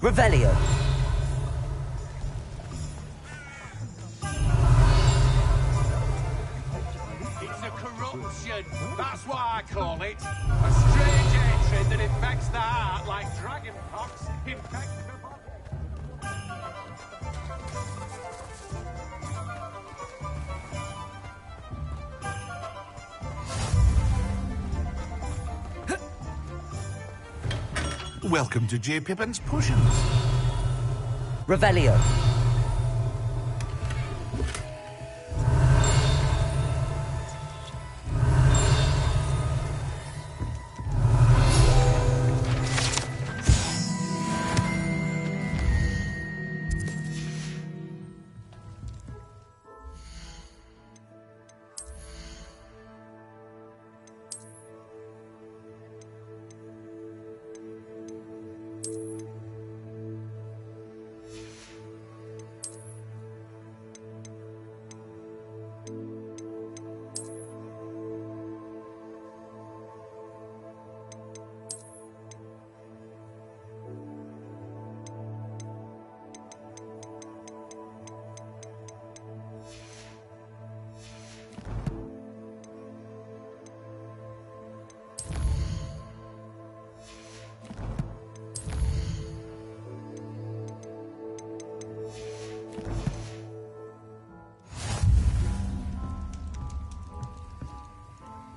Revelio. Pippin. That's what I call it. A strange hatred that infects the heart like dragon pox infects the body. Welcome to J. Pippin's Potions. Revelio.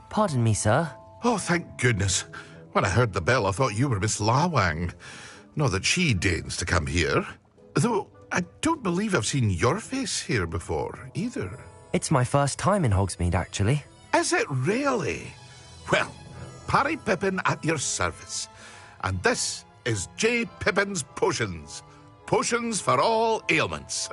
Pardon me, sir. Oh, thank goodness. When I heard the bell, I thought you were Miss Lawang. Not that she deigns to come here. Though, I don't believe I've seen your face here before, either. It's my first time in Hogsmeade, actually. Is it really? Well, Parry Pippin at your service. And this is J. Pippin's Potions. Potions for all ailments.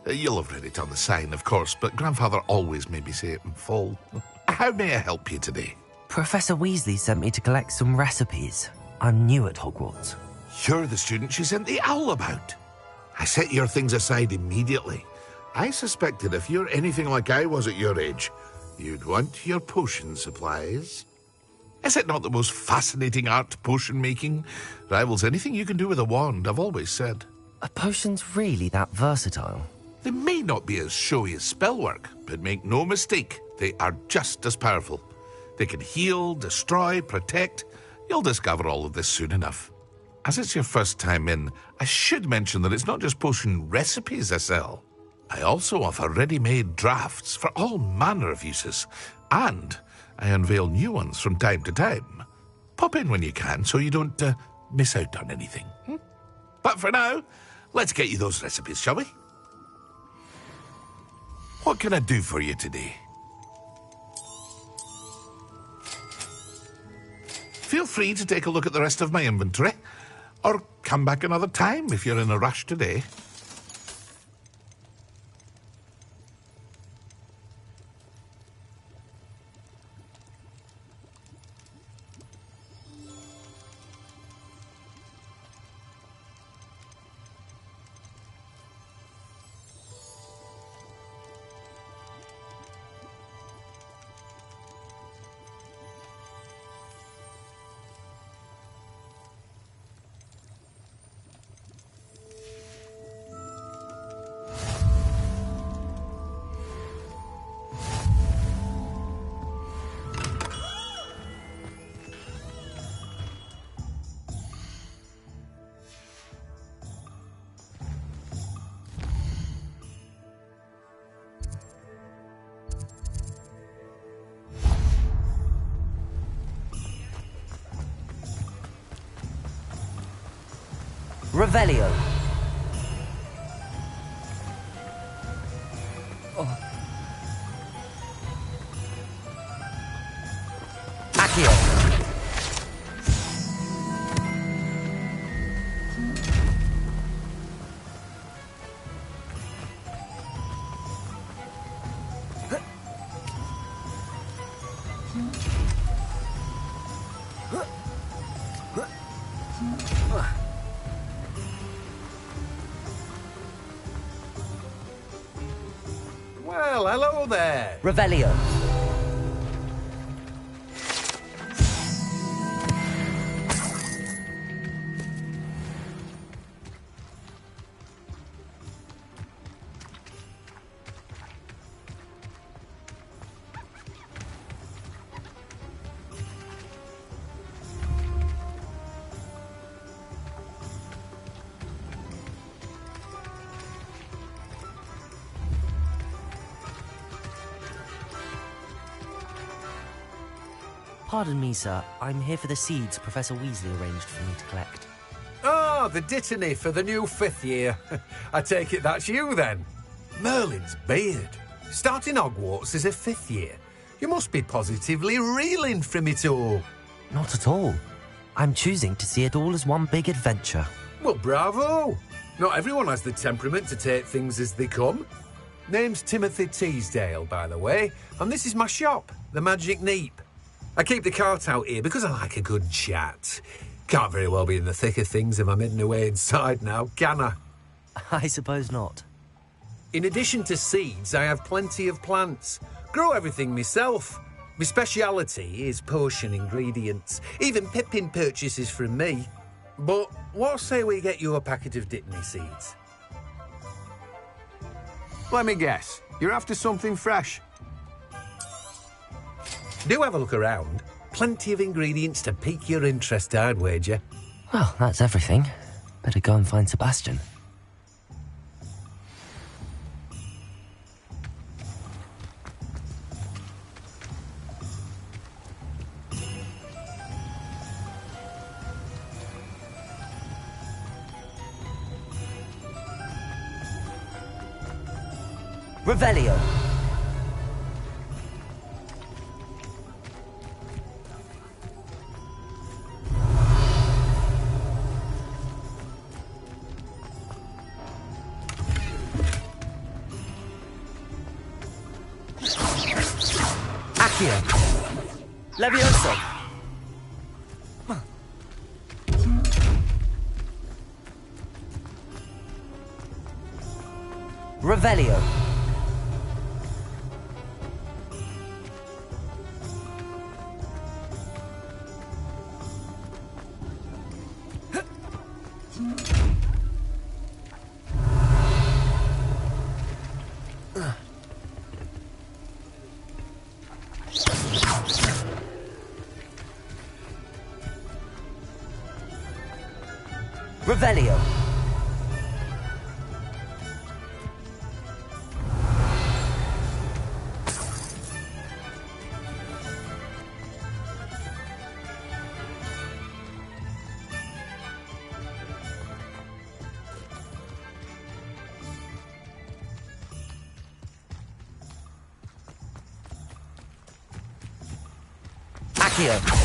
You'll have read it on the sign, of course, but Grandfather always made me say it in full. How may I help you today? Professor Weasley sent me to collect some recipes. I'm new at Hogwarts. You're the student she sent the owl about. I set your things aside immediately. I suspected if you're anything like I was at your age, you'd want your potion supplies. Is it not the most fascinating art, potion making? Rivals anything you can do with a wand, I've always said. Are potions really that versatile? They may not be as showy as spellwork, but make no mistake, they are just as powerful. They can heal, destroy, protect. You'll discover all of this soon enough. As it's your first time in, I should mention that it's not just potion recipes I sell. I also offer ready-made drafts for all manner of uses, and I unveil new ones from time to time. Pop in when you can so you don't miss out on anything. But for now, let's get you those recipes, shall we? What can I do for you today? Feel free to take a look at the rest of my inventory, or come back another time if you're in a rush today. Revelio. Accio. Well, hello there. Revelio. Pardon me, sir. I'm here for the seeds Professor Weasley arranged for me to collect. Ah, the dittany for the new 5th year. I take it that's you, then. Merlin's beard. Starting Hogwarts as a 5th year. You must be positively reeling from it all. Not at all. I'm choosing to see it all as one big adventure. Well, bravo. Not everyone has the temperament to take things as they come. Name's Timothy Teasdale, by the way, and this is my shop, the Magic Neep. I keep the cart out here because I like a good chat. Can't very well be in the thick of things if I'm hidden away inside now, can I? I suppose not. In addition to seeds, I have plenty of plants. Grow everything myself. My speciality is potion ingredients. Even Pippin purchases from me. But what say we get you a packet of Dittany seeds? Let me guess. You're after something fresh. Do have a look around. Plenty of ingredients to pique your interest, I'd wager. Well, that's everything. Better go and find Sebastian. Revelio. Accio. Levioso. Revelio. Revelio. Accio.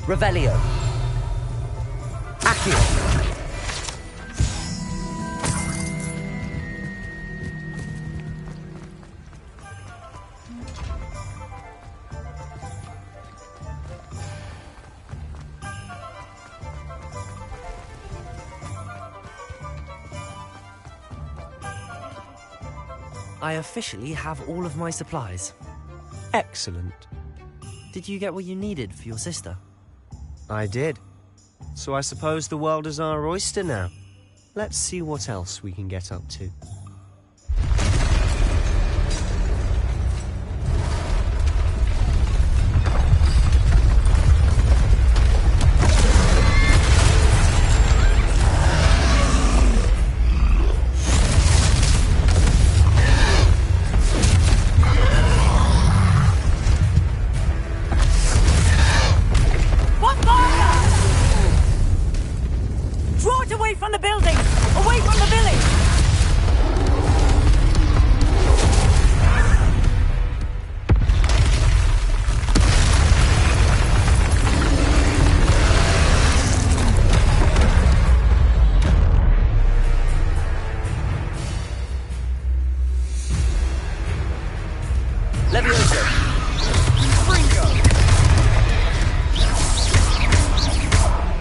Revelio. Accio. I officially have all of my supplies. Excellent. Did you get what you needed for your sister? I did. So I suppose the world is our oyster now. Let's see what else we can get up to.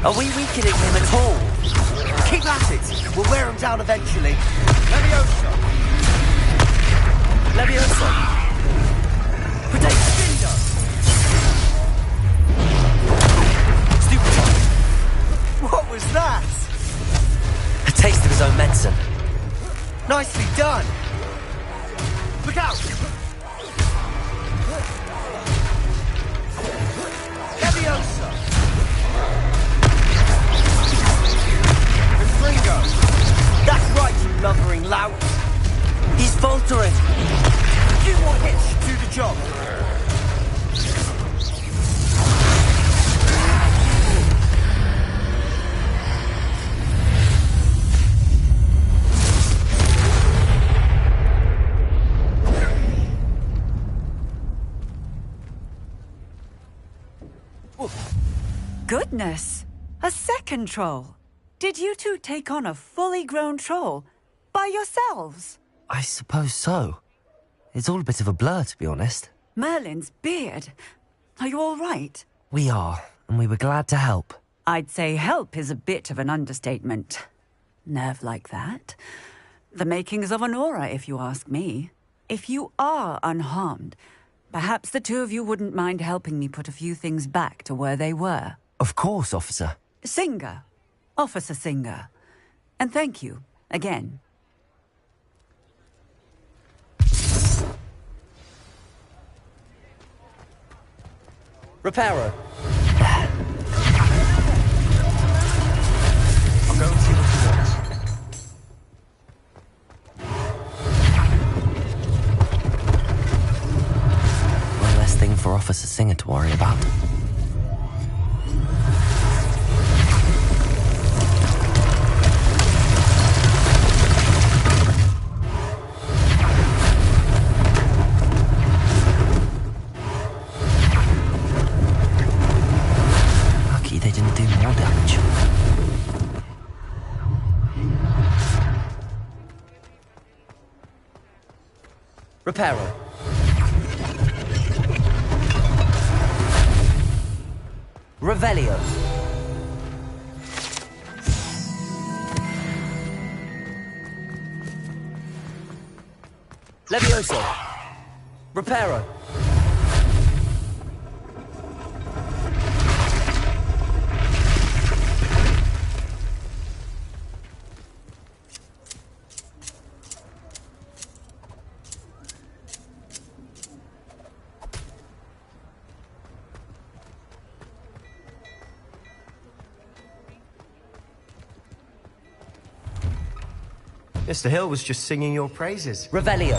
Are we weakening him at all? Keep at it! We'll wear him down eventually. Levioso! Levioso! Predate! Stupid! What was that? A taste of his own medicine. Nicely done! Look out! Levioso! goodness! A second troll. Did you two take on a fully grown troll by yourselves? I suppose so. It's all a bit of a blur, to be honest. Merlin's beard. Are you all right? We are, and we were glad to help. I'd say help is a bit of an understatement. Nerve like that. The makings of an aura, if you ask me. If you are unharmed, perhaps the two of you wouldn't mind helping me put a few things back to where they were. Of course, officer. Singer. Officer Singer. And thank you, again. Reparo. I'll go and see what he wants. One less thing for Officer Singer to worry about. Lucky they didn't do more damage. Reparo. Revelio. Levioso. Reparo. Mr. Hill was just singing your praises. Revelio.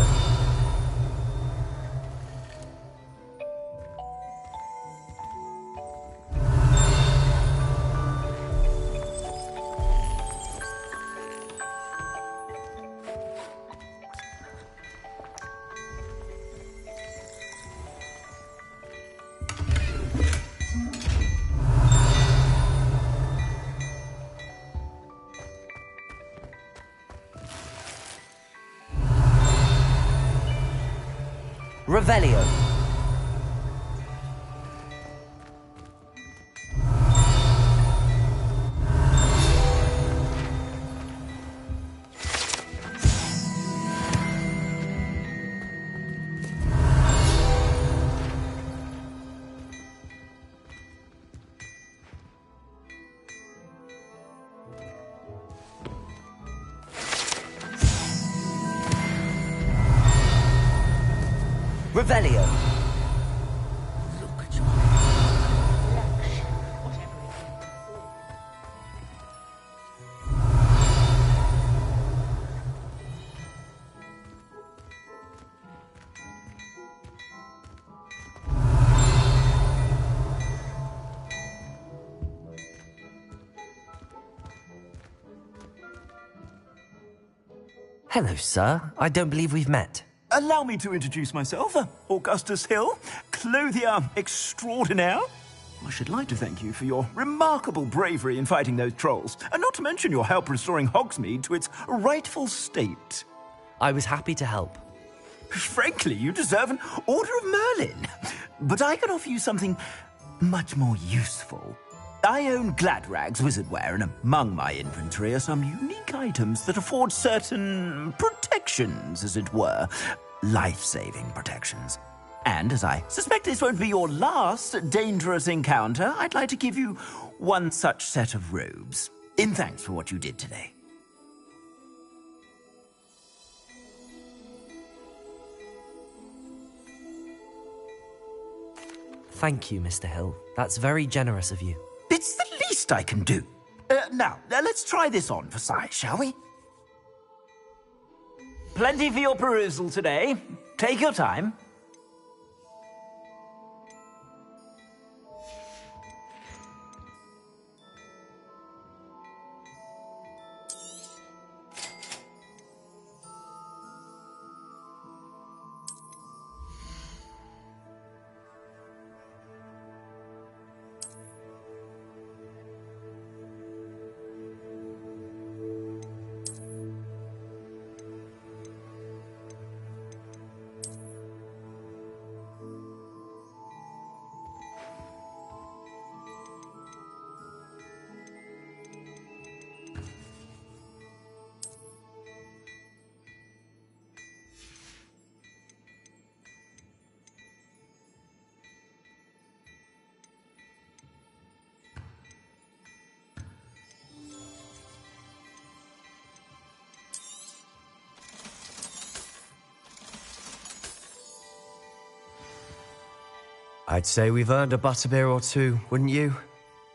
Revelio. Revelio. Hello, sir. I don't believe we've met. Allow me to introduce myself, Augustus Hill, clothier extraordinaire. I should like to thank you for your remarkable bravery in fighting those trolls, and not to mention your help restoring Hogsmeade to its rightful state. I was happy to help. Frankly, you deserve an Order of Merlin. But I can offer you something much more useful. I own Gladrag's wizardware, and among my inventory are some unique items that afford certain protections, as it were. Life-saving protections. And as I suspect this won't be your last dangerous encounter, I'd like to give you one such set of robes, in thanks for what you did today. Thank you, Mr. Hill. That's very generous of you. It's the least I can do. Now, let's try this on for size, shall we? Plenty for your perusal today. Take your time. I'd say we've earned a butterbeer or two, wouldn't you?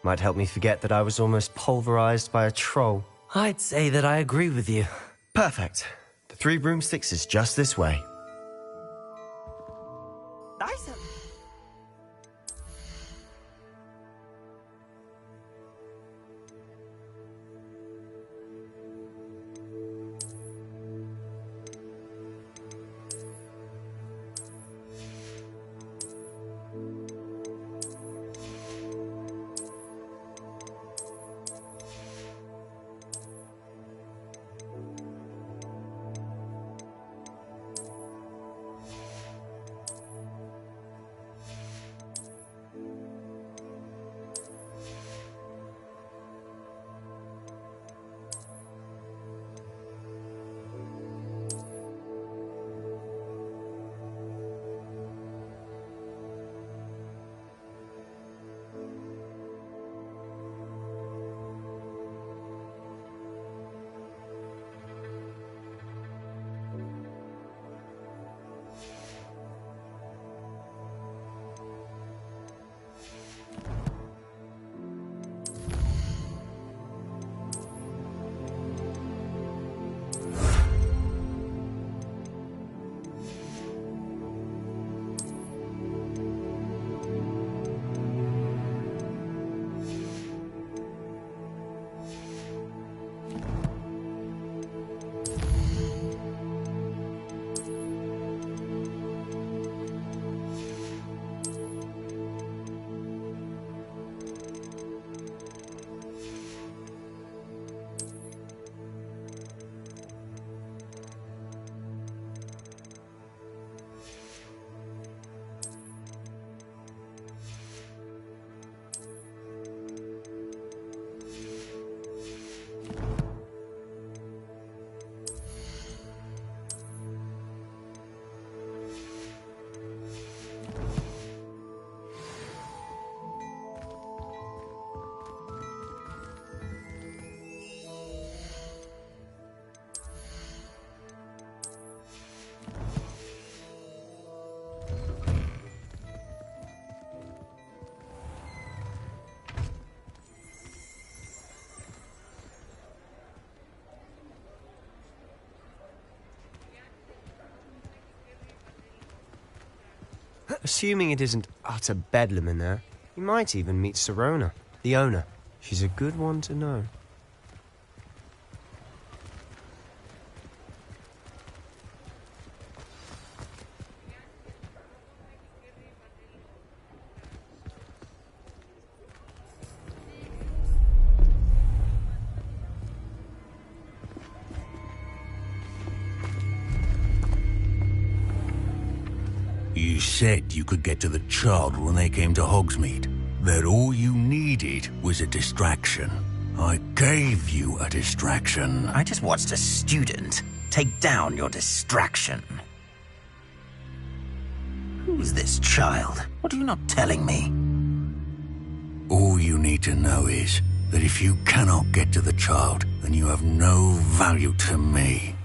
Might help me forget that I was almost pulverized by a troll. I'd say that I agree with you. Perfect. The Three Broomsticks is just this way. Nice. Assuming it isn't utter bedlam in there, you might even meet Sirona, the owner. She's a good one to know. You said you could get to the child when they came to Hogsmeade. That all you needed was a distraction. I gave you a distraction. I just watched a student take down your distraction. Who's this child? What are you not telling me? All you need to know is that if you cannot get to the child, then you have no value to me.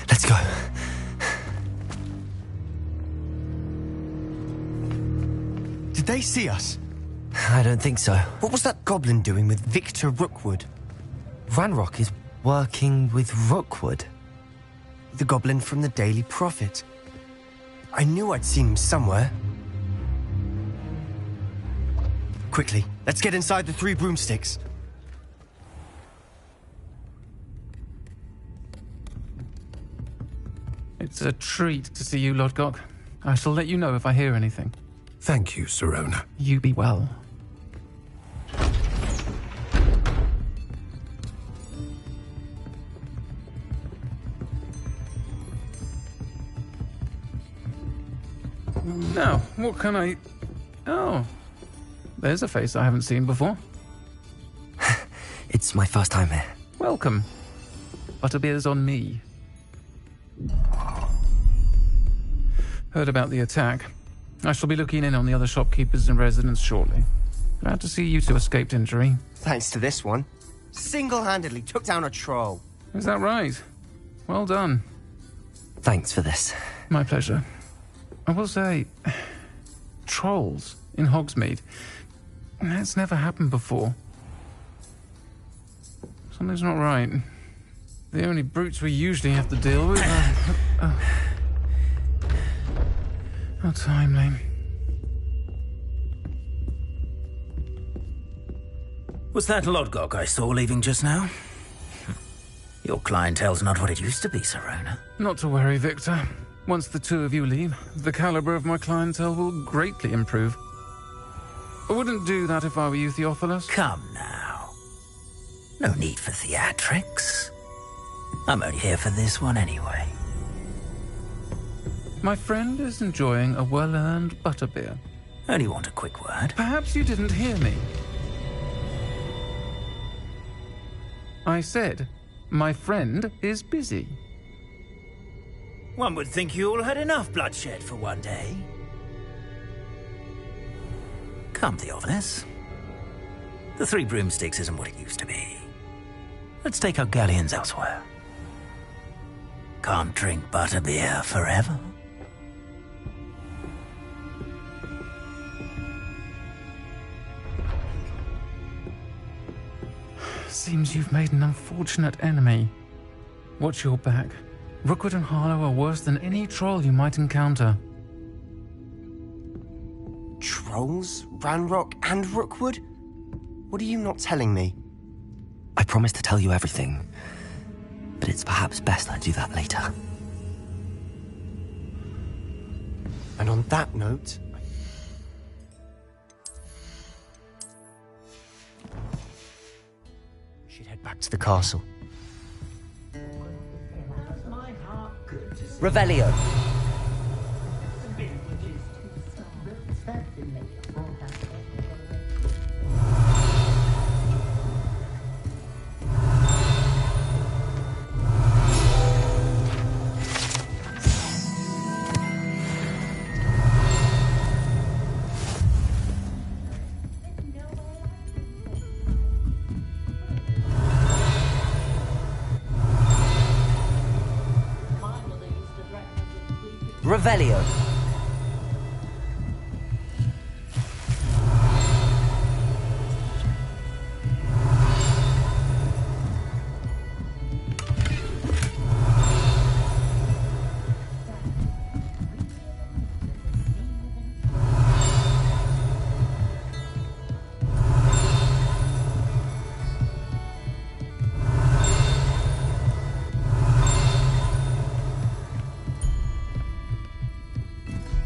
Let's go. Did they see us? I don't think so. What was that goblin doing with Victor Rookwood? Ranrock is working with Rookwood. The goblin from the Daily Prophet. I knew I'd seen him somewhere. Quickly, let's get inside the Three Broomsticks. It's a treat to see you, Lodgok. I shall let you know if I hear anything. Thank you, Sirona. You be well. Now, what can I... Oh, there's a face I haven't seen before. It's my first time here. Welcome. Butterbeer's on me. Heard about the attack. I shall be looking in on the other shopkeepers and residents shortly. Glad to see you two escaped injury. Thanks to this one. Single-handedly took down a troll. Is that right? Well done. Thanks for this. My pleasure. I will say, trolls in Hogsmeade. That's never happened before. Something's not right. The only brutes we usually have to deal with are... How timely. Was that Lodgok I saw leaving just now? Your clientele's not what it used to be, Sirona. Not to worry, Victor. Once the two of you leave, the caliber of my clientele will greatly improve. I wouldn't do that if I were you, Theophilus. Come now. No need for theatrics. I'm only here for this one anyway. My friend is enjoying a well-earned butterbeer. Only want a quick word. Perhaps you didn't hear me. I said, my friend is busy. One would think you all had enough bloodshed for one day. Come, Theophilus. The Three Broomsticks isn't what it used to be. Let's take our galleons elsewhere. Can't drink butterbeer forever. Seems you've made an unfortunate enemy. Watch your back. Rookwood and Harlow are worse than any troll you might encounter. Trolls? Ranrock and Rookwood? What are you not telling me? I promised to tell you everything, but it's perhaps best I do that later. And on that note... we should head back to the castle. Revelio. Revelio.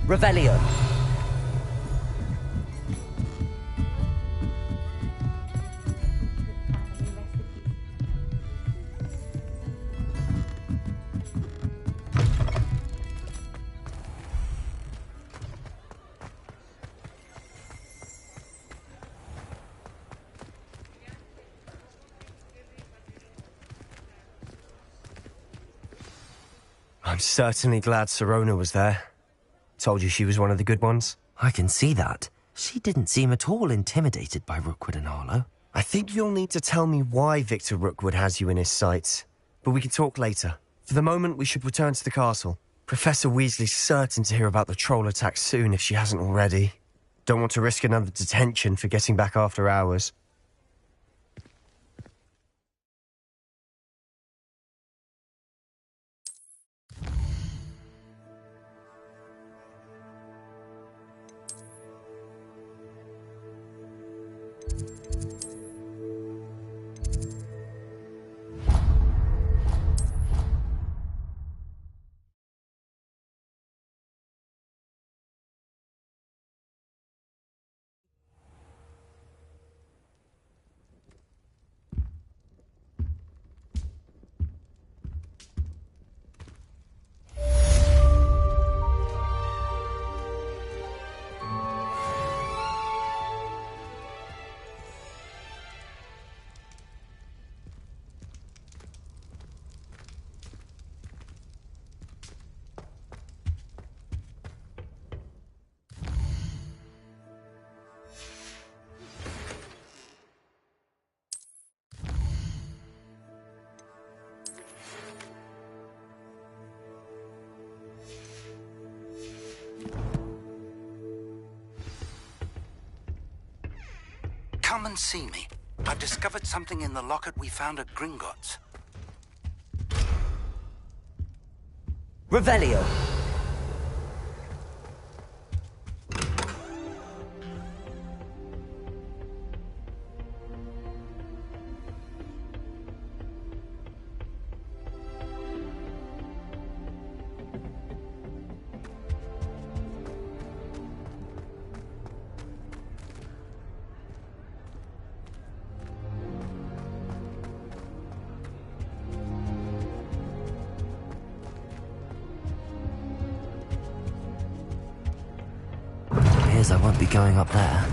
Revelio. I'm certainly glad Sirona was there. Told you she was one of the good ones. I can see that. She didn't seem at all intimidated by Rookwood and Harlow. I think you'll need to tell me why Victor Rookwood has you in his sights. But we can talk later. For the moment, we should return to the castle. Professor Weasley's certain to hear about the troll attack soon if she hasn't already. Don't want to risk another detention for getting back after hours. come and see me. I've discovered something in the locket we found at Gringotts. Revelio. I won't be going up there.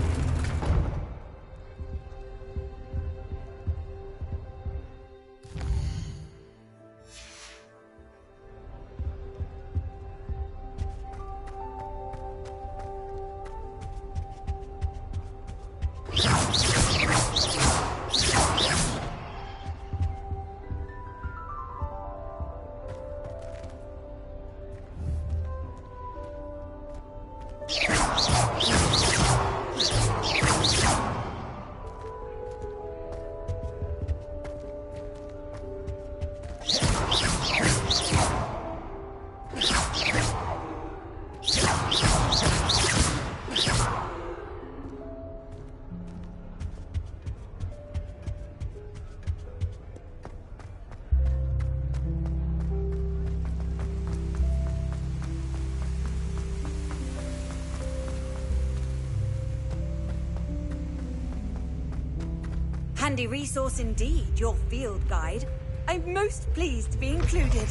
Handy resource indeed, your field guide. I'm most pleased to be included.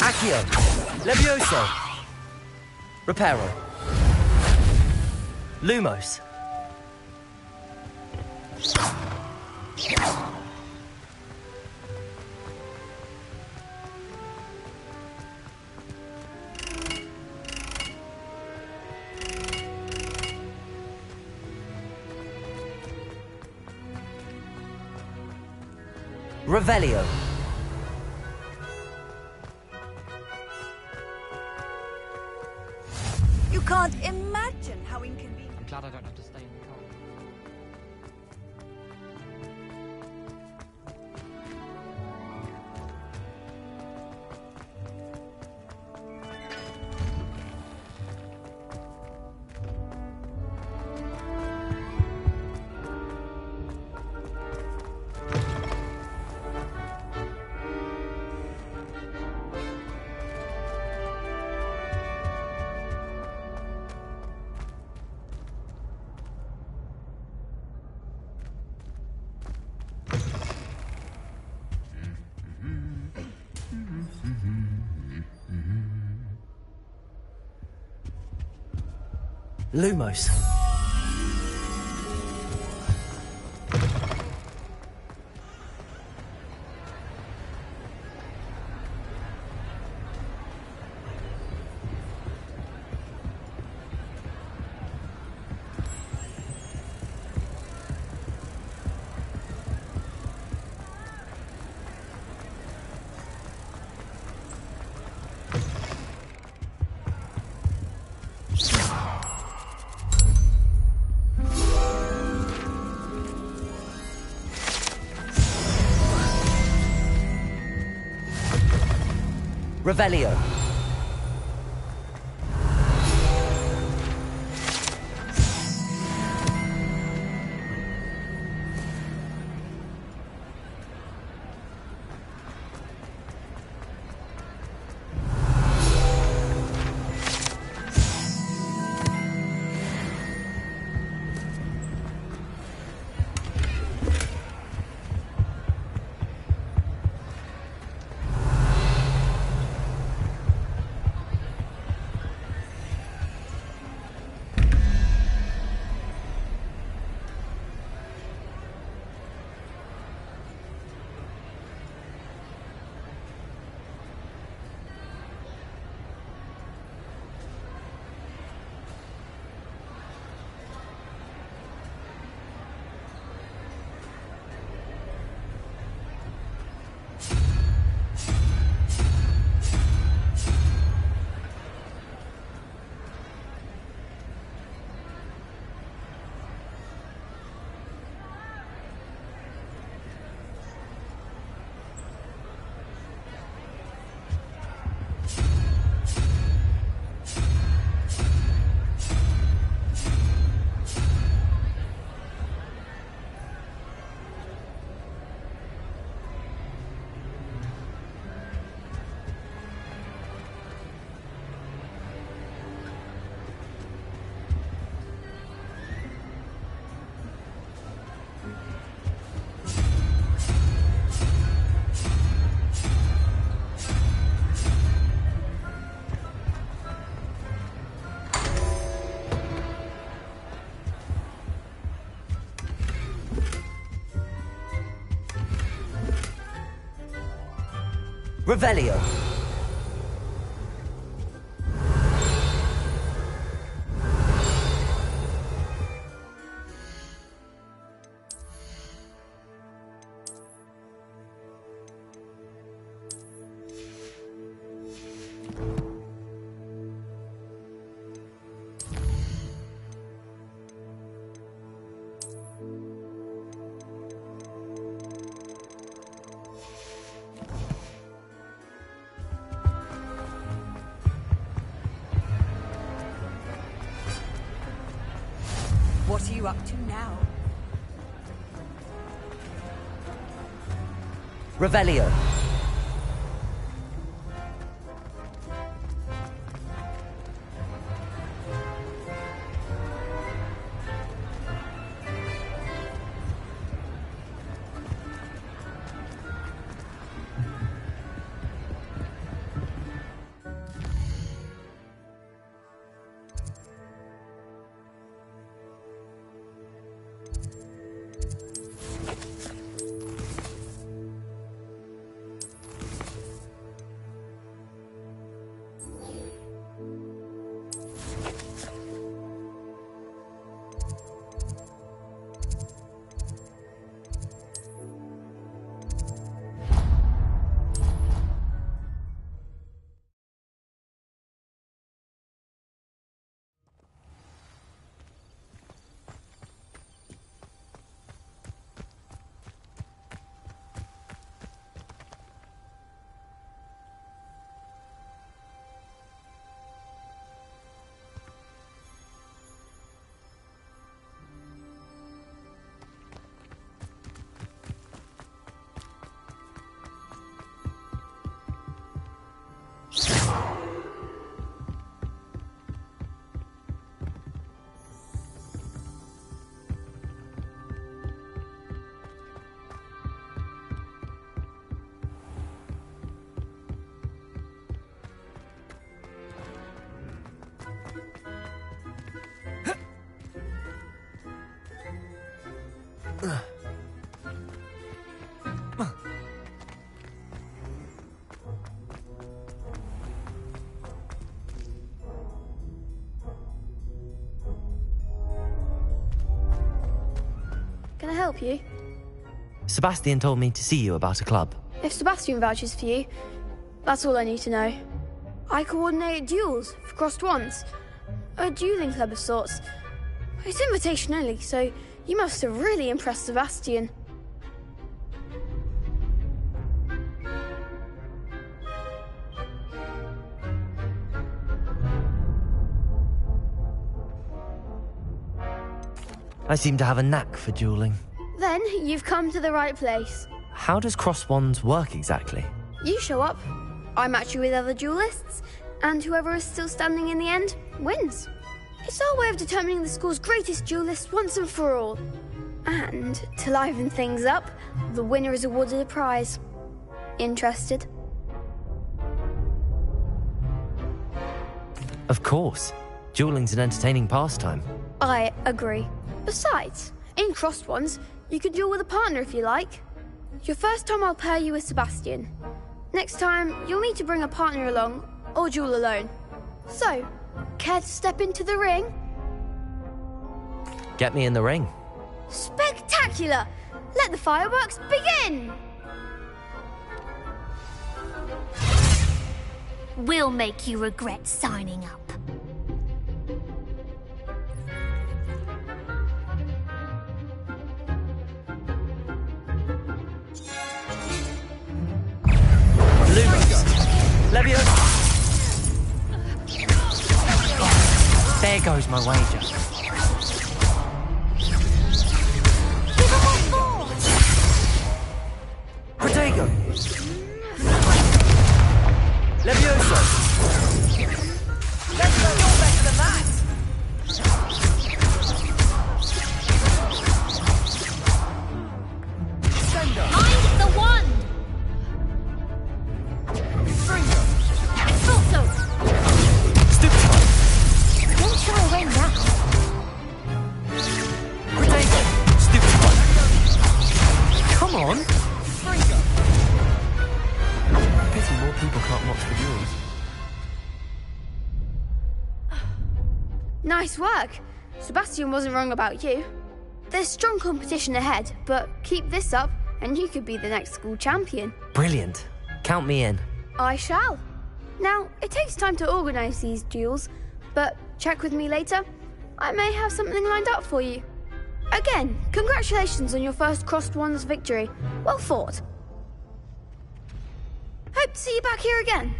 Accio. Levioso. Reparo. Lumos. Revelio. You can't imagine how inconvenient. I'm glad I don't have to stay in the car. Lumos. Revelio. Revelio. What are you up to now? Revelio. Can I help you? Sebastian told me to see you about a club. If Sebastian vouches for you, that's all I need to know. I coordinate duels for crossed wands. A dueling club of sorts. It's invitation only, so you must have really impressed Sebastian. I seem to have a knack for dueling. Then you've come to the right place. How does cross wands work exactly? You show up, I match you with other duelists, and whoever is still standing in the end wins. It's our way of determining the school's greatest duelist once and for all. And to liven things up, the winner is awarded a prize. Interested? Of course. Dueling's an entertaining pastime. I agree. Besides, in crossed ones, you can duel with a partner if you like. Your first time I'll pair you with Sebastian. Next time, you'll need to bring a partner along, or duel alone. So, care to step into the ring? Get me in the ring. Spectacular! Let the fireworks begin! We'll make you regret signing up. Leviosa! There goes my wager. Protego! Leviosa! Let's go better than that! Mind the wand! Expulso! Don't shy away now. Protego! Stupid. Come on! Pity more people can't watch the duels. Nice work. Sebastian wasn't wrong about you. There's strong competition ahead, but keep this up and you could be the next school champion. Brilliant. Count me in. I shall. Now, it takes time to organise these duels, but check with me later. I may have something lined up for you. Again, congratulations on your first crossed wands victory. Well fought. Hope to see you back here again.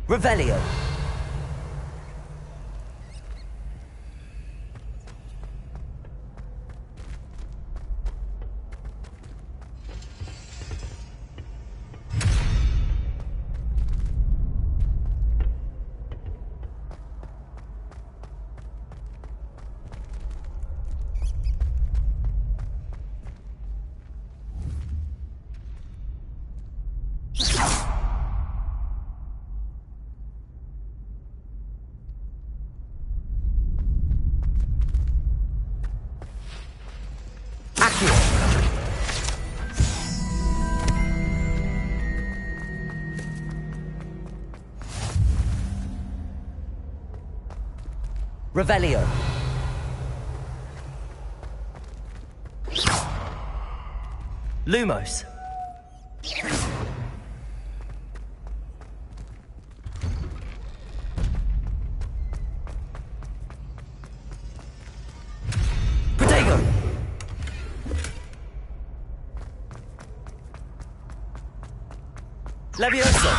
Revelio. Revelio. Lumos. Protego. Leviosa.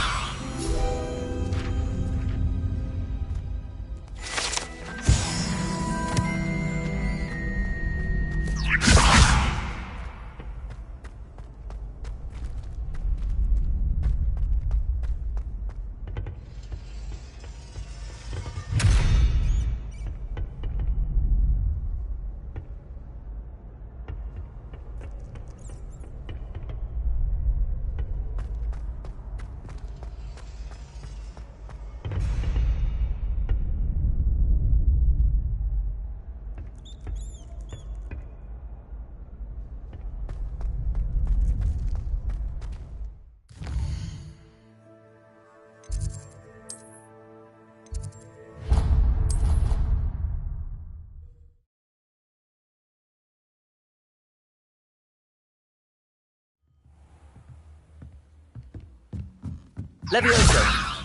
Levioso!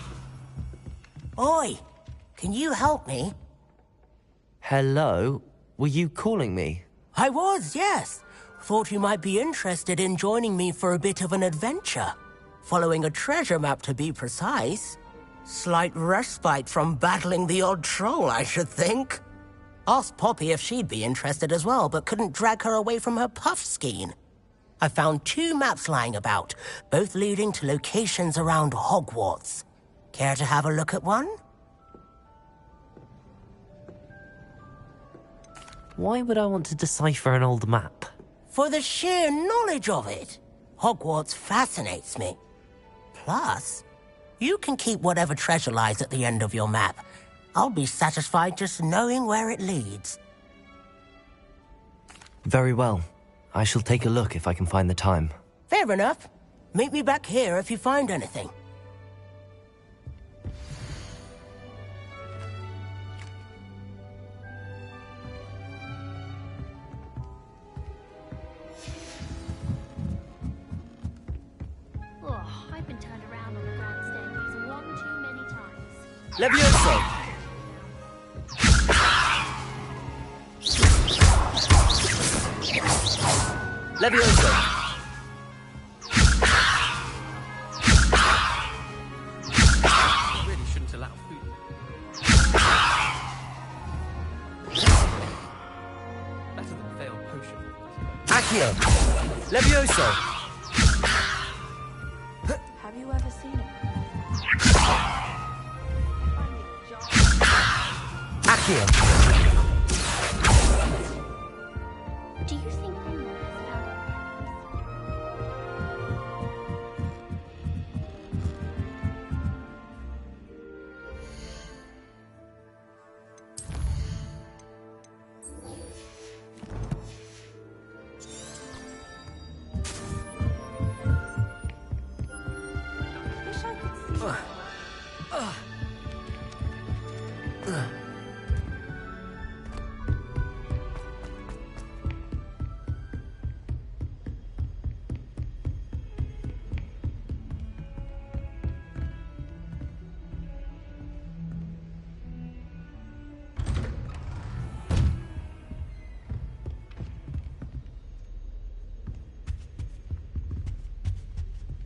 Oi! Can you help me? Hello? Were you calling me? I was, yes. Thought you might be interested in joining me for a bit of an adventure. Following a treasure map, to be precise. Slight respite from battling the odd troll, I should think. Asked Poppy if she'd be interested as well, but couldn't drag her away from her puffskein. I found 2 maps lying about, both leading to locations around Hogwarts. Care to have a look at one? Why would I want to decipher an old map? For the sheer knowledge of it. Hogwarts fascinates me. Plus, you can keep whatever treasure lies at the end of your map. I'll be satisfied just knowing where it leads. Very well. I shall take a look if I can find the time. Fair enough. Meet me back here if you find anything. Oh, I've been turned around on the grand staircase one too many times. Levioso! Levioso! Really shouldn't allow food. Better than failed potion. Accio! Levioso! Have you ever seen it? Accio! Do you think Rimmer has power?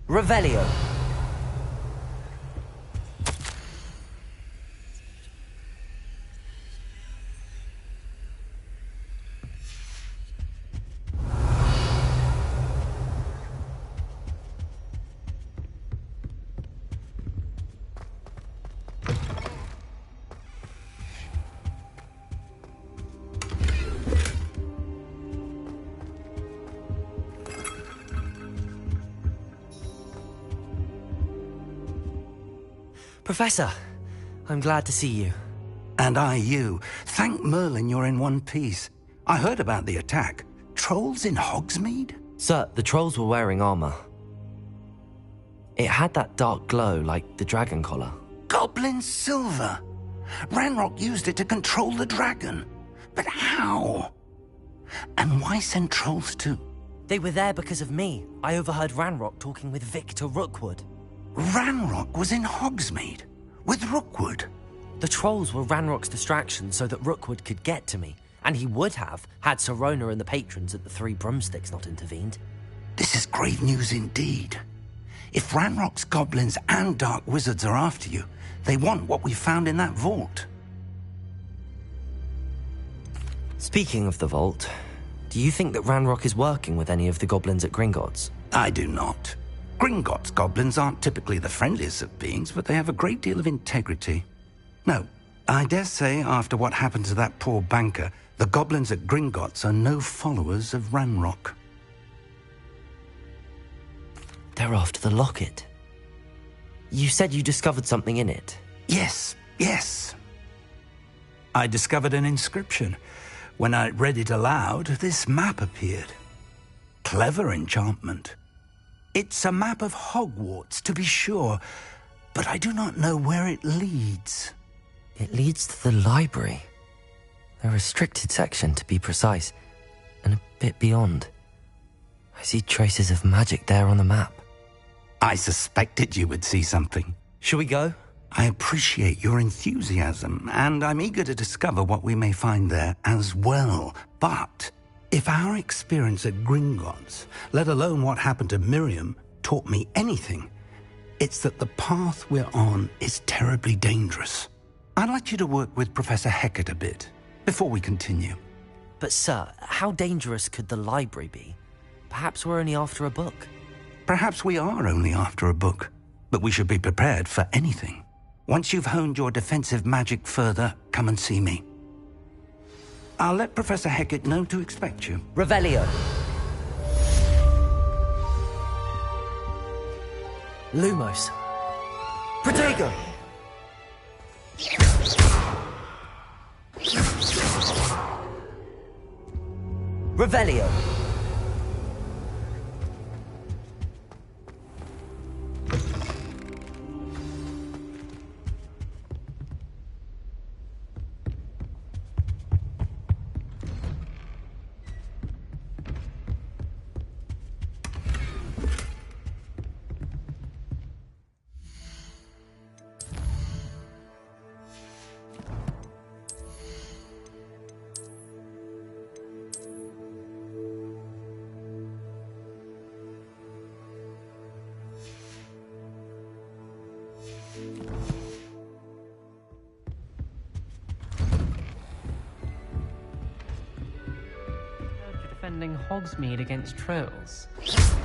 Revelio. Professor, I'm glad to see you. And I you. Thank Merlin you're in one piece. I heard about the attack. Trolls in Hogsmeade? Sir, the trolls were wearing armor. It had that dark glow like the dragon collar. Goblin silver! Ranrock used it to control the dragon. But how? And why send trolls too? They were there because of me. I overheard Ranrock talking with Victor Rookwood. Ranrock was in Hogsmeade? With Rookwood? The trolls were Ranrock's distraction so that Rookwood could get to me. And he would have, had Sirona and the patrons at the Three Broomsticks not intervened. This is grave news indeed. If Ranrock's goblins and dark wizards are after you, they want what we found in that vault. Speaking of the vault, do you think that Ranrock is working with any of the goblins at Gringotts? I do not. Gringotts goblins aren't typically the friendliest of beings, but they have a great deal of integrity. No, I dare say after what happened to that poor banker, the goblins at Gringotts are no followers of Ranrock. They're after the locket. You said you discovered something in it. Yes. I discovered an inscription. When I read it aloud, this map appeared. Clever enchantment. It's a map of Hogwarts, to be sure, but I do not know where it leads. It leads to the library. A restricted section, to be precise, and a bit beyond. I see traces of magic there on the map. I suspected you would see something. Shall we go? I appreciate your enthusiasm, and I'm eager to discover what we may find there as well. But if our experience at Gringotts, let alone what happened to Miriam, taught me anything, it's that the path we're on is terribly dangerous. I'd like you to work with Professor Hecat a bit before we continue. But sir, how dangerous could the library be? Perhaps we're only after a book. Perhaps we are only after a book, but we should be prepared for anything. Once you've honed your defensive magic further, come and see me. I'll let Professor Hecat know to expect you. Revelio. Lumos. Protego. Revelio. Defending Hogsmeade against trolls.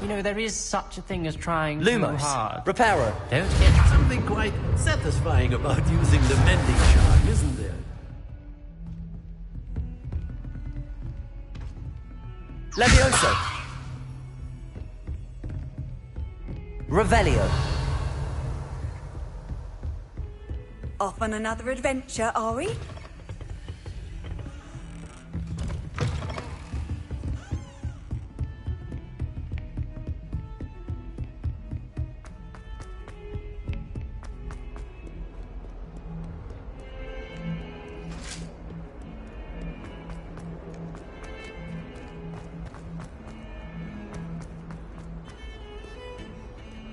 You know, there is such a thing as trying Lumos. too hard. Reparo. Don't get something quite satisfying about using the mending charm, isn't there? Levioso. Revelio. Off on another adventure, are we?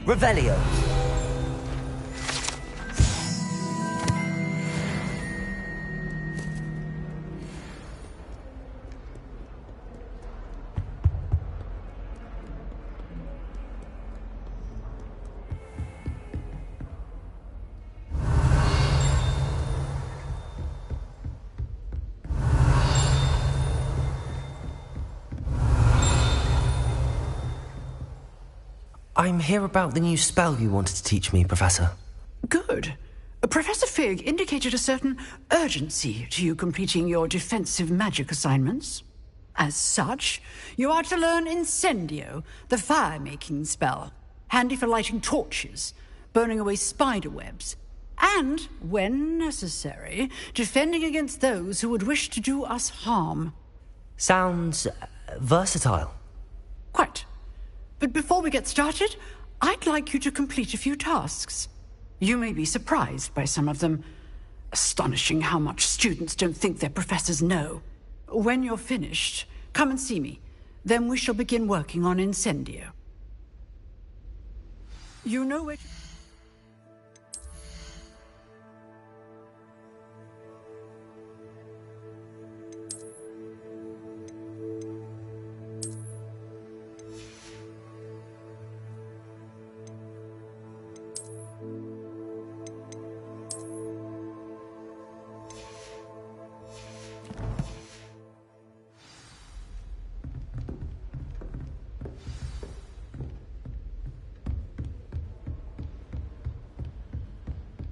Revelio. I'm here about the new spell you wanted to teach me, Professor. Good. Professor Fig indicated a certain urgency to you completing your defensive magic assignments. As such, you are to learn Incendio, the fire-making spell, handy for lighting torches, burning away spider webs, and, when necessary, defending against those who would wish to do us harm. Sounds versatile. Quite. But before we get started, I'd like you to complete a few tasks. You may be surprised by some of them. Astonishing how much students don't think their professors know. When you're finished, come and see me. Then we shall begin working on Incendio. You know where to...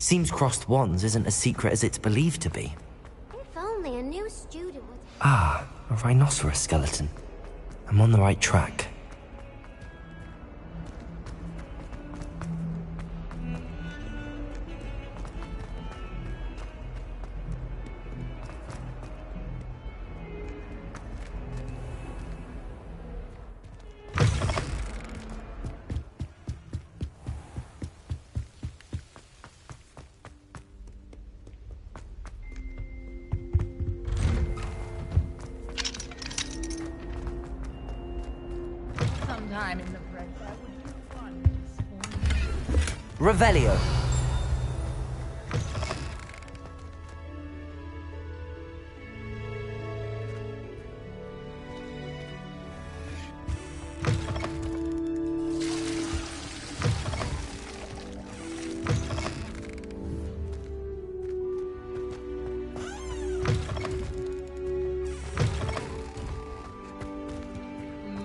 Seems crossed wands isn't as secret as it's believed to be. If only a new student would... Ah, a rhinoceros skeleton. I'm on the right track. Sometime in the break, that would be fun. Revelio.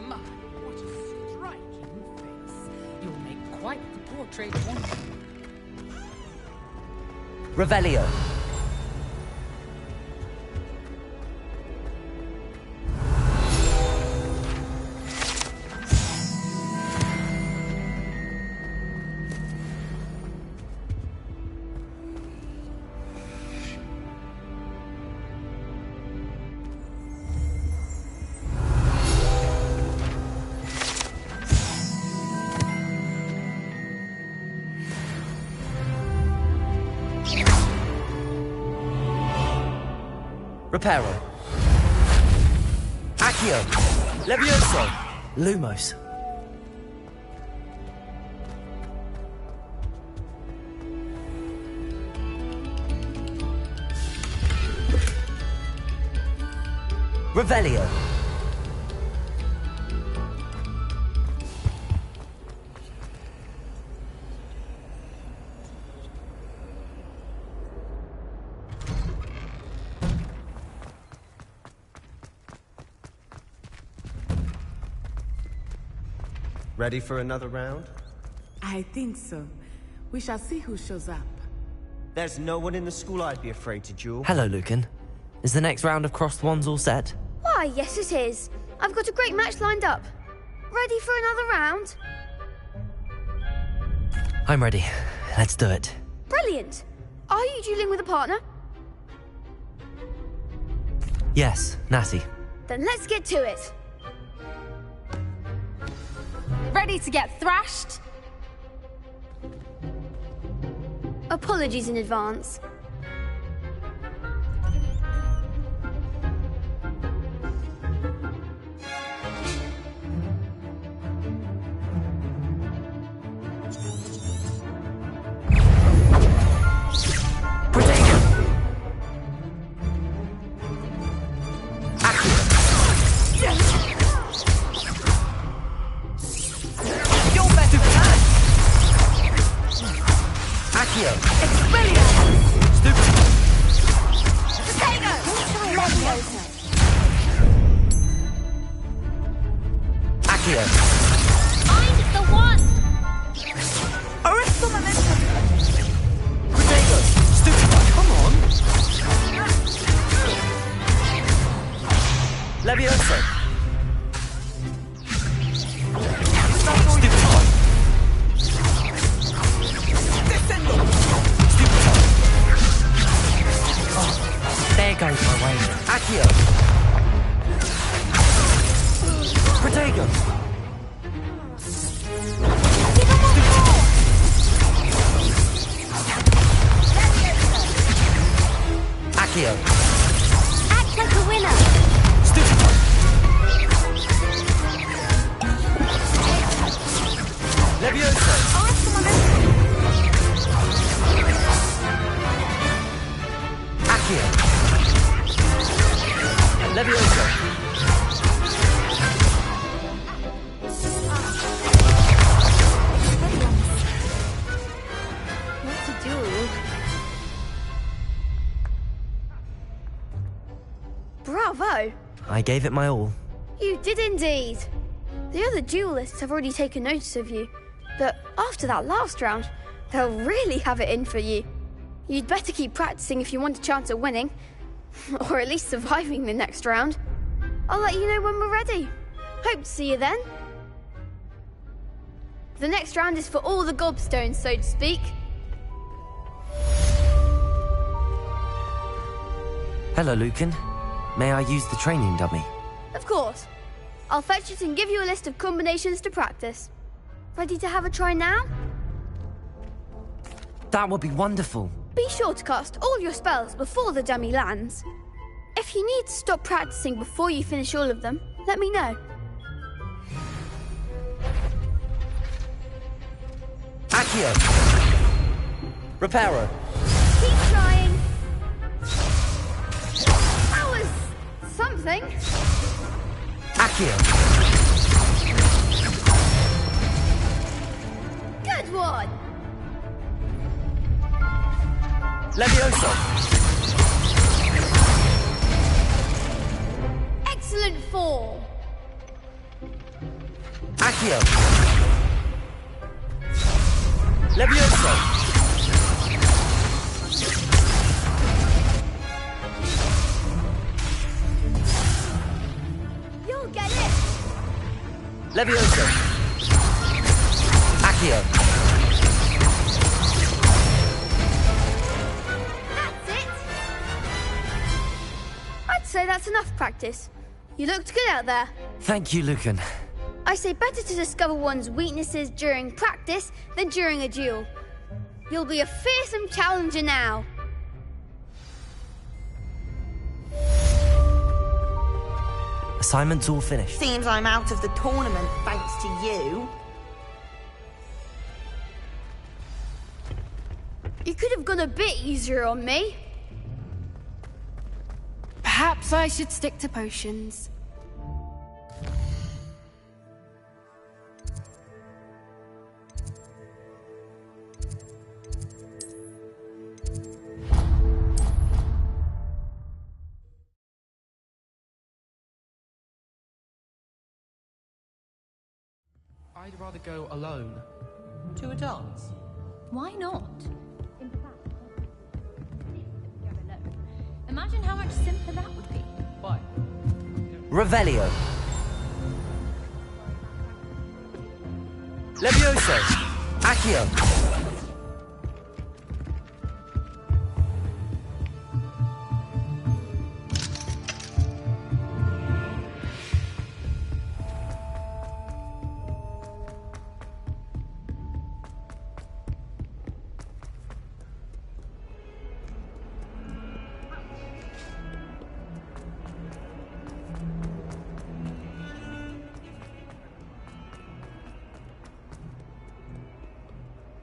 My, what a striking face. You'll make quite the portrait, won't you? Revelio. Reparo. Accio. Levioso. Lumos. Revelio. Ready for another round? I think so. We shall see who shows up. There's no one in the school I'd be afraid to duel. Hello, Lucan. Is the next round of Crossed Wands all set? Why, yes it is. I've got a great match lined up. Ready for another round? I'm ready. Let's do it. Brilliant. Are you dueling with a partner? Yes, Natty. Then let's get to it. Ready to get thrashed? Apologies in advance. Act like a winner. Levioso. Accio. Levioso. What to do? Bravo! I gave it my all. You did indeed. The other duelists have already taken notice of you, but after that last round, they'll really have it in for you. You'd better keep practicing if you want a chance at winning, or at least surviving the next round. I'll let you know when we're ready. Hope to see you then. The next round is for all the gobstones, so to speak. Hello, Lucan. May I use the training dummy? Of course. I'll fetch it and give you a list of combinations to practice. Ready to have a try now? That would be wonderful. Be sure to cast all your spells before the dummy lands. If you need to stop practicing before you finish all of them, let me know. Accio. Reparo. Keep trying. That was something. Accio. Good one. Levioso. Excellent form. Accio. Levioso. You'll get it. Levioso. Accio. That's it. I'd say that's enough practice. You looked good out there. Thank you, Lucan. I say better to discover one's weaknesses during practice than during a duel. You'll be a fearsome challenger now. Assignment's all finished. Seems I'm out of the tournament thanks to you. You could have gone a bit easier on me. Perhaps I should stick to potions. I'd rather go alone. To a dance? Why not? Imagine how much simpler that would be. Why? Revelio. Levioso. Accio.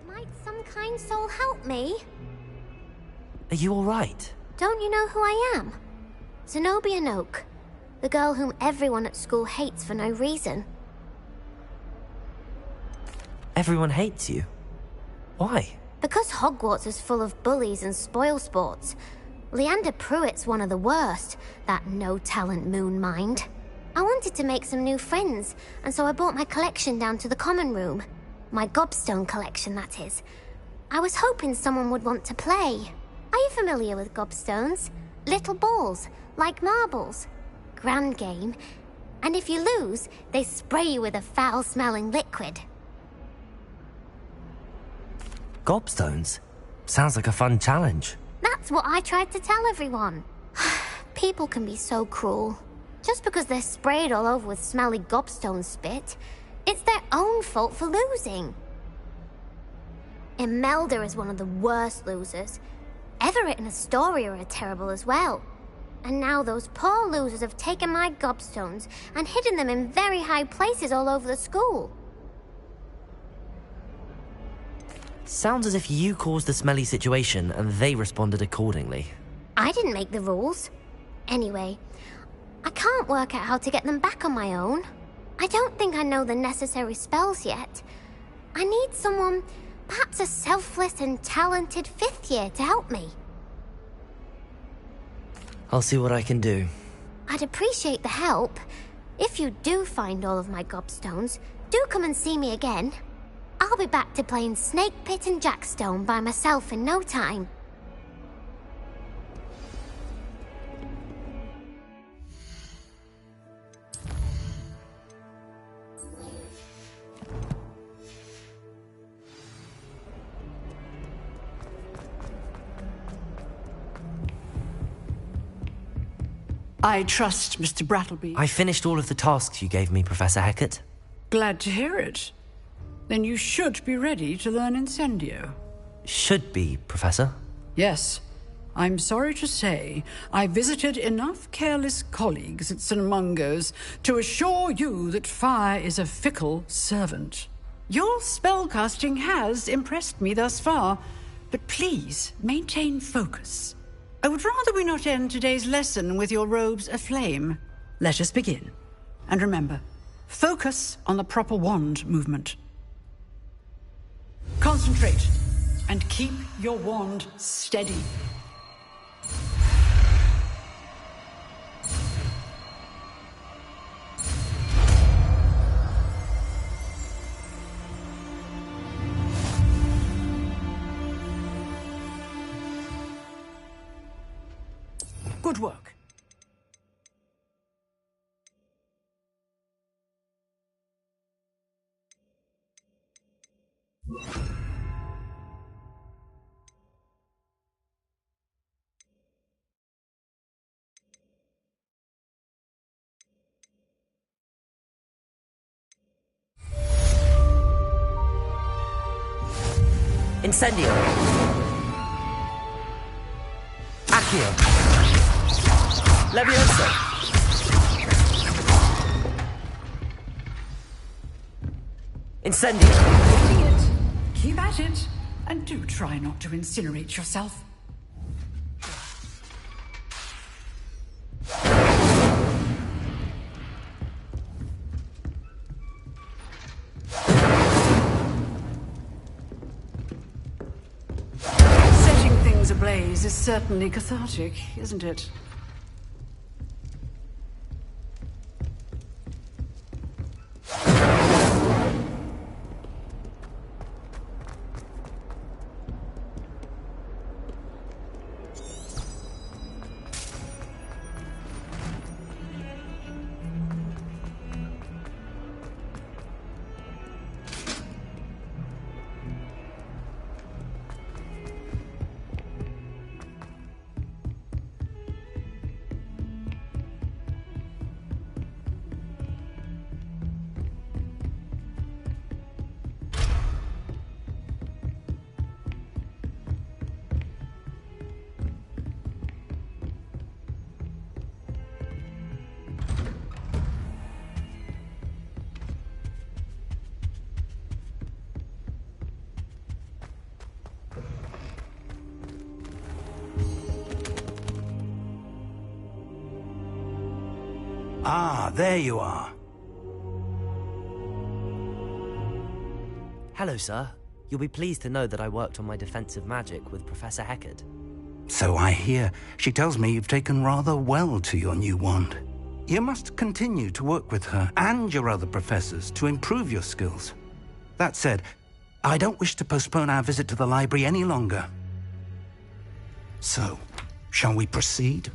Might some kind soul help me? Are you all right? Don't you know who I am? Zenobia Noak, the girl whom everyone at school hates for no reason. Everyone hates you. Why? Because Hogwarts is full of bullies and spoilsports. Leander Pruitt's one of the worst, that no-talent moon mind. I wanted to make some new friends, and so I brought my collection down to the common room. My gobstone collection, that is. I was hoping someone would want to play. Are you familiar with gobstones? Little balls, like marbles. Grand game. And if you lose, they spray you with a foul-smelling liquid. Gobstones? Sounds like a fun challenge. That's what I tried to tell everyone. People can be so cruel. Just because they're sprayed all over with smelly gobstone spit, it's their own fault for losing. Imelda is one of the worst losers. Everett and Astoria are terrible as well. And now those poor losers have taken my gobstones and hidden them in very high places all over the school. Sounds as if you caused the smelly situation and they responded accordingly. I didn't make the rules. Anyway, I can't work out how to get them back on my own. I don't think I know the necessary spells yet. I need someone, perhaps a selfless and talented fifth year to help me. I'll see what I can do. I'd appreciate the help. If you do find all of my gobstones, do come and see me again. I'll be back to playing Snake Pit and Jackstone by myself in no time. I trust Mr. Brattleby. I finished all of the tasks you gave me, Professor Hecat. Glad to hear it. Then you should be ready to learn Incendio. Should be, Professor. Yes. I'm sorry to say, I visited enough careless colleagues at St. Mungo's to assure you that fire is a fickle servant. Your spellcasting has impressed me thus far, But please, maintain focus. I would rather we not end today's lesson with your robes aflame. Let us begin. And remember, focus on the proper wand movement. Concentrate, and keep your wand steady. Good work. Incendio. Accio. Levioso. Incendio. Keep at it, and do try not to incinerate yourself. Setting things ablaze is certainly cathartic, isn't it? Ah, there you are. Hello, sir. You'll be pleased to know that I worked on my defensive magic with Professor Heckard. So I hear. She tells me you've taken rather well to your new wand. You must continue to work with her and your other professors to improve your skills. That said, I don't wish to postpone our visit to the library any longer. So, shall we proceed?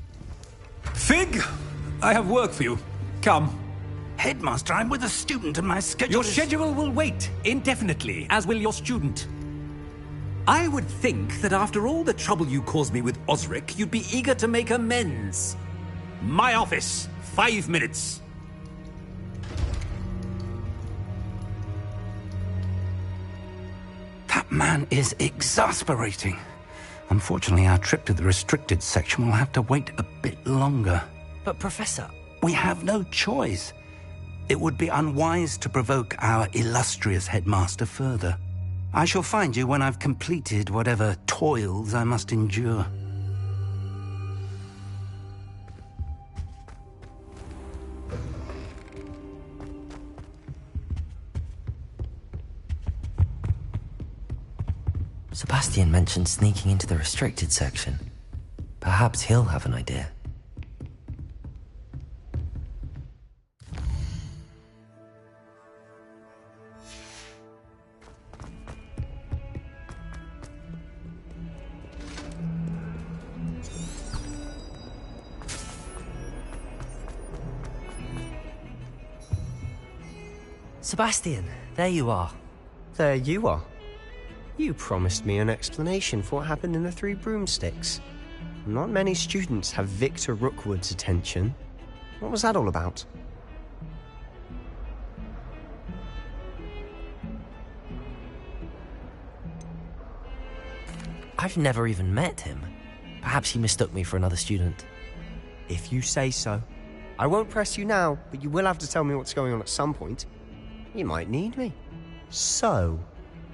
Fig! I have work for you. Come. Headmaster, I'm with a student and my schedule Your is... schedule will wait indefinitely, as will your student. I would think that after all the trouble you caused me with Osric, you'd be eager to make amends. My office. 5 minutes. That man is exasperating. Unfortunately, our trip to the restricted section will have to wait a bit longer. But, Professor... We have no choice. It would be unwise to provoke our illustrious headmaster further. I shall find you when I've completed whatever toils I must endure. Sebastian mentioned sneaking into the restricted section. Perhaps he'll have an idea. Sebastian, there you are. There you are. You promised me an explanation for what happened in the Three Broomsticks. Not many students have Victor Rookwood's attention. What was that all about? I've never even met him. Perhaps he mistook me for another student. If you say so. I won't press you now, but you will have to tell me what's going on at some point. You might need me. So,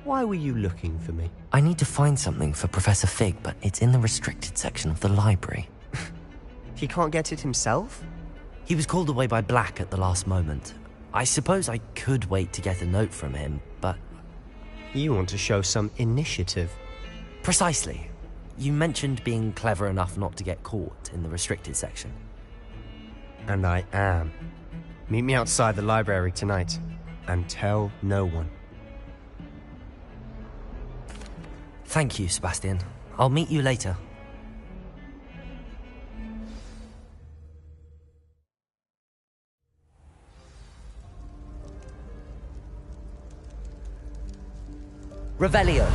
Why were you looking for me? I need to find something for Professor Fig, but it's in the restricted section of the library. He can't get it himself? He was called away by Black at the last moment. I suppose I could wait to get a note from him, but... You want to show some initiative. Precisely. You mentioned being clever enough not to get caught in the restricted section. And I am. Meet me outside the library tonight, and tell no one. Thank you, Sebastian. I'll meet you later. Revelio.